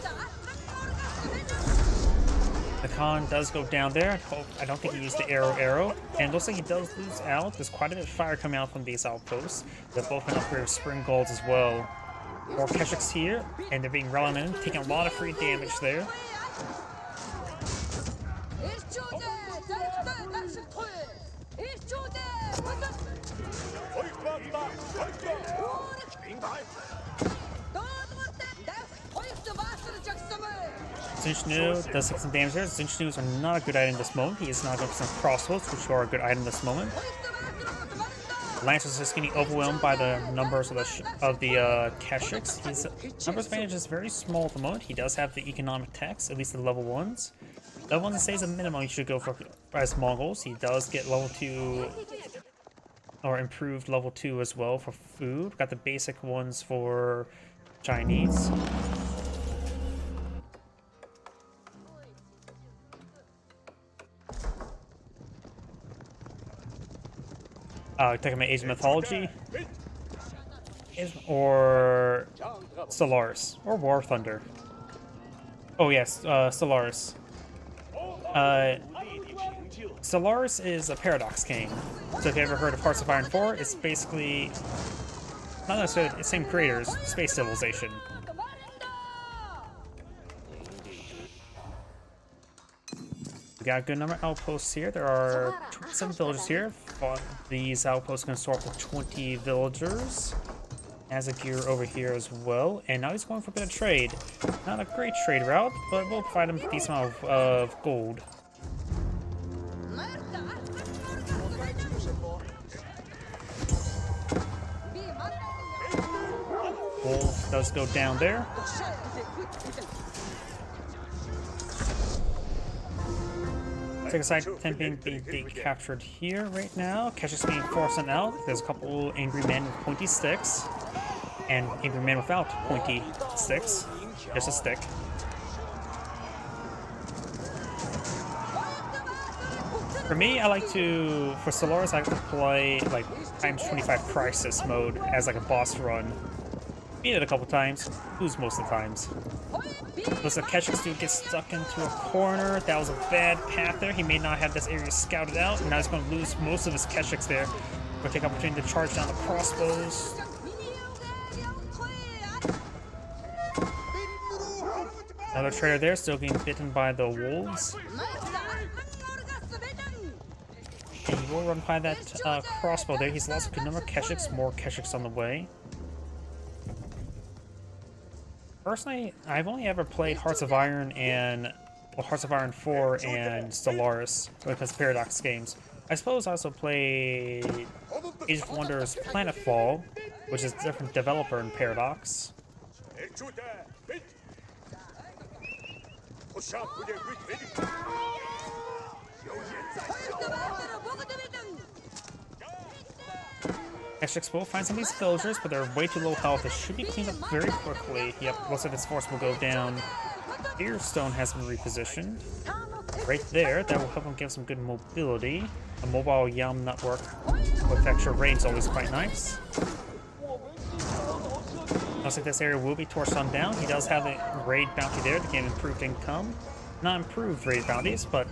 Speaker 1: The Khan does go down there. I don't think he used the arrow. And it looks like he does lose out. There's quite a bit of fire coming out from these outposts. They're both been upgraded with spring golds as well. More Keshiks here, and they're being rallied in, taking a lot of free damage there. Zinchnu does take some damage there. Zinchnus are not a good item in this moment. He is not going for some crossbows, which are a good item in this moment. Lance is just getting overwhelmed by the numbers of the Keshiks. His numbers advantage is very small at the moment. He does have the economic tax, at least the level 1s. Level 1s it says a minimum you should go for as Mongols. He does get level 2 or improved level 2 as well for food. Got the basic ones for Chinese. Talking about Asian mythology, or Stellaris, or War Thunder. Oh yes, Stellaris. Stellaris is a Paradox game. So if you ever heard of Hearts of Iron 4, it's basically not necessarily the same creators, Space Civilization. We got a good number of outposts here. There are 27 villagers here. These outposts can store up to 20 villagers. Has a gear over here as well. And now he's going for a bit of trade. Not a great trade route, but we'll provide him a decent amount of gold. Gold does go down there. Take a side 10 being captured here right now. Keshiks being forced out. There's a couple angry men with pointy sticks. And angry men without pointy sticks. Just a stick. For me, for Stellaris, I like to play like times 25 crisis mode as like a boss run. Beat it a couple times, lose most of the times. Looks like Keshiks dude gets stuck into a corner. That was a bad path there. He may not have this area scouted out, and now he's going to lose most of his Keshiks there. We'll take opportunity to charge down the crossbows. Another trader there, still getting bitten by the wolves. And he will run by that crossbow there. He's lost a good number of Keshiks, more Keshiks on the way. Personally, I've only ever played Hearts of Iron and Hearts of Iron 4 and Stellaris when it comes to Paradox games. I suppose I also played Age of Wonders Planetfall, which is a different developer in Paradox. Keshiks will find some of these villagers, but they're way too low health. It should be cleaned up very quickly. Yep, looks like this force will go down. Earstone has been repositioned. Right there, that will help him give some good mobility. A mobile Yam network with extra range is always quite nice. Looks like this area will be torched on down. He does have a raid bounty there to gain improved income. Not improved raid bounties, but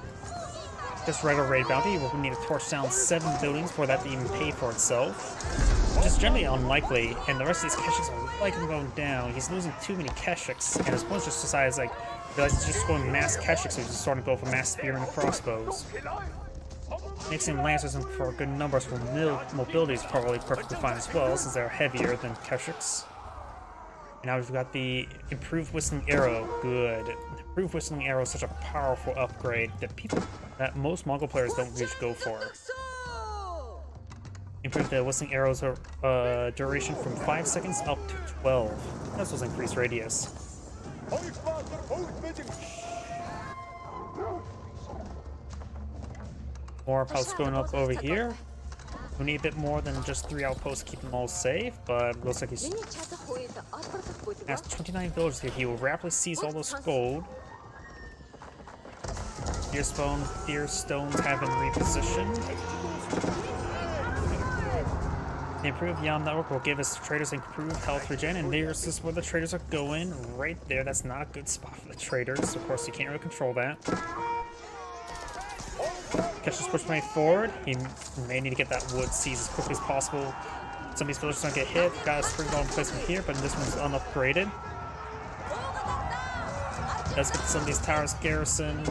Speaker 1: just regular raid bounty. We'll need to torch down 7 buildings for that to even pay for itself. Which is generally unlikely, and the rest of these Keshiks are likely going down. He's losing too many Keshiks, and his opponent just decides, like, he's just going mass Keshiks, so he's just starting to go for mass spear and crossbows. Mixing lancers in for good numbers for mobility is probably perfectly fine as well, since they're heavier than Keshiks. And now we've got the improved whistling arrow. Good. Improved whistling arrow is such a powerful upgrade that most Mongol players don't usually go for. Improve the whistling arrow's duration from 5 seconds up to 12. That's what's increased radius. More outposts going up over here. We need a bit more than just 3 outposts to keep them all safe, but looks like he's has 29 villagers here. He will rapidly seize all this gold. Deer stones have been repositioned. The improved Yam network will give us traders improved health regen, and there's is where the traders are going. Right there, that's not a good spot for the traders. Of course, you can't really control that. Keshiks push my forward. He may need to get that wood seized as quickly as possible. Some of these villagers don't get hit. Got a spring ball placement here, but this one's unupgraded. Let's get some of these towers garrisoned.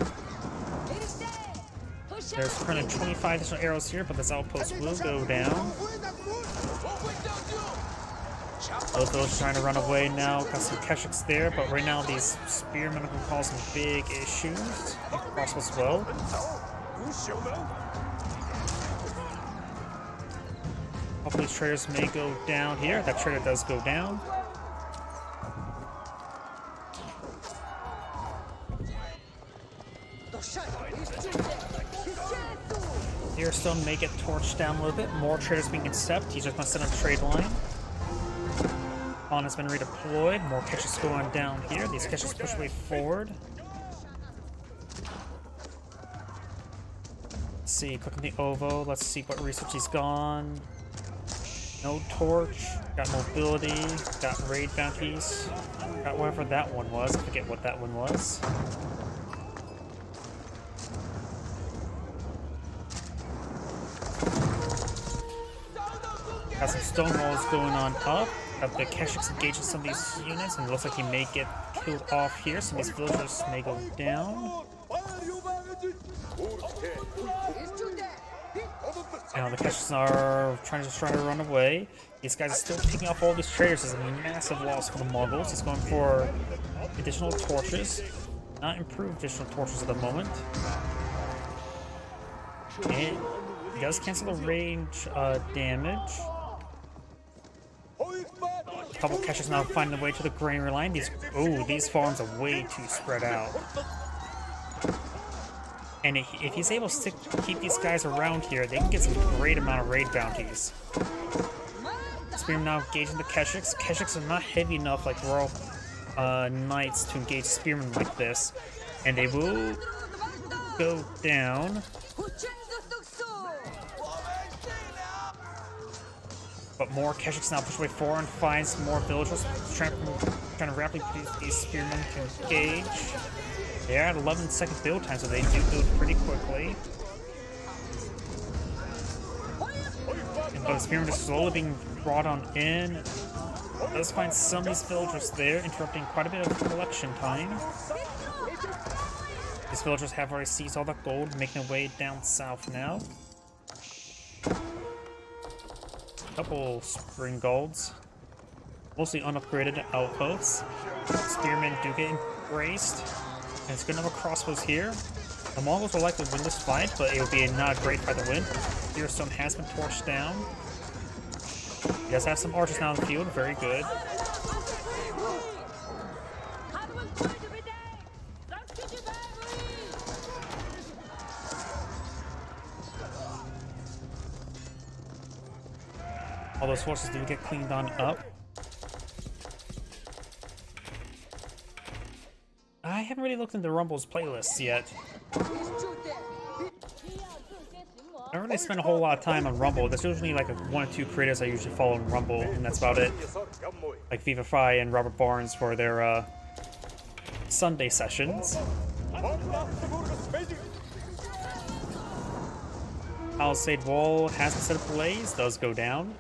Speaker 1: There's currently 25 additional arrows here, but this outpost will go down. Both those trying to run away now. Got some Keshiks there, but right now these spearmen are going to cause some big issues. Crossbows as well. Hopefully traders may go down here. That trader does go down. Here still may get torched down a little bit. More traders being intercepted. He's just going to set up a trade line. On has been redeployed. More Keshiks going down here. These Keshiks push way forward. Let's see, clicking the Ovo. Let's see what research he's gone. No torch. Got mobility. Got raid bounties. Got whatever that one was. I forget what that one was. Got some stone walls going on up. Got the Keshiks engaging some of these units, and it looks like he may get killed off here. Some of these villagers may go down. Now the Keshiks are trying to run away. These guys are still picking off all these traders. It's a massive loss for the Mongols. He's going for additional torches. Not improved additional torches at the moment. And he does cancel the range damage. A couple Keshiks now finding their way to the granary line. These farms are way too spread out. And if he's able to keep these guys around here, they can get some great amount of raid bounties. Spearmen now engaging the Keshiks. Keshiks are not heavy enough like Royal Knights to engage spearmen like this. And they will go down. But more Keshiks now push way forward and find some more villagers trying to rapidly put these spearmen to engage. They are at 11-second build time, so they do build pretty quickly. But the spearmen are slowly being brought on in. Does find some of these villagers there, interrupting quite a bit of collection time. These villagers have already seized all that gold, making their way down south now. Couple spring golds, mostly unupgraded outposts. Spearmen do get embraced, and it's good enough crossbows here. The Mongols will likely win this fight, but it will be not a great fight to win. Here, some has been torched down. He does have some archers now in the field, very good. All those forces do get cleaned on up. I haven't really looked into Rumble's playlists yet. I don't really spend a whole lot of time on Rumble. There's usually like 1 or 2 creators I usually follow on Rumble, and that's about it. Like Vivify and Robert Barnes for their Sunday sessions. Palisade Wall has been set ablaze, does go down.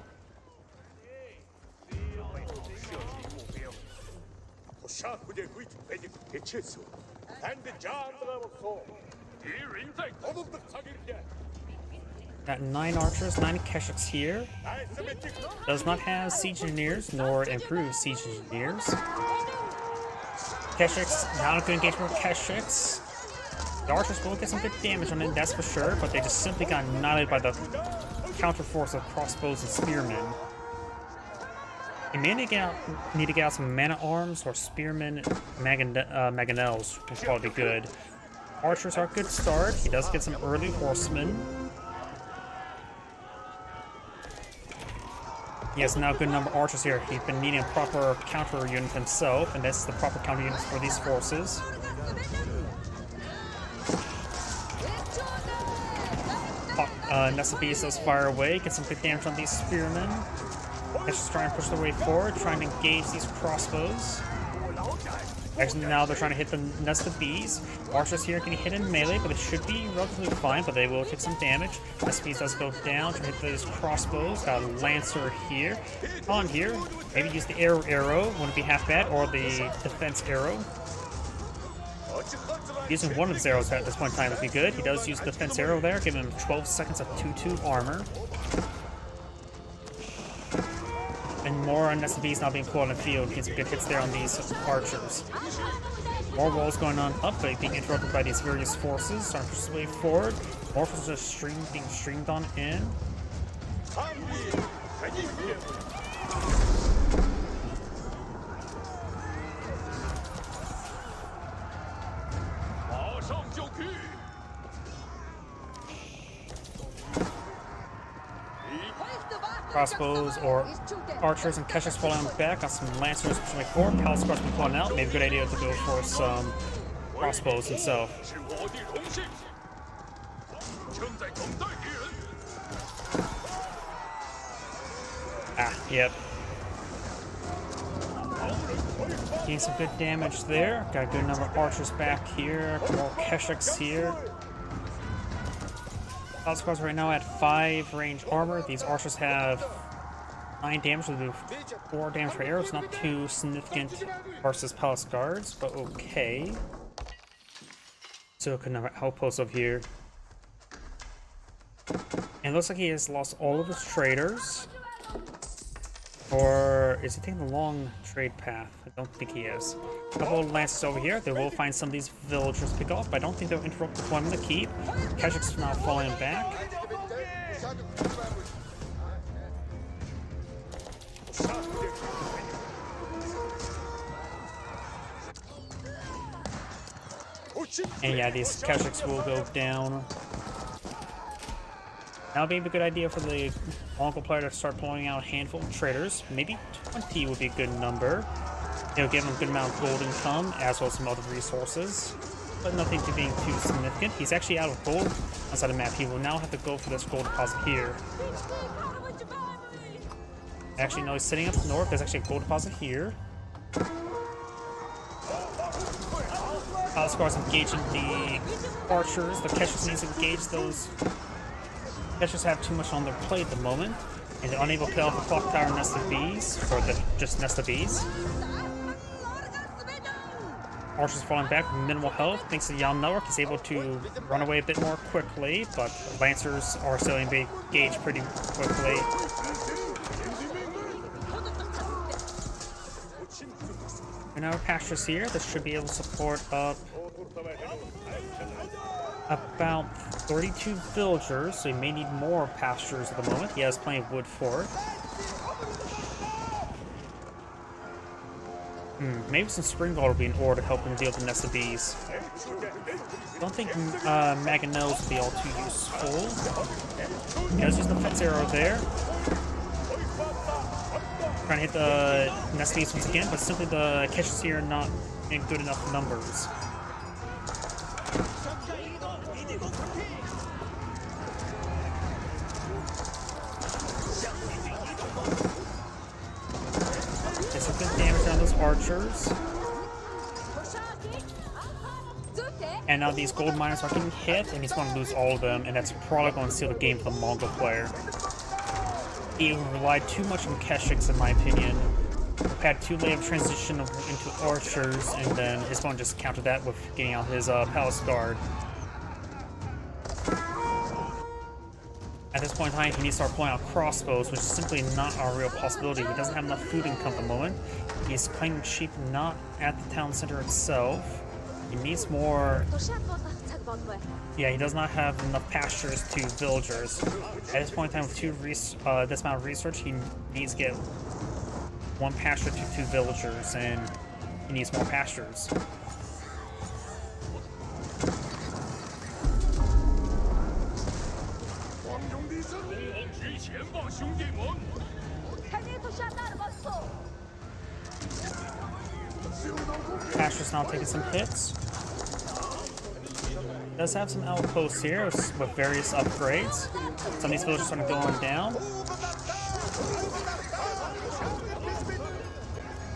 Speaker 1: Got 9 archers, 9 Keshiks here. Does not have siege engineers nor improved siege engineers. Keshiks, not a good engagement with Keshiks. The archers will get some good damage on it, that's for sure, but they just simply got annihilated by the counter force of crossbows and spearmen. You may need to get out some mana arms or spearmen mangonels, which will probably be good. Archers are a good start. He does get some early horsemen. He has now a good number of archers here. He's been needing a proper counter unit himself, and that's the proper counter units for these forces. Nessa Beast does fire away, get some good damage on these spearmen. Let's just try and push their way forward, trying to engage these crossbows. Actually, now they're trying to hit the Nest of Bees. Archers here can hit in melee, but it should be relatively fine, but they will take some damage. Nest of Bees does go down to hit those crossbows. Got a Lancer here. On here, maybe use the arrow, wouldn't be half bad, or the defense arrow. Using one of his arrows at this point in time would be good. He does use the defense arrow there, giving him 12 seconds of 2-2 armor. And more SCVs now being pulled on the field. Get some good hits there on these archers. More walls going on up, but being interrupted by these various forces. Starting to push his way forward. More forces just being streamed on in. Crossbows or archers and Keshiks falling back on some lancers pushing way forward. Palace Guards been pulling out. Maybe a good idea to go for some crossbows himself. Yep. Getting some good damage there. Got a good number of archers back here. More Keshiks here. Palace Guards right now at 5 range armor. These archers have 9 damage with 4 damage per arrow. It's not too significant versus Palace Guards, but okay. So a good number of outposts over here. And it looks like he has lost all of his traders. Or is he taking the long trade path? I don't think he is. A couple of lances over here. They will find some of these villagers pick off, but I don't think they'll interrupt deployment of the keep. Keshiks now falling back. And yeah, these Keshiks will go down. Now would be a good idea for the Mongol player to start pulling out a handful of traders. Maybe 20 would be a good number. It'll give him a good amount of gold income, as well as some other resources. But nothing to being too significant. He's actually out of gold outside the map. He will now have to go for this gold deposit here. Actually, no, he's sitting up north. There's actually a gold deposit here. Palace Guards engaging the archers. The Keshiks needs to engage those. Keshiks have too much on their plate at the moment, and they're unable to kill off the clock tower nest of bees, or just nest of bees. Archers falling back with minimal health. Thanks to Jan Melrick, he's able to run away a bit more quickly, but Lancers are still engaged pretty quickly. And our pastures here, this should be able to support up about 32 villagers, so he may need more pastures at the moment. He has plenty of wood for it. Maybe some spring water will be in order to help him deal with the nest of bees. I don't think Mangonels will be all too useful. He does use the fence arrow there. Trying to hit the nest of bees once again, but simply the Keshiks here are not in good enough numbers. Archers. And now these gold miners are getting hit, and he's going to lose all of them, and that's probably going to seal the game for the Mongol player. He relied too much on Keshiks, in my opinion. Had too late of transition into archers, and then his opponent just countered that with getting out his Palace Guard. At this point in time, he needs to start pulling out crossbows, which is simply not a real possibility. He doesn't have enough food income at the moment. He's playing sheep not at the town center itself. He needs more... Yeah, he does not have enough pastures to villagers. At this point in time, with this amount of research, he needs to get 1 pasture to 2 villagers, and he needs more pastures. Pasture's now taking some hits. Does have some outposts here with various upgrades. Some of these villagers are going down,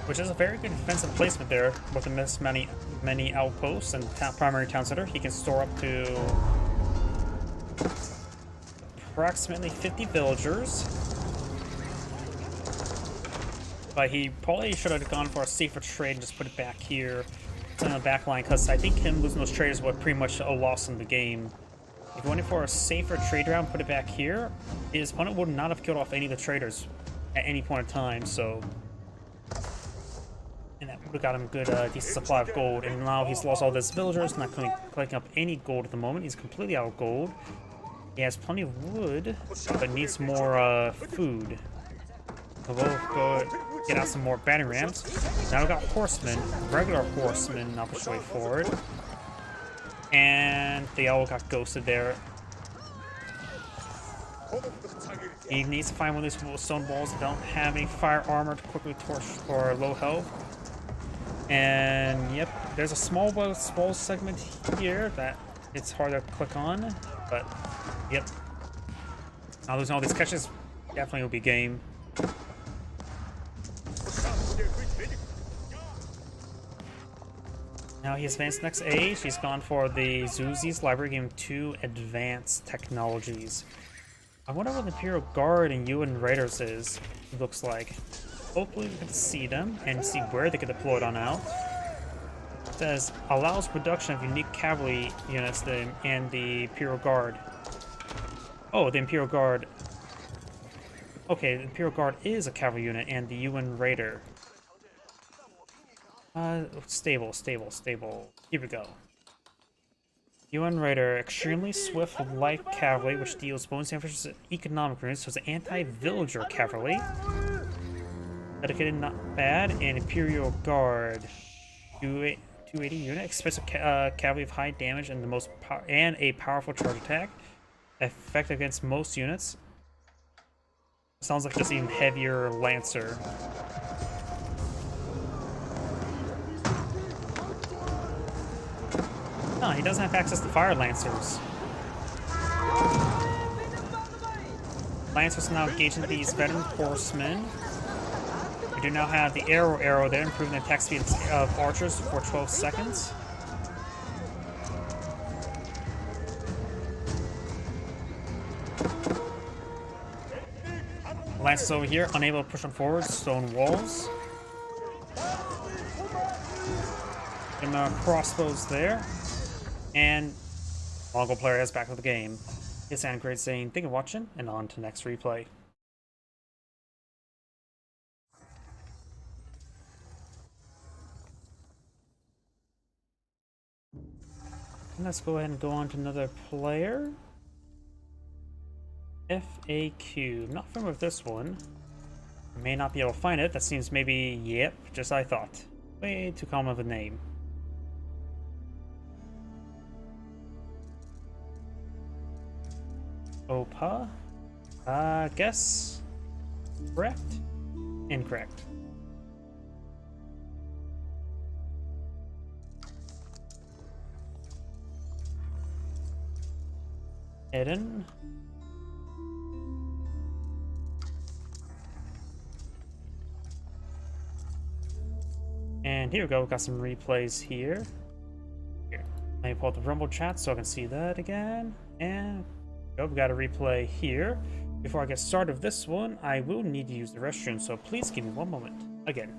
Speaker 1: which is a very good defensive placement there with this many outposts and primary town center. He can store up to approximately 50 villagers. But he probably should have gone for a safer trade and just put it back here in the back line, because I think him losing those traders was pretty much a loss in the game. If he went for a safer trade round, put it back here, his opponent would not have killed off any of the traders. at any point in time, so... And that would have got him a good, decent supply of gold. And now he's lost all his villagers, not collecting up any gold at the moment. He's completely out of gold. He has plenty of wood, but needs more food. So we'll go get out some more battering rams. Now we've got horsemen, regular horsemen up the way forward. And they all got ghosted there. He needs to find one of these stone walls that don't have any fire armor to quickly torch or low health. And yep, there's a small segment here that it's hard to click on, but yep. Now losing all these catches definitely will be game. Now he has advanced next age. He's gone for the Zuzi's library, giving him 2 advanced technologies. I wonder what the Imperial Guard and UN Raiders is. It looks like. Hopefully we can see them and see where they get deployed on out. It says allows production of unique cavalry units and the Imperial Guard. Oh, the Imperial Guard. Okay, the Imperial Guard is a cavalry unit and the UN Raider. Stable. Here we go. UN Raider, extremely swift light cavalry, which deals bonus damage to economic units, so it's anti-villager cavalry. Dedicated, not bad. And Imperial Guard, 280 unit, expensive cavalry of high damage and a powerful charge attack, effective against most units. Sounds like just even heavier lancer. No, he doesn't have access to fire lancers. Lancers now engaging these veteran horsemen. We do now have the arrow there, improving the attack speed of archers for 12 seconds. Lancers over here, unable to push on forward, stone walls. And crossbows there. And Mongol player is back with the game. It's Anne Great saying, thank you for watching, and on to next replay. And let's go ahead and go on to another player. FAQ. I'm not familiar with this one. I may not be able to find it. That seems maybe, yep, just I thought. Way too common of a name. Opa. Guess. Correct? Incorrect. Eden. And here we go, we've got some replays here. Let me pull up the Rumble chat so I can see that again. And we've got a replay here. Before I get started with this one, I will need to use the restroom, so please give me one moment. Again.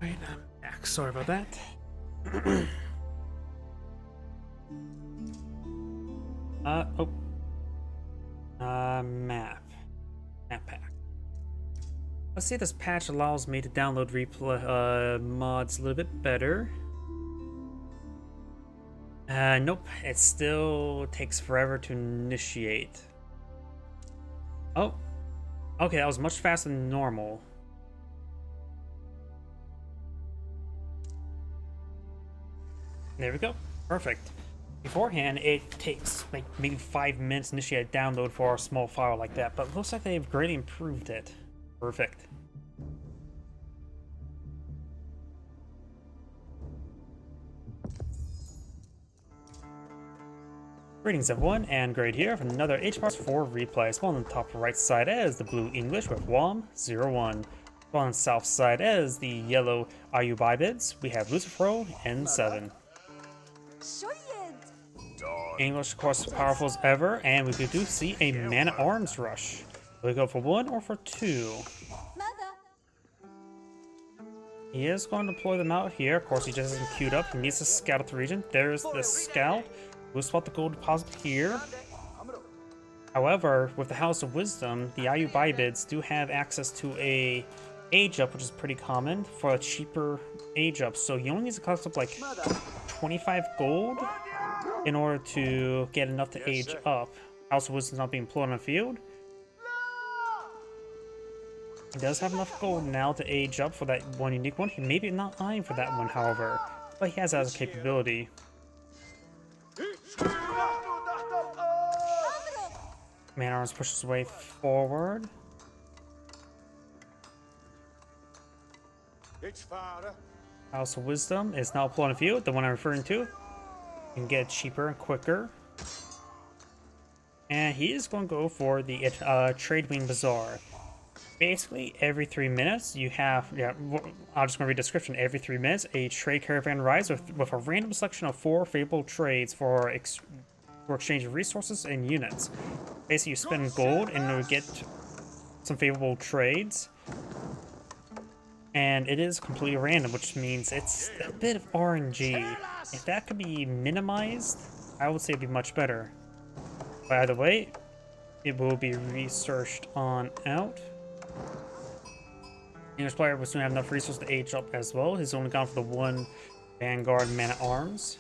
Speaker 1: Right, I'm back. Sorry about that. Map pack. Let's see if this patch allows me to download replay mods a little bit better. Nope, it still takes forever to initiate. Oh, okay, that was much faster than normal. There we go. Perfect. Beforehand, it takes like maybe 5 minutes to initiate a download for a small file like that, but it looks like they've greatly improved it. Perfect. Greetings everyone, and Great here for another HBARS 4 replay. Spawn on the top right side as the blue English with WOM01. Spawn on the south side as the yellow Ayubibids. We have Lucifero N7. English, of course, powerful as ever, and we do see a man-at-arms rush. Will we go for 1 or for 2? He is going to deploy them out here. Of course, he just isn't queued up. He needs to scout out the region. There's the scout. We'll spot the gold deposit here. However, with the House of Wisdom, the Ayubibids do have access to a age up, which is pretty common for a cheaper age up. So you only need to cost up like 25 gold in order to get enough to age up. House of Wisdom not being deployed on the field. He does have enough gold now to age up for that one unique one. He may be not eyeing for that one, however, but he has that as a capability. Man-at-arms pushes his way forward. House of Wisdom is now deployed on the field, the one I'm referring to. You can get cheaper and quicker. And he is going to go for the Trade Wing Bazaar. Basically, every 3 minutes, you have, I'm just going to read the description. Every 3 minutes, a trade caravan arrives with a random selection of 4 favorable trades for exchange of resources and units. Basically, you spend gold and you get some favorable trades. And it is completely random, which means it's a bit of RNG. If that could be minimized, I would say it'd be much better. But either way, it will be researched on out. English player will soon have enough resources to age up as well. He's only gone for the 1 Vanguard Man-at-Arms.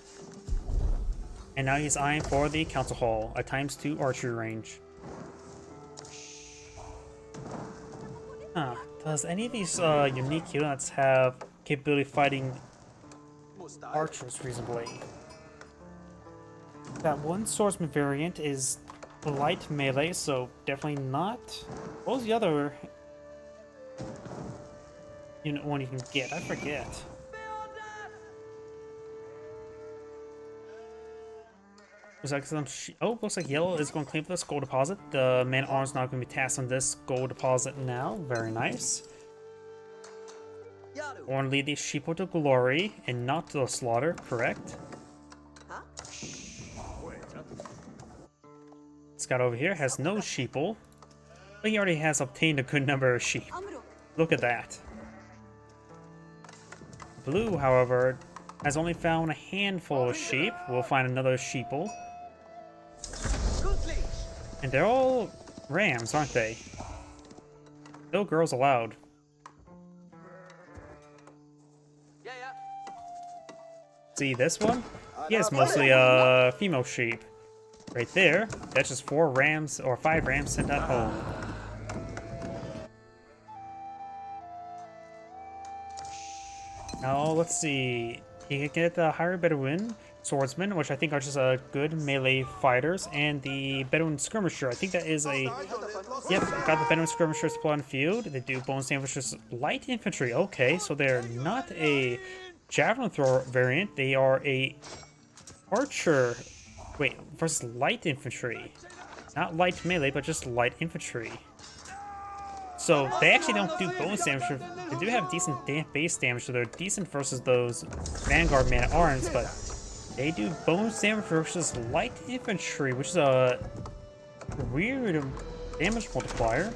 Speaker 1: And now he's eyeing for the Council Hall, a ×2 archery range. Does any of these unique units have capability of fighting archers reasonably? That one swordsman variant is light melee, so definitely not. What was the other unit one you can get? I forget. Looks like some looks like yellow is going to claim for this gold deposit. The man-at-arms not going to be tasked on this gold deposit now. Very nice. Want to lead these sheeple to glory and not to the slaughter, correct? Scout over here has no sheeple, but he already has obtained a good number of sheep. Look at that. Blue, however, has only found a handful of sheep. We'll find another sheeple. And they're all rams, aren't they? No girls allowed. See this one? He has mostly female sheep. Right there, that's just 4 rams or 5 rams sent at home. Now let's see. You can get the Higher Bedouin Swordsman, which I think are just good melee fighters, and the Bedouin Skirmisher. I think that is a... Yep, got the Bedouin Skirmishers deployed on the field. They do bonus damage versus light infantry. Okay, so they're not a javelin thrower variant. They are a archer... Wait, versus light infantry. Not light melee, but just light infantry. So they actually don't do bonus damage. They do have decent base damage, so they're decent versus those Vanguard Man-at-Arms, but they do bonus damage versus light infantry, which is a weird damage multiplier.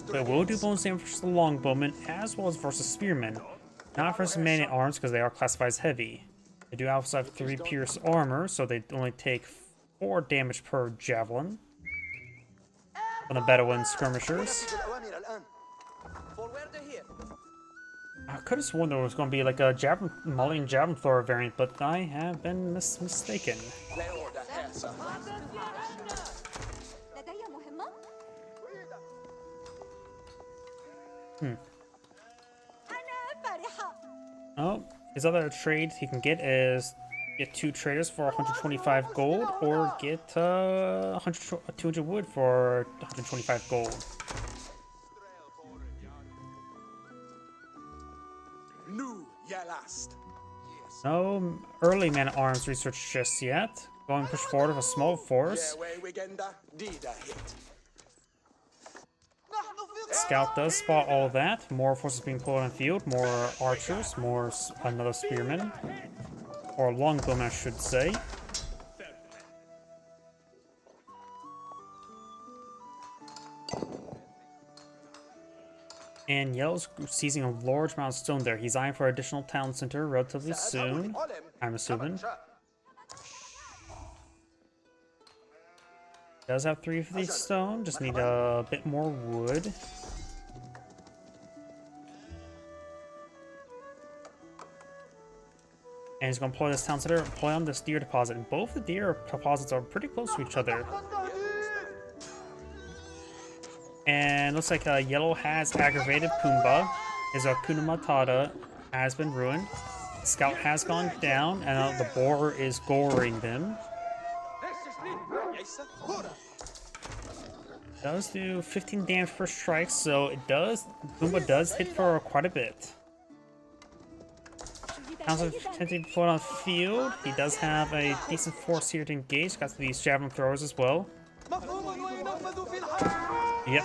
Speaker 1: But it will do bonus damage versus the Longbowmen, as well as versus Spearmen. Not versus Man-at-Arms, because they are classified as heavy. They do also have 3 pierce armor, so they only take 4 damage per javelin. On the Bedouin Skirmishers. I could have sworn there was going to be like a Malian javelin thrower variant, but I have been mistaken. Oh, His other trade he can get is get 2 traders for 125 gold, or get 200 wood for 125 gold. No early man-at-arms research just yet. Going to push forward with a small force. Scout does spot all that. More forces being pulled on the field. More archers. Another spearman. Or longbowman, I should say. And Yellow's seizing a large amount of stone there. He's eyeing for additional town center relatively soon, I'm assuming. Does have 350 stone, just need a bit more wood. And he's gonna employ this town center, employ on this deer deposit. And both the deer deposits are pretty close to each other. And looks like Yellow has aggravated Pumbaa. His Hakuna Matata has been ruined. Scout has gone down, and the boar is goring them. Does do 15 damage per strike, so Pumbaa does hit for quite a bit. Townsend attempting to put on field. He does have a decent force here to engage. Got these javelin throwers as well. Yep.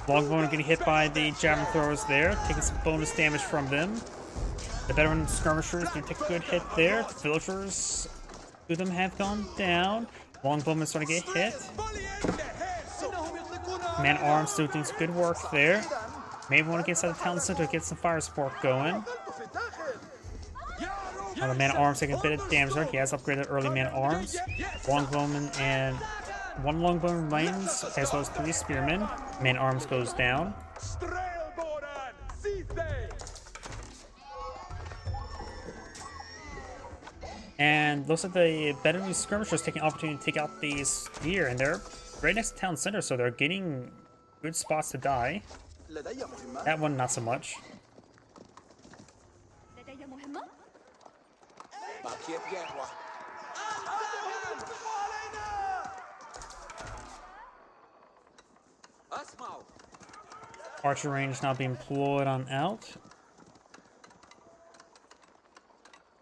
Speaker 1: Longbowmen getting hit by the javelin throwers there, taking some bonus damage from them. The veteran skirmishers can take a good hit there. The villagers, 2 of them have gone down. Longbowmen starting to get hit. Man-at-arms still doing some good work there. Maybe want to get inside the town center to get some fire support going. Now the man-at-arms taking a bit of damage there. He has upgraded early man-at-arms. Longbowman and 1 longbowman remains, as well as 3 spearmen. Man-at-arms goes down. And looks like the veteran skirmishers taking opportunity to take out these deer, and they're right next to town center, so they're getting good spots to die. That one, not so much. Archer range now being employed on out.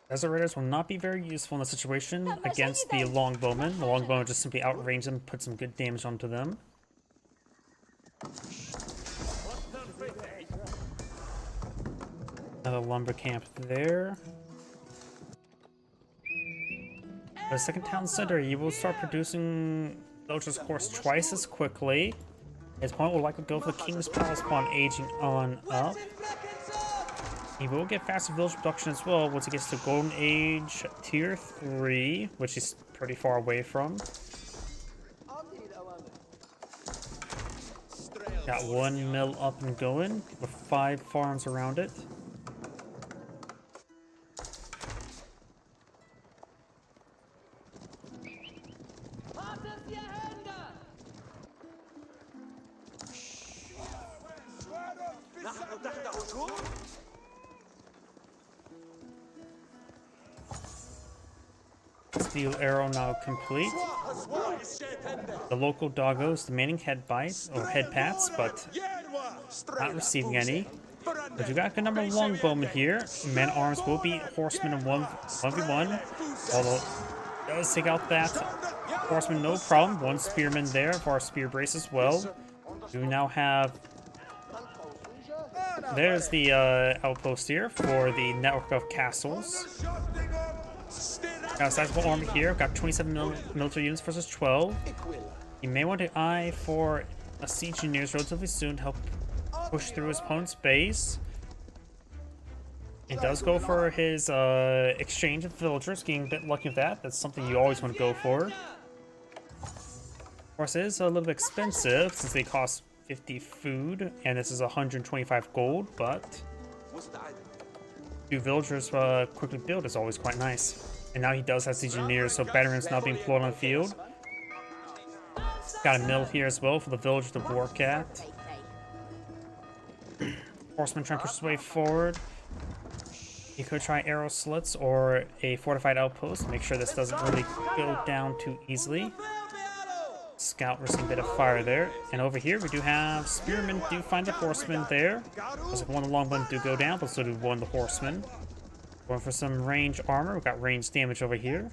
Speaker 1: Desert Raiders will not be very useful in this situation against the longbowmen. The longbowmen just simply outrange them, put some good damage onto them. Another lumber camp there. The second town center, you will start producing villagers, of course, twice as quickly. His point will likely go for the King's Palace upon aging on up. He will get faster village production as well once he gets to Golden Age Tier 3, which he's pretty far away from. Got 1 mill up and going with 5 farms around it. Steel arrow now complete. The local doggos demanding head bites or head pats, but not receiving any. But you got a good number of longbowmen here. Men-at-arms will beat horsemen in 1v1. Although it does take out that horseman, no problem. 1 spearman there for our spear brace as well. We now have. There's the outpost here for the network of castles. Got a sizable army here. Got 27 military units versus 12. You may want to eye for a siege engineers relatively soon to help push through his opponent's base. It does go for his exchange of villagers, getting a bit lucky with that. That's something you always want to go for. Of course, it is a little bit expensive since they cost 50 food, and this is 125 gold, but 2 villagers quickly build is always quite nice. And now he does have siege engineers, so veterans now being employed on the field. Got a mill here as well for the village to work at. Horseman trying to push his way forward. He could try arrow slits or a fortified outpost. Make sure this doesn't really go down too easily. Scout receiving a bit of fire there. And over here we do have spearmen do find the horsemen there. Looks like one of the longbowmen do go down, but so do one of the horsemen. Going for some range armor. We've got range damage over here.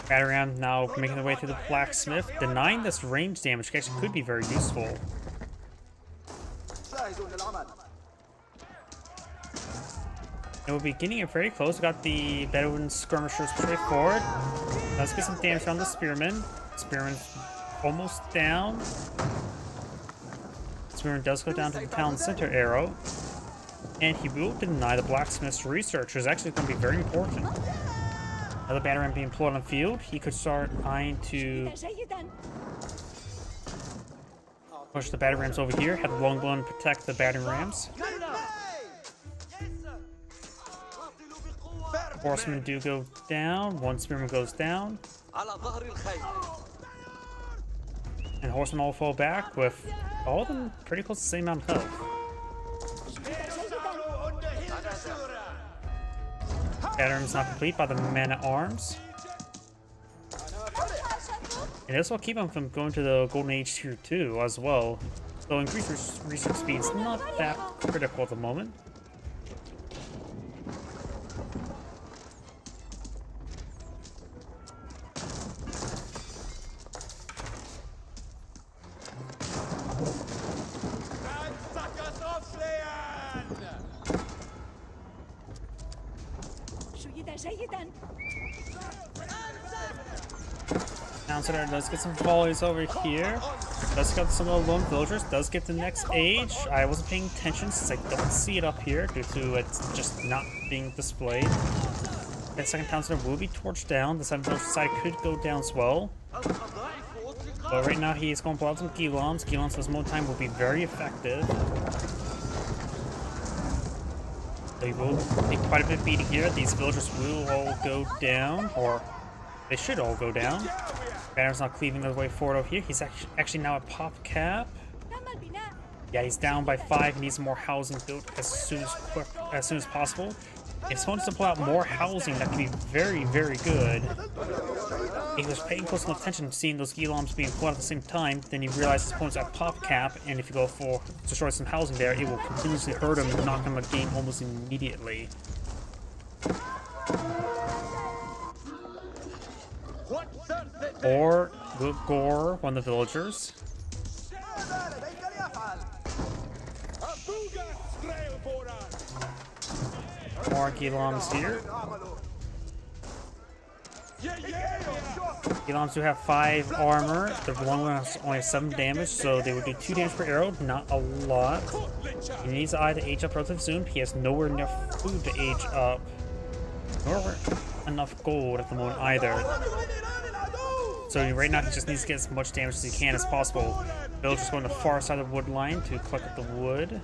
Speaker 1: Battering ram now making their way through the blacksmith, denying this range damage, which actually could be very useful. And we'll be getting it pretty close. We got the Bedouin skirmishers straight forward. Let's get some damage on the spearman. Spearman's almost down. Spearman does go down to the town center arrow. And he will deny the blacksmith's research, which is actually going to be very important. Another battering ram being employed on the field. He could start eyeing to push the battering rams over here. Have the longbowmen protect the battering rams. Horsemen do go down. One spearman goes down. And horsemen all fall back with all of them pretty close to the same amount of health. Battering's not complete by the men-at-arms. And this will keep them from going to the Golden Age Tier 2 as well. So increased research speed is not that critical at the moment. Counselor does get some volleys over here. Does get some of the lone villagers. Does get the next age. I wasn't paying attention since I don't see it up here due to it just not being displayed. That second counselor will be torched down. The 7th villager side could go down as well. But right now he is going to pull out some Ghiloms. Ghiloms this moment time will be very effective. They will take quite a bit of beating here. These villagers will all go down, or they should all go down. Banner's not cleaving their way forward over here. He's actually now at pop cap. Yeah, he's down by 5. He needs more housing built as soon as possible. If his opponents to pull out more housing, that could be very, very good. If he was paying close enough attention to seeing those Ghiloms being pulled out at the same time, then he realizes his opponent's at pop cap, and if you go for destroy some housing there, it will continuously hurt him and knock him a game almost immediately. Or will gore one of the villagers. More Ghiloms here. Ghiloms do have 5 armor. The long one has only 7 damage, so they would do 2 damage per arrow, not a lot. He needs to either age up relatively soon. He has nowhere near food to age up, nor enough gold at the moment either. So right now he just needs to get as much damage as he can as possible. Villagers going to the far side of the wood line to collect up the wood.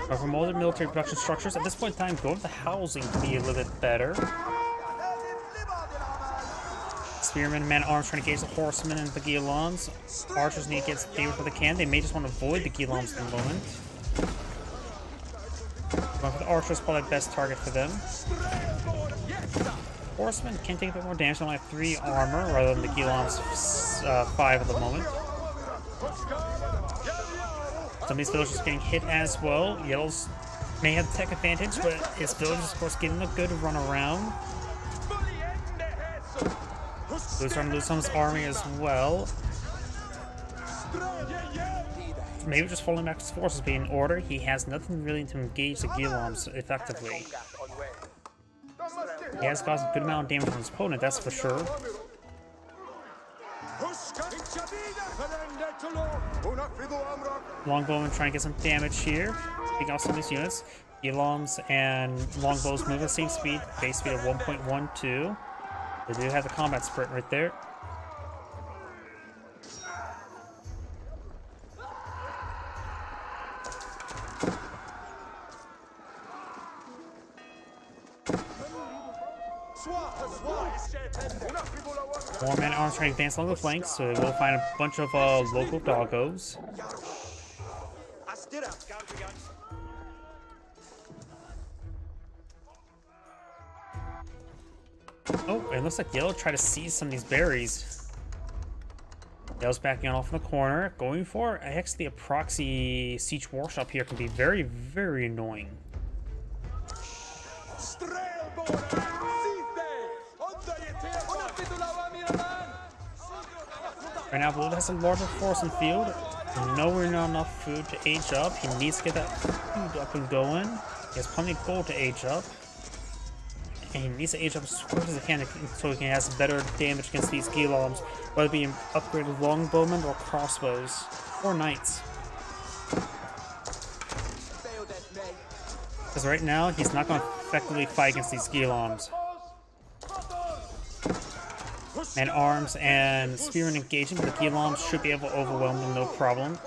Speaker 1: But for modern military production structures, at this point in time, go with the housing to be a little bit better. Spearmen and man-at-arms trying to gauge the horsemen and the Ghiloms. Archers need to get damage where they can. They may just want to avoid the Ghiloms at the moment. Going for the archers, probably the best target for them. Horsemen can take a bit more damage. They only have 3 armor rather than the Ghiloms 5 at the moment. Some of these villagers getting hit as well. Yellows may have the tech advantage, but his villagers, of course, getting a good run around. Blue's trying to lose some of his army as well. Maybe just falling back his forces being in order. He has nothing really to engage the Ghiloms effectively. He has caused a good amount of damage on his opponent, that's for sure. Longbowmen trying to get some damage here. Taking off some of these units. Ghiloms and longbows move at the same speed, base speed of 1.12. They do have the combat sprint right there. More man-at-arms trying to advance along the flanks, so we'll find a bunch of local doggos. Oh, it looks like Yellow tried to seize some of these berries. Yellow's backing off in the corner, going for it. Actually, a proxy siege workshop here can be very, very annoying. Right now, Blue has a larger force in field. Nowhere near enough food to age up. He needs to get that food up and going. He has plenty of gold to age up. And he needs to age up as quick as he can so he can have better damage against these Giloms, whether it be upgraded longbowmen or crossbows or knights. Because right now, he's not going to effectively fight against these Giloms. Man-at-arms and spearmen engaging, but the Giloms should be able to overwhelm them, no problem.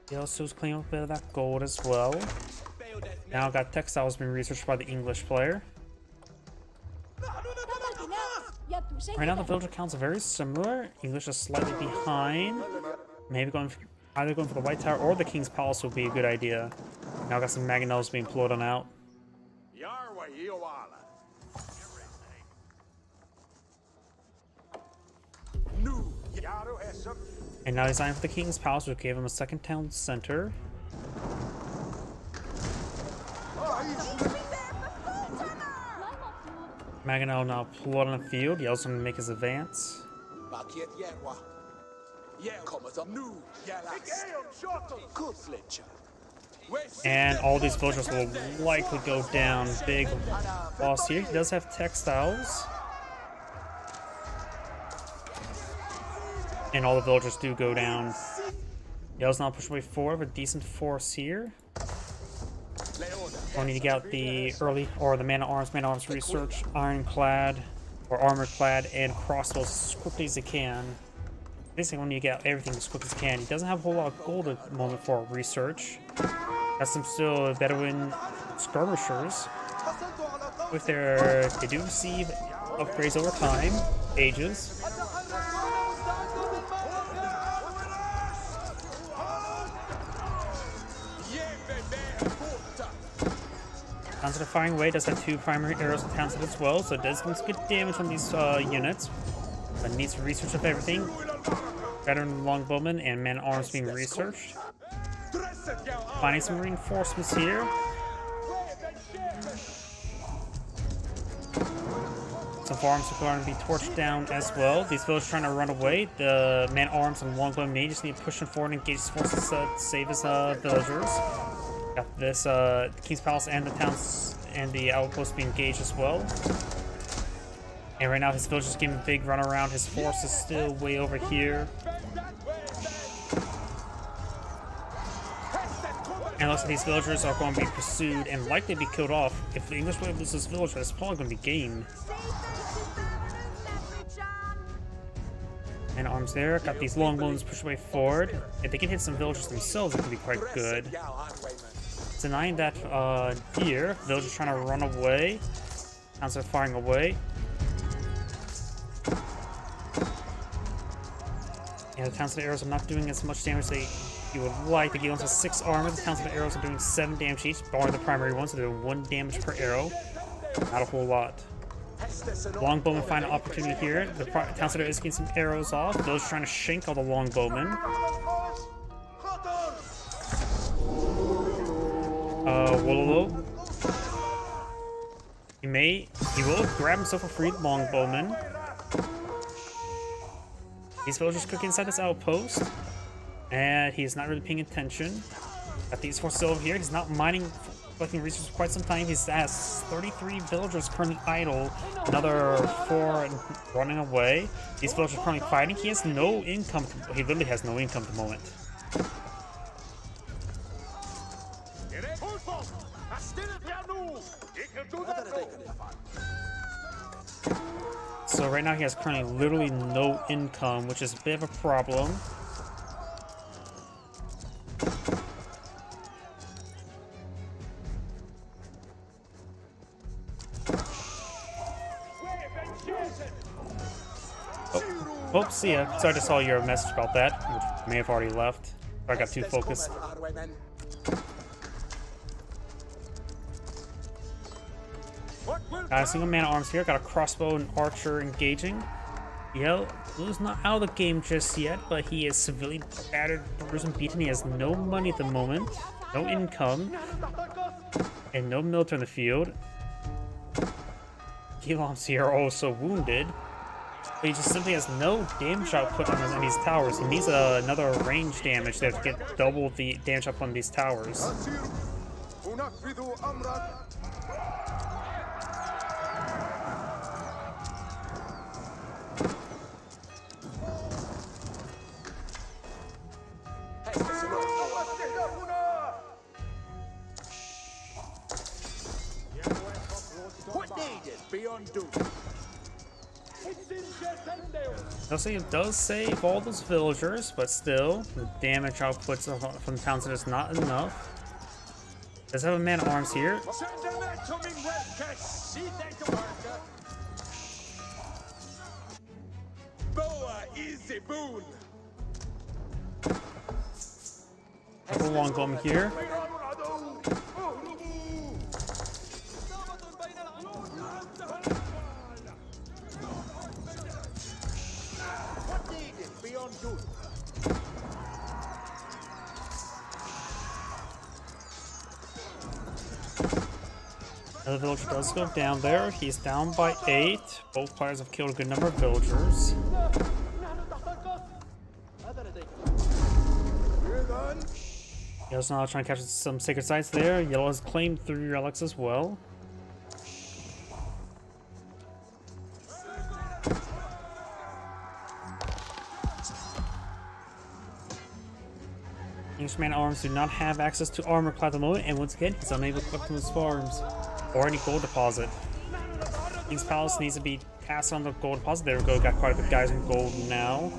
Speaker 1: He also is cleaning up a bit of that gold as well. Now got textiles being researched by the English player. Right now the villager counts are very similar. English is slightly behind. Maybe either going for the White Tower or the King's Palace would be a good idea. Now got some mangonels being pulled on out. And now he's eyeing for the King's Palace, which gave him a second town center. Mangonel now pulled on the field. He also going to make his advance. And all these villagers will likely go down. Big loss here. He does have textiles. And all the villagers do go down. Yell's now push way forward with a decent force here. We'll need to get out the early, or the man-at-arms research, ironclad, or armor-clad, and crossbows as quickly as they can. Basically, we'll need to get out everything as quick as he can. He doesn't have a whole lot of gold at the moment for research. Got some still Bedouin skirmishers. With they do receive upgrades over time, ages. Townsend firing away, does have two primary arrows with Townsend as well, so it does some good damage on these units. But needs to research up everything. Veteran longbowmen and man-at-arms being researched. Finding some reinforcements here. Some farms are going to be torched down as well. These villagers trying to run away. The man-at-arms and longbowmen may just need to push them forward and engage his forces to save his villagers. Got this King's Palace and the towns and the outpost being engaged as well. And right now his villagers giving a big run around. His force is still way over here. And it looks like these villagers are going to be pursued and likely be killed off. If the English wave loses this villager, it's probably going to be gained. And arms there. Got these longbowmen pushed way forward. If they can hit some villagers themselves, it can be quite good. Denying that deer. Villagers trying to run away. Towns are firing away. And the Townsend arrows are not doing as much damage as you would like. The Giloms have 6 armor. The Townsend arrows are doing 7 damage each, barring the primary ones, so they're doing 1 damage per arrow. Not a whole lot. Longbowmen find an opportunity here. The Townsend is getting some arrows off. Those trying to shank all the longbowmen. Wololo. He will grab himself a free longbowman. These villagers cook inside this outpost. And he's not really paying attention. Got these 4 silver here. He's not mining, collecting resources for quite some time. He has 33 villagers currently idle. Another 4 running away. These villagers are currently fighting. He has no income. He literally has no income at the moment. So right now he has currently literally no income, which is a bit of a problem. Oh, see ya. So I just saw your message about that, which may have already left. I got too focused. Got a single man at arms here. Got a crossbow and archer engaging. Yell, Blue's not out of the game just yet, but he is severely battered, bruised, and beaten. He has no money at the moment, no income, and no military in the field. Gilam's here are also wounded. But he just simply has no damage output on these towers. He needs another range damage there to get double the damage output on these towers. It does save all those villagers, but still, the damage outputs from the townsend is not enough. Does have a man at arms here. Have a long gun here. Another villager does go down there. He's down by 8. Both players have killed a good number of villagers. Yellow's now trying to capture some sacred sites there. Yellow has claimed 3 relics as well. Englishman arms do not have access to armor class at the moment, and once again, he's unable to collect from his farms or any gold deposit. King's Palace needs to be passed on the gold deposit. There we go, got quite a bit of guys in gold now.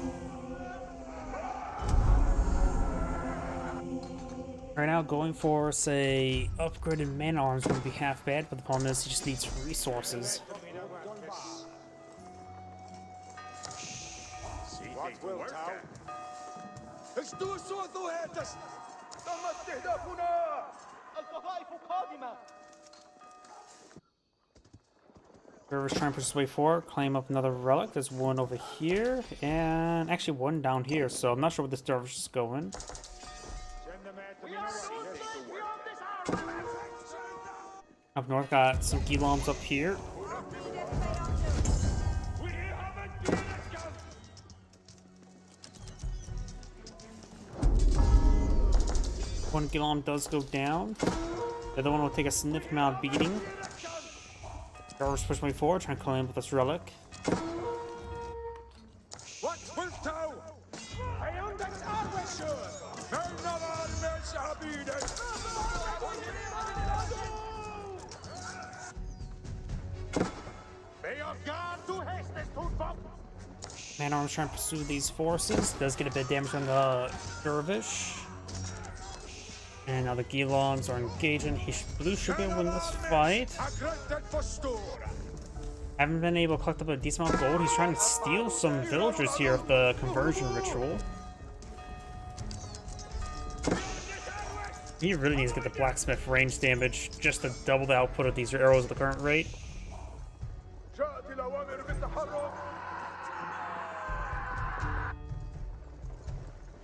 Speaker 1: Right now, going for, say, upgraded man arms would be half bad, but the problem is he just needs resources. Whoever's trying to push his way forward, claim up another relic. There's one over here, and actually one down here, so I'm not sure where this dervish is going. Up north, got some Gilams up here. One Gilam does go down. The other one will take a significant amount of beating. Jarvis pushing way forward, trying to claim with this relic. Man arms trying to pursue these forces. Does get a bit of damage on the dervish. And now the Gilams are engaging. Blue should be able to win this fight. Haven't been able to collect up a decent amount of gold. He's trying to steal some villagers here of the conversion ritual. He really needs to get the blacksmith range damage just to double the output of these arrows at the current rate.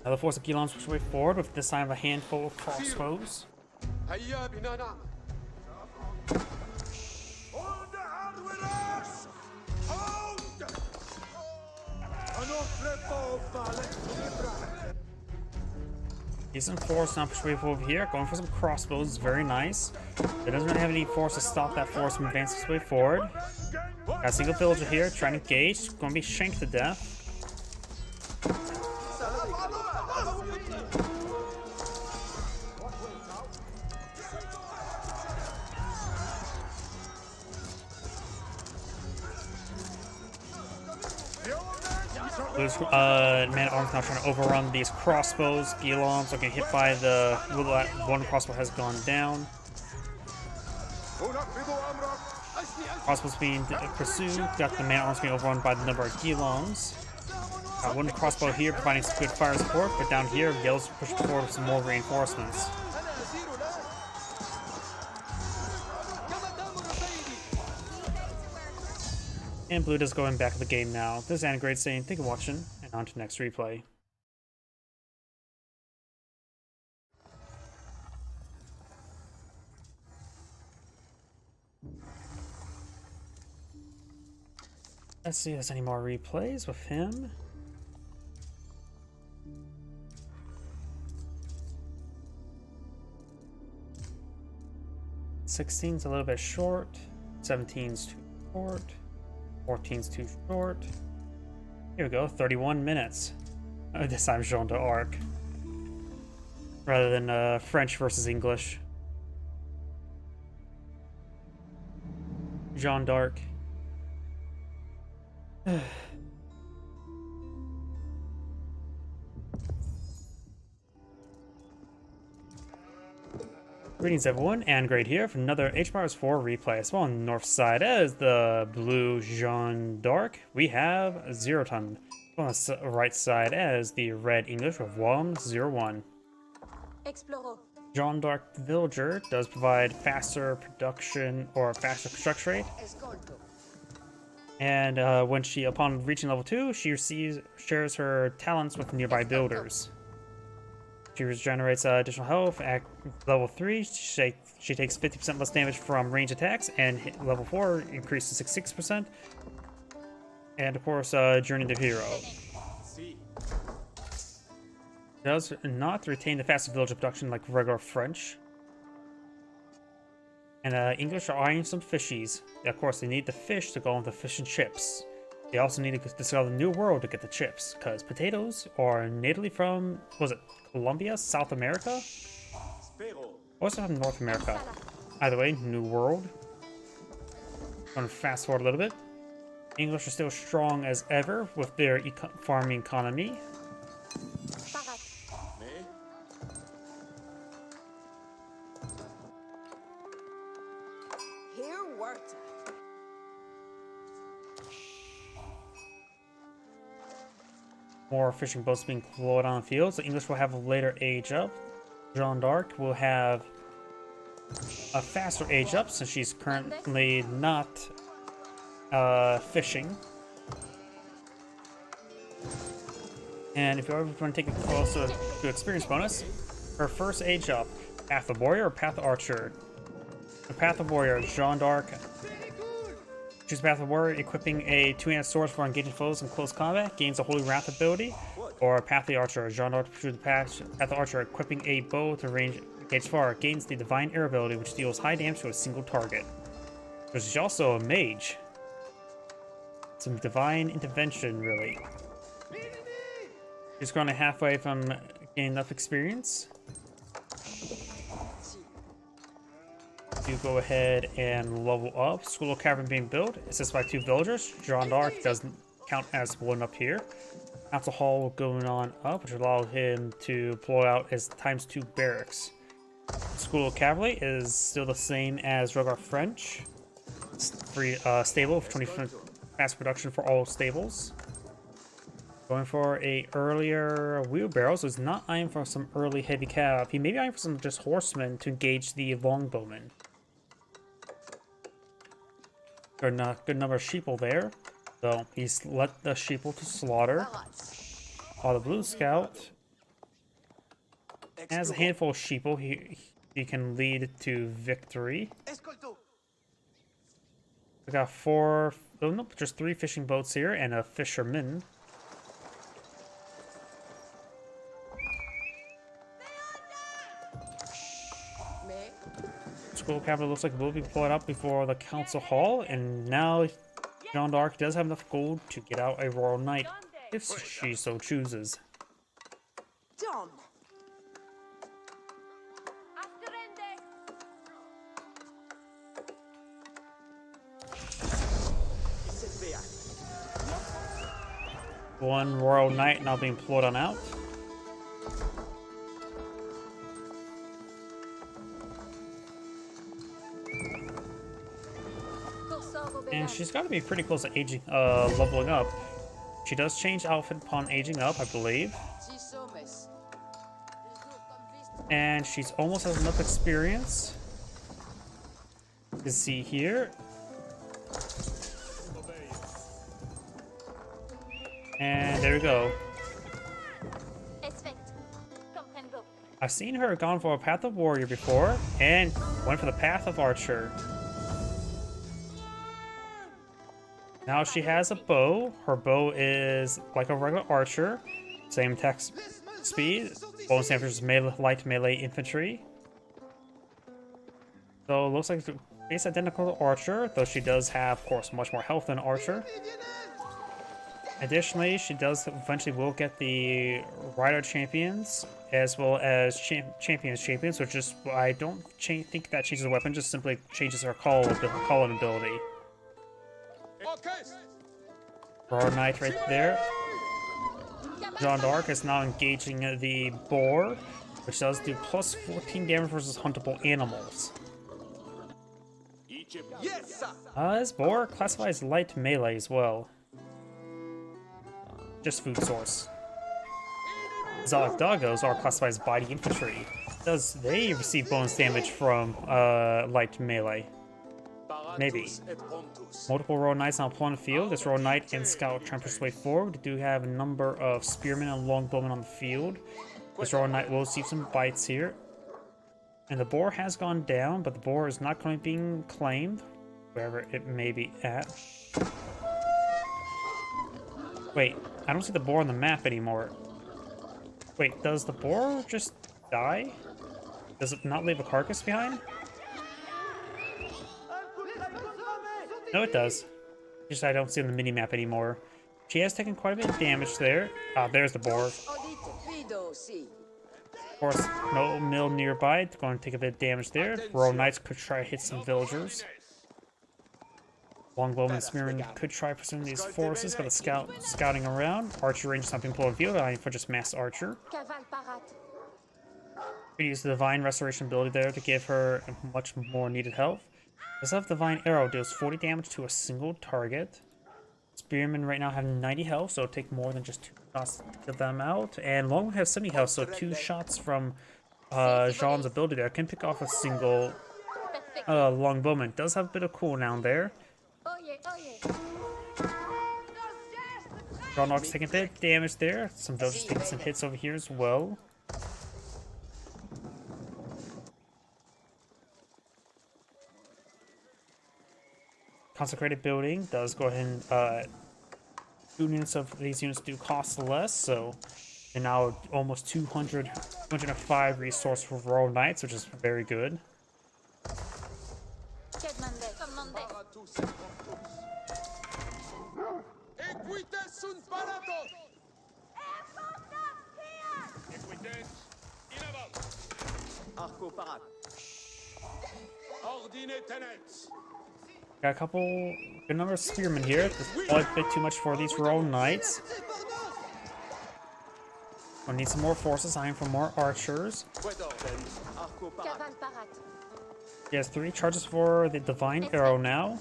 Speaker 1: Now the force of Gilams push way forward with this time a handful of crossbows. Decent force now push way forward over here, going for some crossbows, very nice. It doesn't really have any force to stop that force from advancing its way forward. Got a single villager here trying to engage, going to be shanked to death. Man at Arms now trying to overrun these crossbows. Guillaumes are getting hit by the one crossbow has gone down. Crossbows being pursued. Got the Man at Arms being overrun by the number of Guillaumes. One crossbow here providing some good fire support, but down here, Yellow's pushing forward with some more reinforcements. And Blue does going back to the game now. This is Anagrade saying, thank you for watching, and on to the next replay. Let's see if there's any more replays with him. $16's a little bit short. 17's too short. 14's too short. Here we go, 31 minutes. This time Jeanne d'Arc. Rather than French versus English. Jeanne d'Arc. Greetings everyone, Anagrade here for another HBars 4 replay. As well on the north side as the blue Jeanne d'Arc, we have Zero Ton. On the right side as the red English with Wallum 01. Jeanne d'Arc Villager does provide faster production or faster construction rate. And when she, upon reaching level 2, she shares her talents with nearby builders. She regenerates additional health. At level 3, she takes 50% less damage from range attacks, and level 4 increases to 66%. And of course, Journey to Hero. Does not retain the faster village production like regular French. And English are eyeing some fishies. Of course, they need the fish to go on the fish and chips. They also need to discover the New World to get the chips, because potatoes are natively from, was it Colombia, South America? Or was it from North America? Either way, New World. I'm going to fast forward a little bit. English are still strong as ever with their farming economy. More fishing boats being deployed on the field, so English will have a later age up. Jeanne d'Arc will have a faster age up since she's currently not fishing. And if you ever want to take a closer to experience bonus, her first age up, Path of Warrior or Path of Archer. The Path of Warrior, Jeanne d'Arc. Choose Path of Warrior, equipping a two-handed sword for engaging foes in close combat, gains a Holy Wrath ability, or Path of the Archer. Jeanne d'Arc choose the Path of the Archer, equipping a bow to range engage far, gains the Divine Air ability, which deals high damage to a single target. She's also a mage. Some divine intervention, really. She's going halfway from getting enough experience. To go ahead and level up. School of Cavern being built. Assisted by 2 villagers. Jeanne d'Arc doesn't count as one up here. Council Hall going on up, which allowed him to deploy out his ×2 barracks. School of Cavalry is still the same as regular French. Free stable for 20% fast production for all stables. Going for a earlier wheelbarrow, so he's not eyeing for some early heavy cav. He may be eyeing for some just horsemen to engage the longbowmen. Good number of sheeple there, so he's let the sheeple to slaughter. While the blue scout has a handful of sheeple, he can lead to victory. We got 4, oh nope, just 3 fishing boats here and a fisherman. School capital looks like it will be deployed up before the council hall, and now Jeanne d'Arc does have enough gold to get out a royal knight if she so chooses.
Speaker 3: John.
Speaker 1: One Royal Knight now being pulled on out. And she's got to be pretty close to aging, leveling up. She does change outfit upon aging up, I believe. And she's almost has enough experience. You can see here. And there we go. I've seen her gone for a Path of Warrior before, and went for the Path of Archer. Now she has a bow. Her bow is like a regular archer. Same attack speed. Bonus damage is light melee infantry. So it looks like it's identical to Archer, though she does have, of course, much more health than Archer. Additionally, she does eventually will get the Rider Champions, as well as Champions, which just, I don't think that changes the weapon, just simply changes her call-in ability. Royal Knight right there. Jeanne d'Arc is now engaging the boar, which does do plus 14 damage versus huntable animals.
Speaker 2: Yes, sir.
Speaker 1: This boar classifies light melee as well. Just food source. Zalak doggos are classified as body infantry. They receive bonus damage from light melee? Maybe. Multiple Royal Knights now on the field. This Royal Knight and Scout trying to push way forward. We do have a number of Spearmen and Longbowmen on the field. This Royal Knight will receive some bites here. And the boar has gone down, but the boar is not going to be being claimed, wherever it may be at. Wait, I don't see the boar on the map anymore. Wait, does the boar just die? Does it not leave a carcass behind? No, it does. Just I don't see it on the mini-map anymore. She has taken quite a bit of damage there. Ah, there's the boar. Of course, no mill nearby. It's going to take a bit of damage there. Royal Knights could try to hit some villagers. Longbowmen and Spearmen could try pursuing these forces, but the scouting around. Archer range is not being pulled in field, allowing for just mass archer. Could use the Divine Restoration ability there to give her much more needed health. This have Divine Arrow deals 40 damage to a single target. Spearmen right now have 90 health, so it'll take more than just 2 shots to get them out. And Longbowmen have 70 health, so 2 shots from Jeanne's ability there can pick off a single Longbowman. Does have a bit of cooldown there. Jeanne d'Arc's taking a bit of damage there. Some villagers taking some hits over here as well. Consecrated Building does go ahead and 2 units of these units do cost less, so they're now almost 205 resource for Royal Knights, which is very good. Got a couple, good number of spearmen here. This is probably a bit too much for these Royal Knights. We'll need some more forces, eyeing for more archers. He has 3 charges for the Divine Arrow now.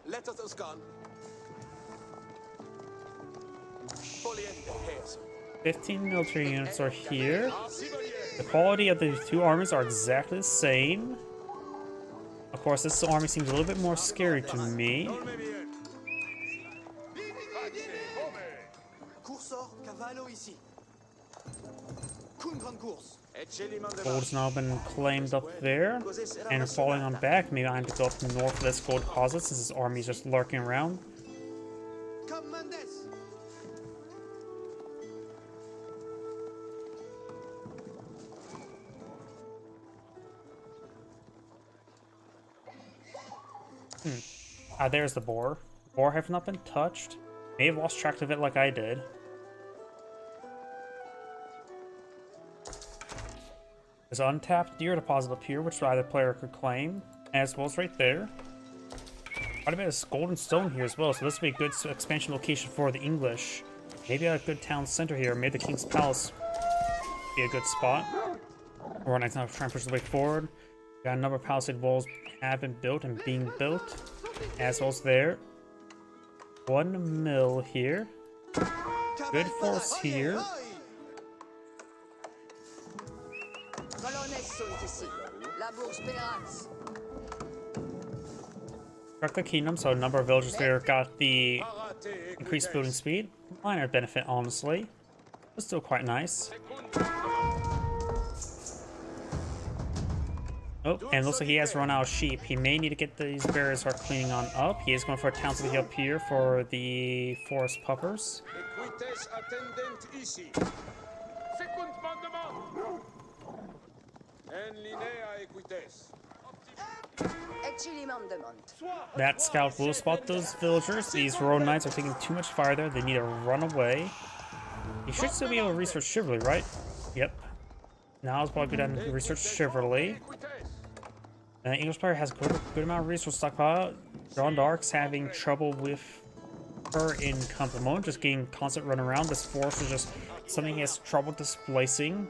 Speaker 2: Let us gone.
Speaker 1: 15 military units are here. The quality of the 2 armies are exactly the same. Of course, this army seems a little bit more scary to me. Gold's now been claimed up there, and falling on back. Maybe I have to go up north of this gold deposit since his army's just lurking around. There's the boar. Boar have not been touched. May have lost track of it like I did. There's an untapped deer deposit up here, which either player could claim, as well as right there. Quite a bit of gold and stone here as well, so this would be a good expansion location for the English. Maybe a good town center here. Maybe the King's Palace be a good spot. Royal Knights now trying to push the way forward. We got a number of palisade walls have been built and being built, as well as there. One mill here. Good force here. Struck the kingdom, so a number of villagers there got the increased building speed. Minor benefit, honestly, but still quite nice. Oh, and looks like he has run out of sheep. He may need to get these barriers start cleaning on up. He is going for a town city up here for the forest puppers. That scout will spot those villagers. These royal knights are taking too much fire there. They need to run away. You should still be able to research chivalry, right? Yep. Now it's probably good to research chivalry. The English player has a good amount of resource stockpile. Jeanne d'Arc's having trouble with her in Complement, just getting constant run around. This force is just something he has trouble displacing.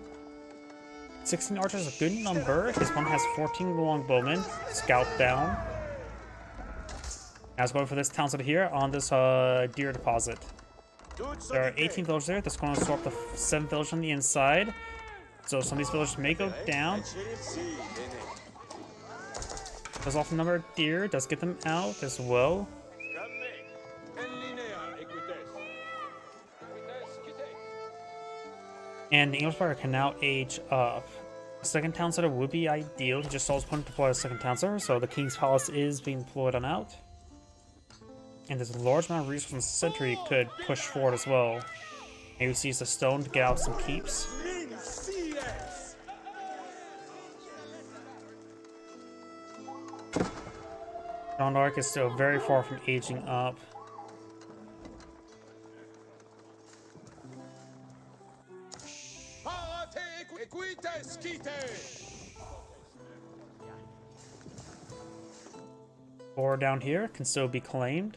Speaker 1: 16 archers is a good number. His one has 14 longbowmen. Scout down. Now it's going for this town center here on this deer deposit. There are 18 villagers there. That's going to swap the 7 villagers on the inside. So some of these villagers may go down. Does off a number of deer. Does get them out as well. And the English player can now age up. The second town center would be ideal. He just saw his opponent deploy a second town center, so the King's Palace is being deployed on out. And there's a large amount of resources in the center he could push forward as well. Maybe he use the stone to get out some keeps. Jeanne d'Arc is still very far from aging up. Or down here can still be claimed.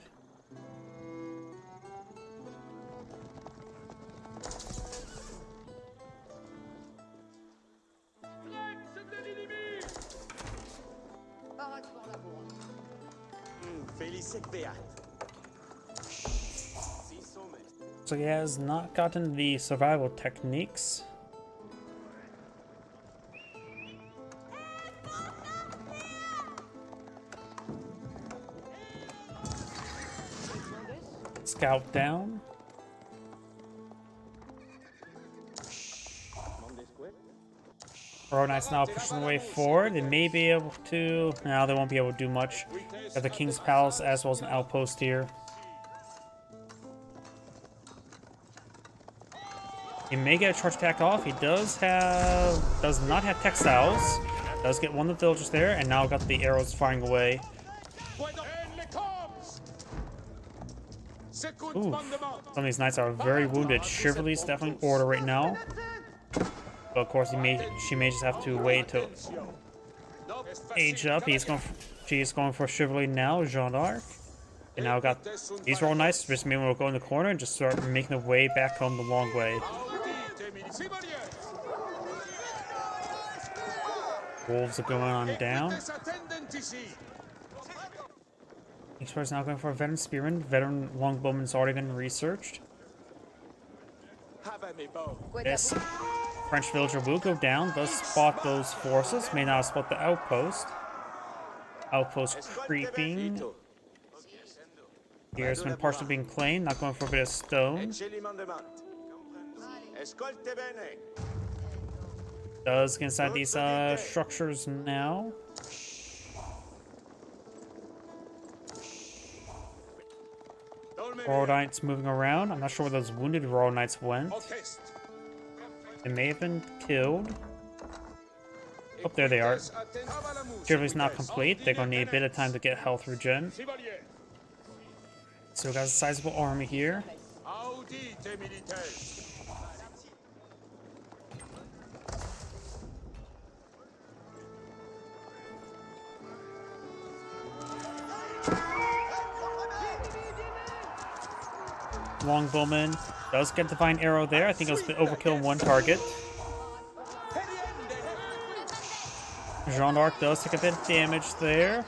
Speaker 1: So he has not gotten the survival techniques. Scout down. Royal Knights now pushing the way forward. They may be able to... No, they won't be able to do much. At the King's Palace as well as an outpost here. He may get a charge attack off. He does not have textiles. Does get one of the villagers there, and now got the arrows firing away. Ooh, some of these knights are very wounded. Chivalry's definitely in order right now. But of course, she may just have to wait to age up. She's going for chivalry now, Jeanne d'Arc. And now got these royal knights just maybe will go in the corner and just start making their way back home the long way. Wolves are going on down. Each person now going for a veteran spearman. Veteran longbowman's already been researched. This French villager will go down. Does spot those forces. May not spot the outpost. Outpost creeping. Here's been partially being claimed. Not going for a bit of stone. Does get inside these structures now. Royal Knights moving around. I'm not sure where those wounded Royal Knights went. They may have been killed. Oh, there they are. Chivalry's not complete. They're going to need a bit of time to get health regen. So we got a sizable army here.
Speaker 2: Audite militaires.
Speaker 1: Longbowman does get Divine Arrow there. I think it was a bit overkill on one target. Jeanne d'Arc does take a bit of damage there.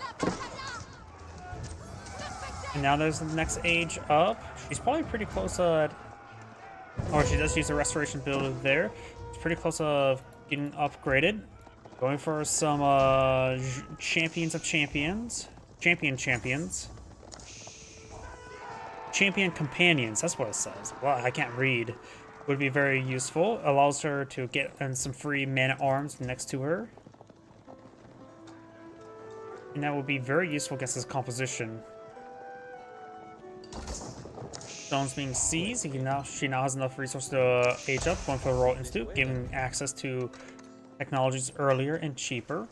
Speaker 1: And now there's the next age up. She's probably pretty close or she does use a restoration build there. She's pretty close of getting upgraded. Going for some champions of champions. Champions. Champion companions, that's what it says. Well, I can't read. Would be very useful. Allows her to get some free man-at-arms next to her. And that would be very useful against this composition. Stone's being seized. She now has enough resources to age up, going for the Royal Institute, giving access to technologies earlier and cheaper.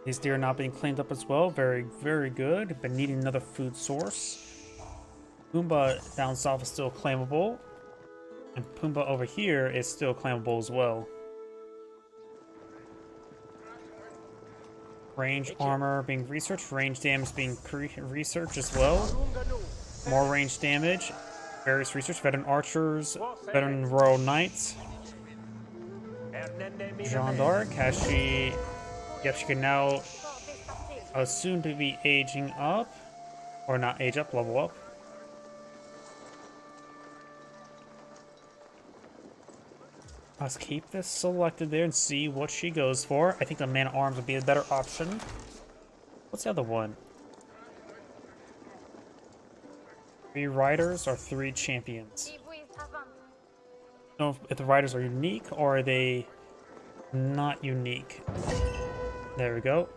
Speaker 1: These deer are not being cleaned up as well. Very, very good. But needing another food source. Pumbaa down south is still claimable. And Pumbaa over here is still claimable as well. Range armor being researched. Range damage being researched as well. More range damage. Various research. Veteran archers. Veteran royal knights. Jeanne d'Arc, has she... Yep, she can now soon to be aging up. Or not age up, level up. Let's keep this selected there and see what she goes for. I think the man-at-arms would be a better option. What's the other one? 3 riders or 3 champions? I don't know if the riders are unique or are they not unique. There we go.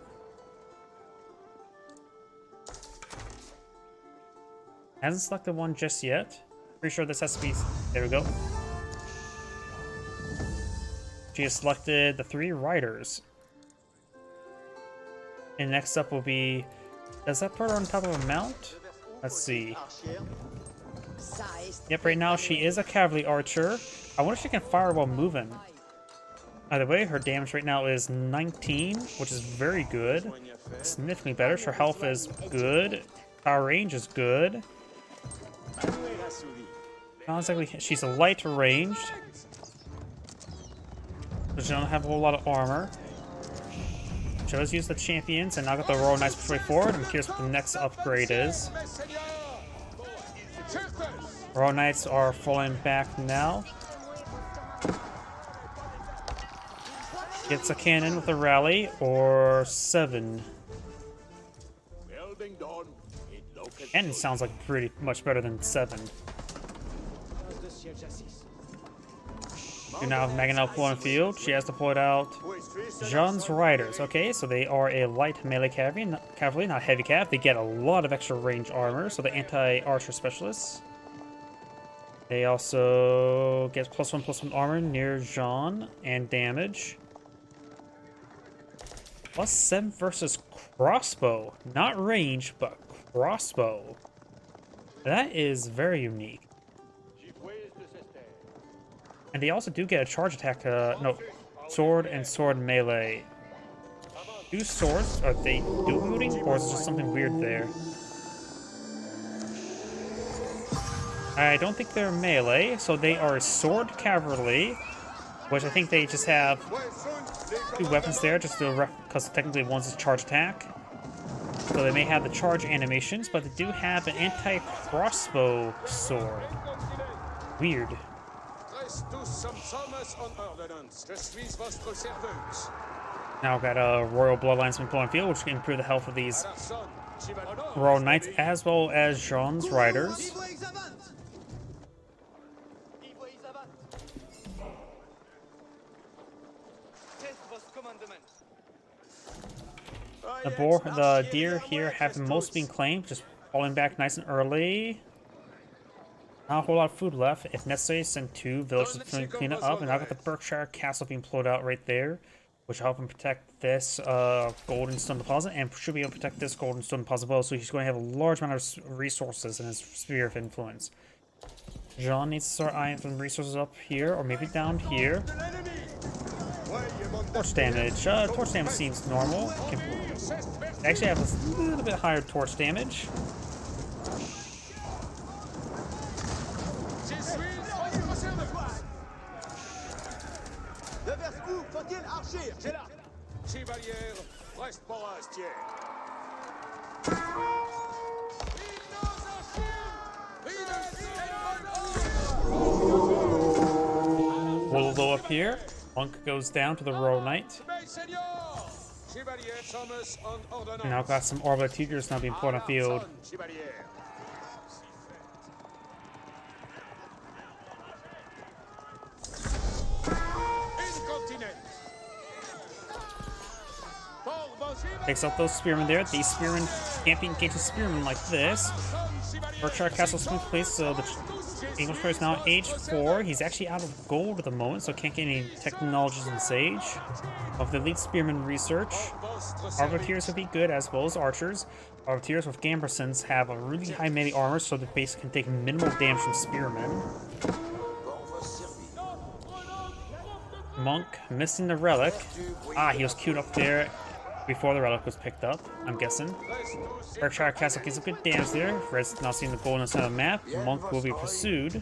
Speaker 1: Hasn't selected one just yet. Pretty sure this has to be... There we go. She has selected the 3 riders. And next up will be... Does that put her on top of a mount? Let's see. Yep, right now she is a cavalry archer. I wonder if she can fire while moving. Either way, her damage right now is 19, which is very good. Significantly better. Her health is good. Power range is good. Not exactly. She's a light ranged. So she doesn't have a whole lot of armor. She does use the champions, and now got the Royal Knights push way forward. I'm curious what the next upgrade is. Royal Knights are falling back now. Gets a cannon with a rally, or 7. Cannon sounds like pretty much better than 7. You now have Maganel pulling field. She has deployed out Jeanne's riders. Okay, so they are a light melee cavalry, not heavy cav. They get a lot of extra range armor, so the anti-archer specialists. They also get +1/+1 armor near Jeanne and damage. +7 versus crossbow. Not range, but crossbow. That is very unique. And they also do get a charge attack, no, sword and sword melee. 2 swords, are they dual wielding, or is it just something weird there? I don't think they're melee, so they are sword cavalry, which I think they just have 2 weapons there, just to because technically one's a charge attack. So they may have the charge animations, but they do have an anti-crossbow sword. Weird. Now we've got a Royal Bloodlines from field, which can improve the health of these Royal Knights as well as Jeanne's riders. The deer here have the most being claimed, just falling back nice and early. Not a whole lot of food left. If necessary, send 2 villages to clean it up. And I got the Berkshire Castle being pulled out right there, which will help him protect this golden stone deposit, and should be able to protect this golden stone deposit as well. So he's going to have a large amount of resources in his sphere of influence. Jean needs to start eyeing some resources up here, or maybe down here. Torch damage. Torch damage seems normal. Actually, I have a little bit higher torch damage. Woldo up here. Monk goes down to the Royal Knight. And now got some Orbital Tigers now being put on the field. Takes out those spearmen there. These spearmen can't be engaged with spearmen like this. Berkshire Castle Smith place, so the English player is now age 4. He's actually out of gold at the moment, so can't get any technologies in Sage. Of the elite spearman research, Arbiteers would be good as well as archers. Arbiteers with Gambersons have a really high melee armor, so the base can take minimal damage from spearmen. Monk missing the relic. Ah, he was queued up there before the relic was picked up, I'm guessing. Berkshire Castle gets some good damage there. Red's now seeing the goal on the side of the map. Monk will be pursued.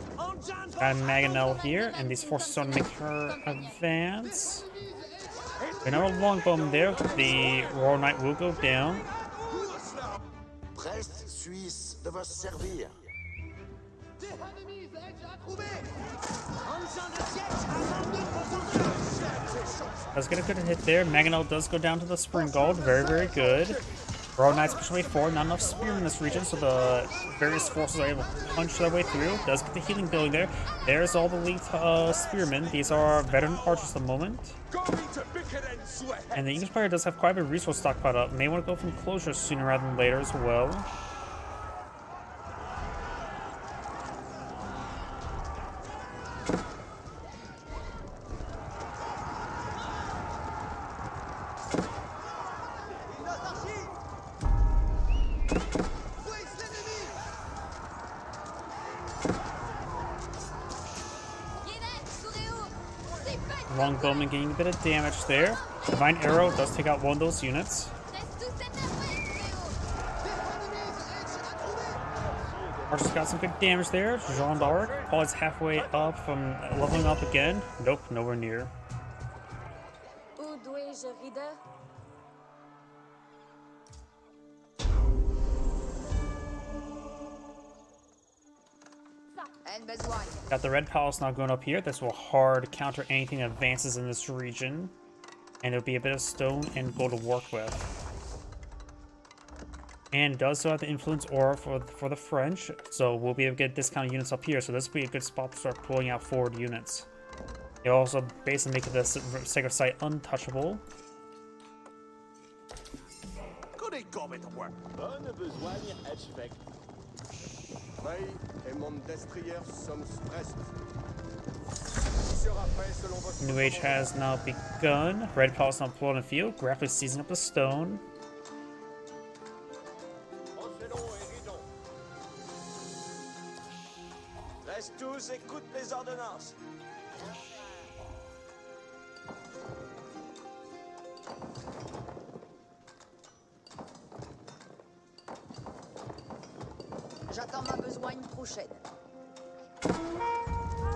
Speaker 1: Got Mangonel here, and these forces start to make her advance. Another longbowman there. The Royal Knight will go down. Does get a good hit there. Mangonel does go down to the Spring Gold. Very, very good. Royal Knights push away forward. Not enough spearmen in this region, so the various forces are able to punch their way through. Does get the healing building there. There's all the elite spearmen. These are veteran archers at the moment. And the English player does have quite a bit of resource stockpiled up. May want to go from closure sooner rather than later as well. Longbowman getting a bit of damage there. Divine Arrow does take out one of those units. Archer's got some good damage there. Jean d'Arc is halfway up from leveling up again. Nope, nowhere near. Got the Red Palace now going up here. This will hard counter anything that advances in this region. And it'll be a bit of stone and gold to work with. And does still have the influence aura for the French. So we'll be able to get discounted units up here. So this will be a good spot to start pulling out forward units. It'll also basically make the Sacred Site untouchable. New Age has now begun. Red Palace now pulled on the field, graphically seizing up the stone.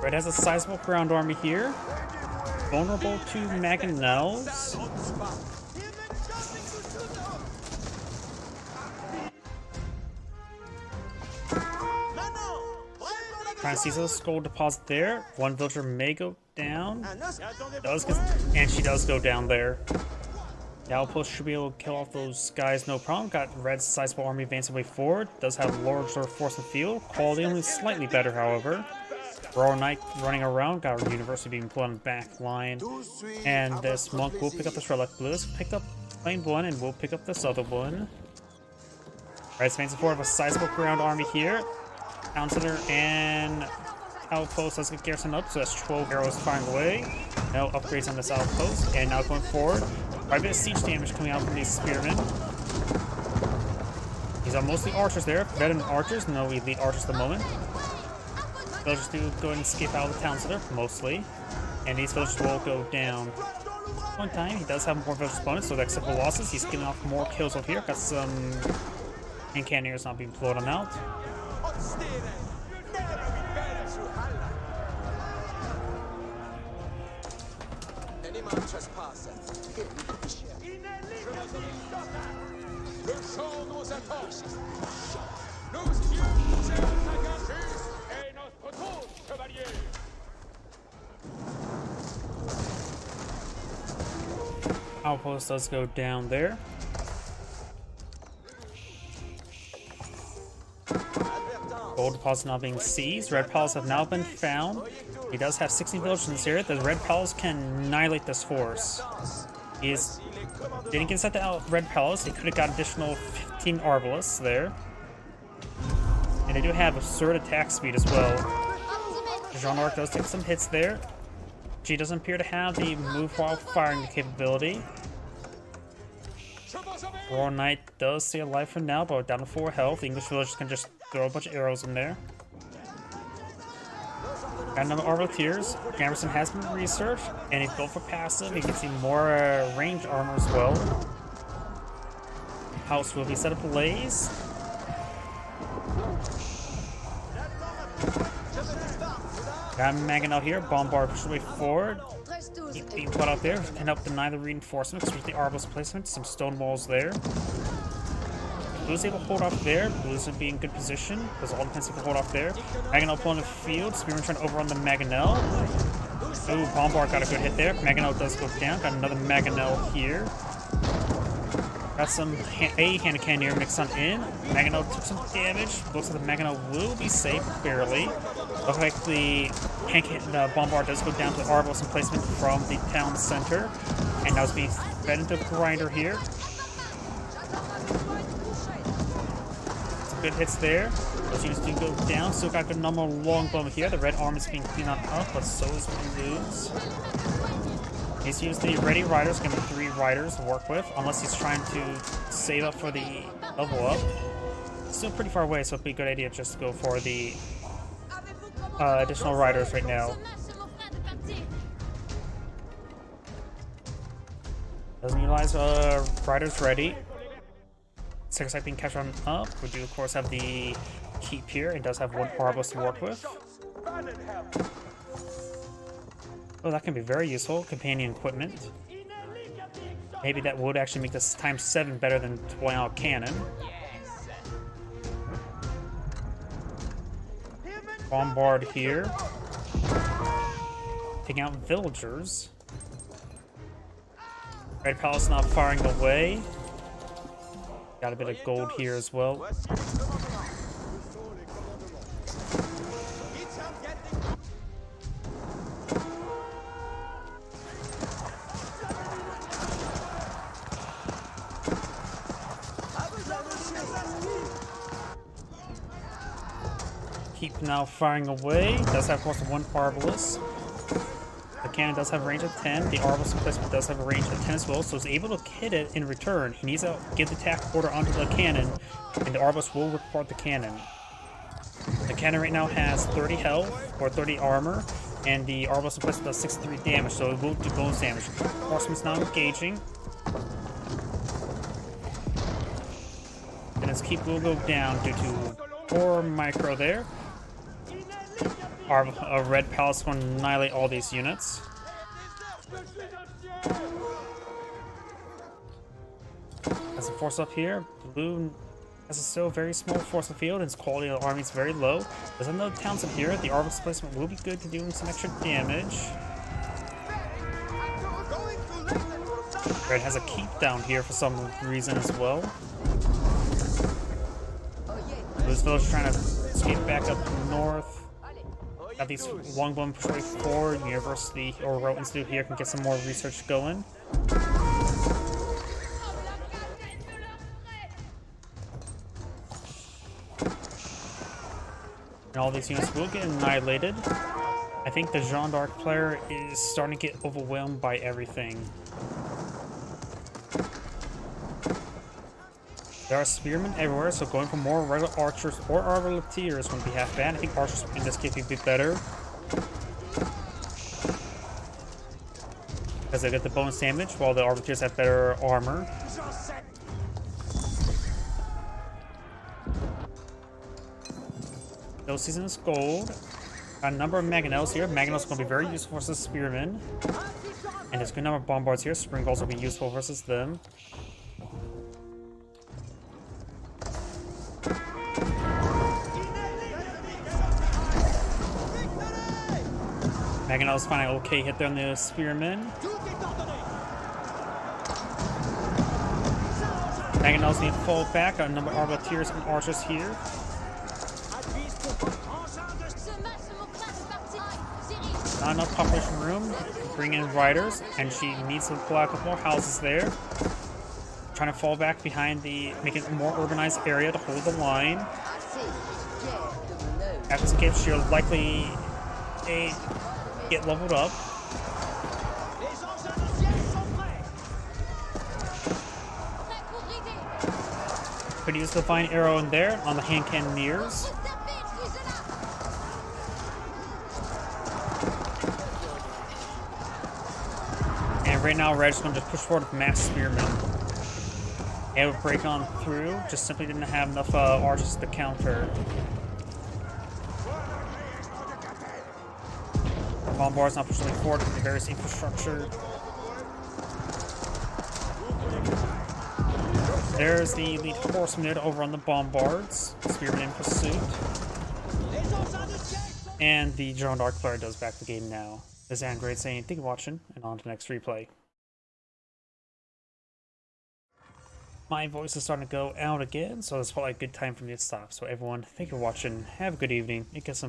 Speaker 1: Red has a sizable ground army here. Vulnerable to Mangonels. Trying to seize the skull deposit there. One villager may go down. And she does go down there. The outpost should be able to kill off those guys no problem. Got Red's sizable army advancing way forward. Does have large sort of force in the field. Quality only slightly better, however. Royal Knight running around. Got our University being put on the back line. And this monk will pick up this relic. Blue has picked up plain one and will pick up this other one. Red's advancing forward with a sizable ground army here. Town center and outpost. Let's get garrison up. So that's 12 arrows firing away. No upgrades on this outpost. And now going forward, quite a bit of siege damage coming out from these spearmen. These are mostly archers there. Veteran archers, no elite archers at the moment. Villagers do go ahead and skip out of the town center, mostly. And these villagers will go down. One time, he does have more villagers bonus, so that's acceptable losses. He's getting off more kills over here. Got some cannoneers not being blown out. Outpost does go down there. Gold deposit now being seized. Red palace have now been found. He does have 16 villagers in this area. The red palace can annihilate this force. He didn't get inside the red palace. He could have got additional 15 arbalists there. And they do have absurd attack speed as well. Jean d'Arc does take some hits there. She doesn't appear to have the move while firing capability. Royal Knight does stay alive for now, but down to 4 health. The English villagers can just throw a bunch of arrows in there. Got a number of arbaletiers. Gamerson has been researched, and he built for passive. You can see more range armor as well. House will be set ablaze. Got Maginot here. Bombard push away forward. Keep being put out there. Can help deny the reinforcements, especially the Arbalist placement. Some stone walls there. Blue's able to hold off there. Blue's would be in good position. Because all depends if he can hold off there. Maginot pulling the field. Spearman trying to overrun the Maginot. Ooh, Bombard got a good hit there. Maginot does go down. Got another Maginot here. Got some hand cannoneer mixed on in. Maginot took some damage. Looks like the Maginot will be safe, barely. Looks like the Bombard does go down to the Arbalist emplacement from the town center. And now it's being fed into a grinder here. Some good hits there. Those units do go down. Still got a good number of longbowmen here. The red arm is being cleaned on up, but so is Blues. He's used the ready riders, gonna be 3 riders to work with, unless he's trying to save up for the level up. Still pretty far away, so it'd be a good idea just to go for the additional riders right now. Doesn't utilize riders ready. Second side being captured on up. We do of course have the keep here. It does have 1 Arbalist to work with. Oh, that can be very useful. Companion equipment. Maybe that would actually make this times 7 better than deploying out cannon. Bombard here. Taking out villagers. Red Palace not firing away. Got a bit of gold here as well. Keep now firing away. Does have, of course, 1 Arbalist. The cannon does have a range of 10. The Arbalist emplacement does have a range of 10 as well, so it's able to hit it in return. He needs to give the attack order onto the cannon, and the Arbalist will report the cannon. The cannon right now has 30 health, or 30 armor, and the Arbalist emplacement does 63 damage, so it will do bonus damage. Horseman's now engaging. And his keep will go down due to 4 micro there. Our Red Palace going to annihilate all these units. Has a force up here. Blue has a still very small force in the field, and its quality of the army is very low. There's another townsend here. The Arbalist placement will be good to doing some extra damage. Red has a keep down here for some reason as well. Blue's village trying to escape back up north. Got these longbowmen push forward. University or Royal Institute here can get some more research going. And all these units will get annihilated. I think the Jeanne d'Arc player is starting to get overwhelmed by everything. There are spearmen everywhere, so going for more regular archers or arbaletiers wouldn't be half bad. I think archers in this case would be better, because they get the bonus damage, while the arbaletiers have better armor. No season's gold. Got a number of mangonels here. Mangonels are going to be very useful versus spearmen. And there's a good number of bombards here. Spring balls will be useful versus them. Mangonels find an okay hit there on the spearmen. Mangonels need to fall back. Got a number of arbaletiers and archers here. Not enough population room. Bring in riders, and she needs to pull out a couple more houses there. Trying to fall back behind the, make it a more urbanized area to hold the line. After this case, she'll likely get leveled up. Could use the fine arrow in there on the hand cannoneers. And right now, Red's going to just push forward with mass spearmen. It would break on through, just simply didn't have enough archers to counter. Bombards not pushing forward with the various infrastructure. There's the elite horsemen there to overrun the bombards. Spearmen in pursuit. And the Jeanne d'Arc player does back the game now. This is Android saying thank you for watching, and on to the next replay. My voice is starting to go out again, so it's probably a good time for me to stop. So everyone, thank you for watching. Have a good evening, and get some